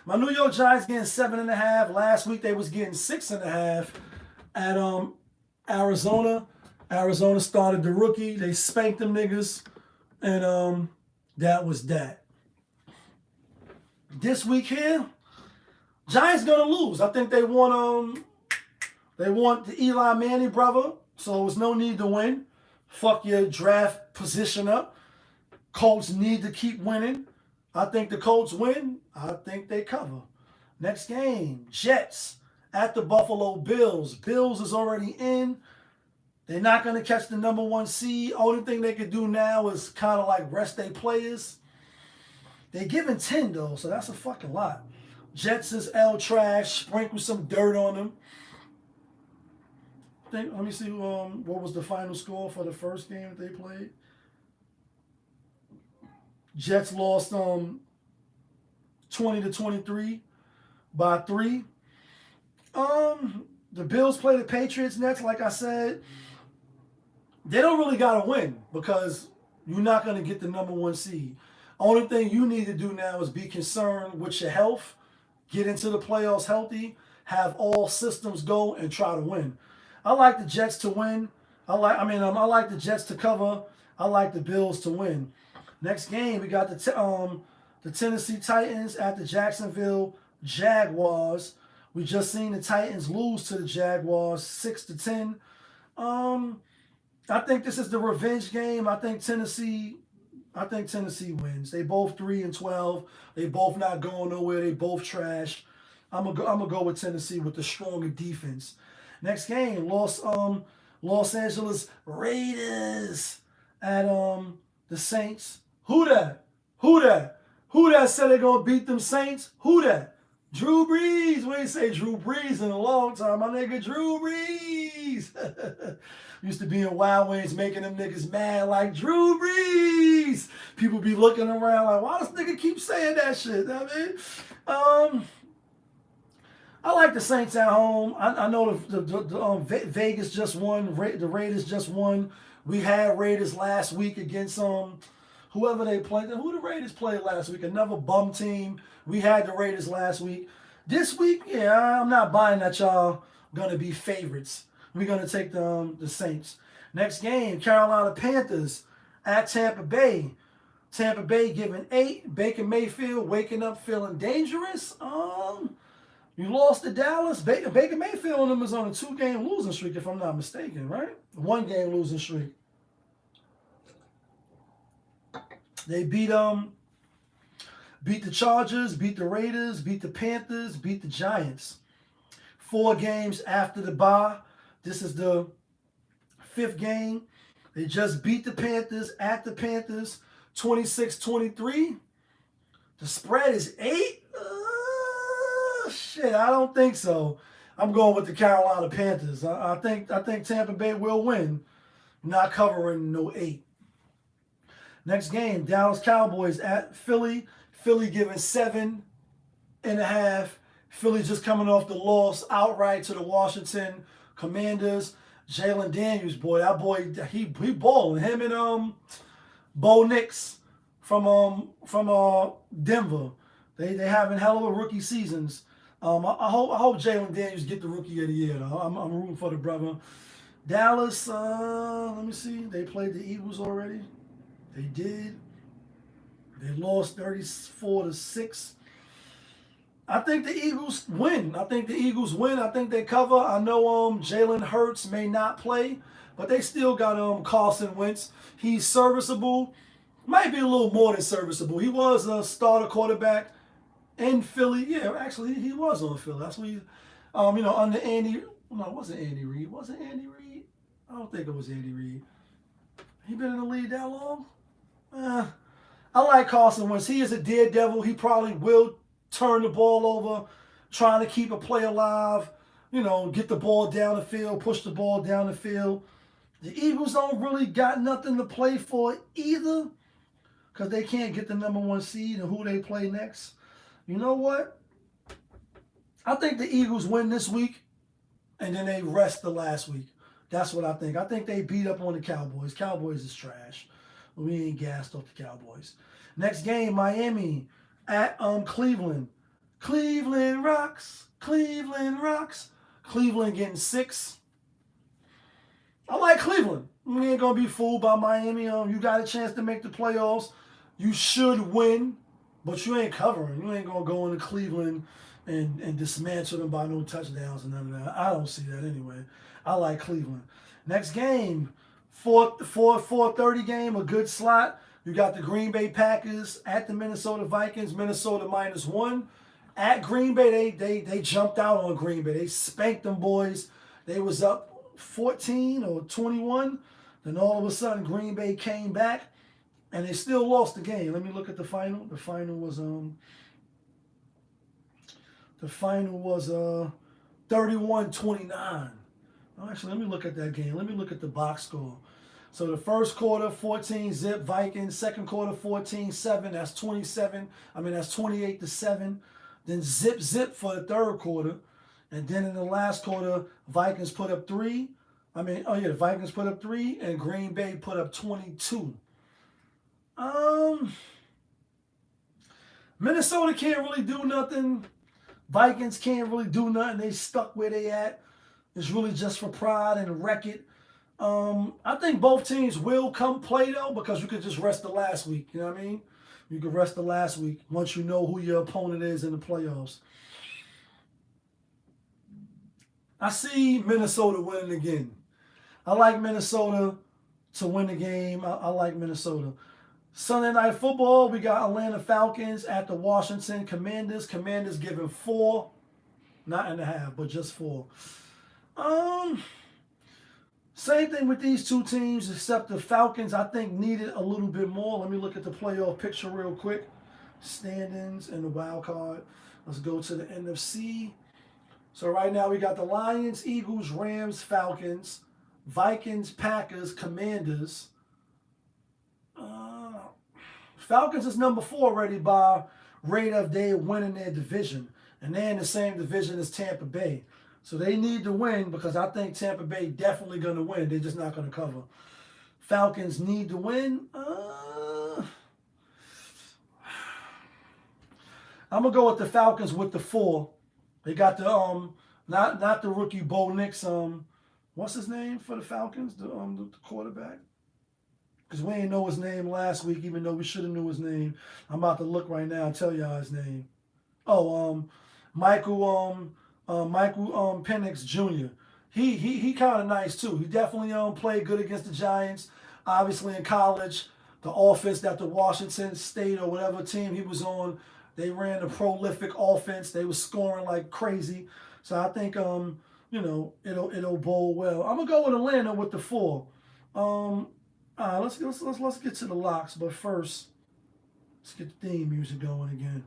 My New York Giants getting 7.5. Last week they was getting 6.5 at Arizona. Arizona started the rookie. They spanked them niggas. And that was that. This week here, Giants gonna lose. I think they want the Eli Manning brother, so there's no need to win. Fuck your draft position up. Colts need to keep winning. I think the Colts win. I think they cover. Next game, Jets at the Buffalo Bills. Bills is already in. They're not going to catch the number 1 seed. Only thing they could do now is kind of like rest their players. They're giving 10, though, so that's a fucking lot. Jets is L trash. Sprinkle some dirt on them. Let me see what was the final score for the first game that they played. Jets lost 20-23 by 3. The Bills play the Patriots next, like I said. They don't really got to win because you're not going to get the number 1 seed. Only thing you need to do now is be concerned with your health, get into the playoffs healthy, have all systems go, and try to win. I like the Jets to win. I like the Jets to cover. I like the Bills to win. Next game, we got the Tennessee Titans at the Jacksonville Jaguars. We just seen the Titans lose to the Jaguars 6-10. I think this is the revenge game. I think Tennessee wins. They both 3-12. They both not going nowhere. They both trash. I'm gonna go with Tennessee with the stronger defense. Next game, Los Angeles Raiders at the Saints. Who that? Who that said they're gonna beat them Saints? Who that? Drew Brees. We ain't say Drew Brees in a long time. My nigga Drew Brees. Used to be in Wild Wings making them niggas mad like Drew Brees. People be looking around like, why does nigga keep saying that shit? You know what I mean? I like the Saints at home. I know the Vegas just won. The Raiders just won. We had Raiders last week against whoever they played. Who the Raiders played last week? Another bum team. We had the Raiders last week. This week, yeah, I'm not buying that y'all gonna be favorites. We're gonna take the Saints. Next game, Carolina Panthers at Tampa Bay. Tampa Bay giving 8. Baker Mayfield waking up feeling dangerous. You lost to Dallas. Baker Mayfield and them is on a 2-game losing streak, if I'm not mistaken, right? 1-game losing streak. They beat the Chargers, beat the Raiders, beat the Panthers, beat the Giants. 4 games after the bye. This is the 5th game. They just beat the Panthers at the Panthers, 26-23. The spread is 8. Shit, I don't think so. I'm going with the Carolina Panthers. I think Tampa Bay will win, not covering no 8. Next game, Dallas Cowboys at Philly. Philly giving 7.5. Philly just coming off the loss outright to the Washington Commanders. Jalen Daniels, boy, that boy, he balling. Him and Bo Nix from Denver. They having hell of a rookie seasons. I hope Jalen Daniels get the rookie of the year though. I'm rooting for the brother. Dallas, let me see. They played the Eagles already. They did. They lost 34-6. I think the Eagles win. I think they cover. I know Jalen Hurts may not play, but they still got Carson Wentz. He's serviceable. Might be a little more than serviceable. He was a starter quarterback in Philly. Yeah, actually he was on Philly. That's what he under Andy. No, it wasn't Andy Reid. Was it Andy Reid? I don't think it was Andy Reid. He been in the league that long? I like Carson Wentz. He is a daredevil. He probably will turn the ball over, trying to keep a play alive, get the ball down the field, push the ball down the field. The Eagles don't really got nothing to play for either because they can't get the #1 seed and who they play next. You know what? I think the Eagles win this week and then they rest the last week. That's what I think. I think they beat up on the Cowboys. Cowboys is trash. We ain't gassed off the Cowboys. Next game, Miami at Cleveland. Cleveland rocks. Cleveland rocks. Cleveland getting 6. I like Cleveland. We ain't gonna be fooled by Miami. You got a chance to make the playoffs. You should win, but you ain't covering. You ain't gonna go into Cleveland and dismantle them by no touchdowns and none of that. I don't see that anyway. I like Cleveland. Next game, 4:30 game, a good slot. You got the Green Bay Packers at the Minnesota Vikings. Minnesota -1. At Green Bay, they jumped out on Green Bay. They spanked them boys. They was up 14 or 21. Then all of a sudden, Green Bay came back, and they still lost the game. Let me look at the final. The final was 31-29. Actually, let me look at that game. Let me look at the box score. So the first quarter, 14-zip Vikings. Second quarter, 14-7. That's 27. That's 28-7. Then zip for the third quarter. And then in the last quarter, Vikings put up 3. The Vikings put up 3 and Green Bay put up 22. Minnesota can't really do nothing. Vikings can't really do nothing. They stuck where they at. It's really just for pride and wreck it. I think both teams will come play though because you could just rest the last week. You know what I mean? You can rest the last week once you know who your opponent is in the playoffs. I see Minnesota winning again. I like Minnesota to win the game. I like Minnesota. Sunday Night Football, we got Atlanta Falcons at the Washington Commanders. Commanders giving 4, not and a half, but just 4. Same thing with these two teams, except the Falcons, I think, needed a little bit more. Let me look at the playoff picture real quick. Standings and the wild card. Let's go to the NFC. So right now we got the Lions, Eagles, Rams, Falcons, Vikings, Packers, Commanders. Falcons is number 4 already by rate of they winning their division. And they're in the same division as Tampa Bay. So they need to win because I think Tampa Bay definitely going to win. They're just not going to cover. Falcons need to win. I'm going to go with the Falcons with the 4. They got the not the rookie Bo Nix. What's his name for the Falcons? The quarterback. Because we ain't know his name last week, even though we should have knew his name. I'm about to look right now and tell y'all his name. Michael Penix Jr. He kind of nice too. He definitely played good against the Giants. Obviously in college, the offense that the Washington State or whatever team he was on, they ran a prolific offense. They were scoring like crazy. So I think it'll bowl well. I'm gonna go with Atlanta with the 4. Let's get to the locks, but first, let's get the theme music going again.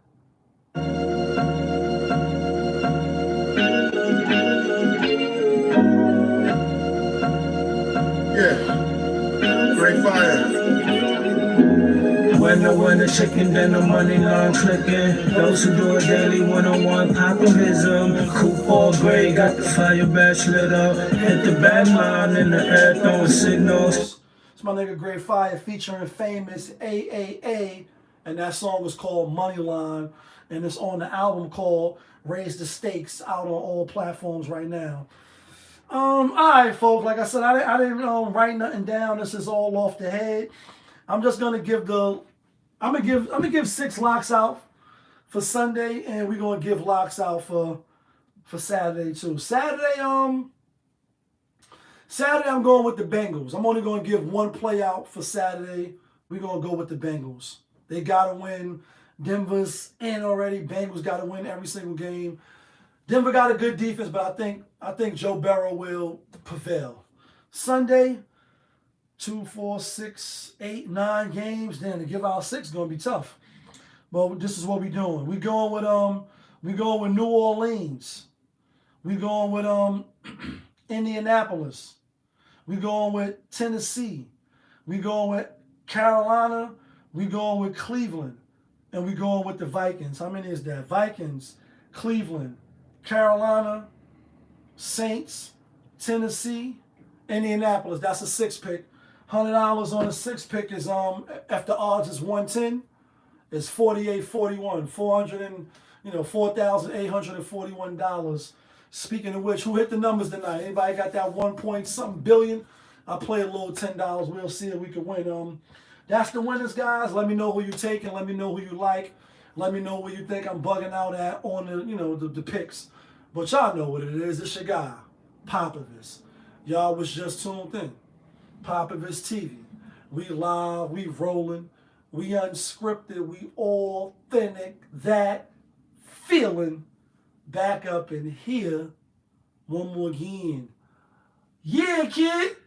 ticking, then the money line clicking. Those who do it daily, one-on-one populism. Coupe all gray, got the fire badge lit up. Hit the back line in the air, throwing signals. It's my nigga Great Fire featuring famous AAA, and that song is called Moneyline, and it's on the album called Raise the Stakes, out on all platforms right now. All right, folks. Like I said, I didn't write nothing down. This is all off the head. I'm just gonna give I'm gonna give 6 locks out for Sunday, and we're gonna give locks out for Saturday too. Saturday, I'm going with the Bengals. I'm only going to give 1 play out for Saturday. We're going to go with the Bengals. They got to win. Denver's in already. Bengals got to win every single game. Denver got a good defense, but I think Joe Burrow will prevail. Sunday, 2, 4, 6, 8, 9 games. Then to give out 6 is going to be tough. But this is what we're doing. We're going with New Orleans. We're going with Indianapolis. We're going with Tennessee. We're going with Carolina. We're going with Cleveland. And we're going with the Vikings. How many is that? Vikings, Cleveland, Carolina, Saints, Tennessee, Indianapolis. That's a 6 pick. $100 on a 6 pick is if the odds is 110, it's 48.41. $4,841. Speaking of which, who hit the numbers tonight? Anybody got that 1 point something billion? I'll play a little $10. We'll see if we can win. That's the winners, guys. Let me know who you taking. Let me know who you like. Let me know where you think I'm bugging out at on the picks. But y'all know what it is. It's your guy, Popovich. Y'all was just tuned in. Popovich TV. We live. We rolling. We unscripted. We authentic. That feeling. Back up in here one more again. Yeah, kid.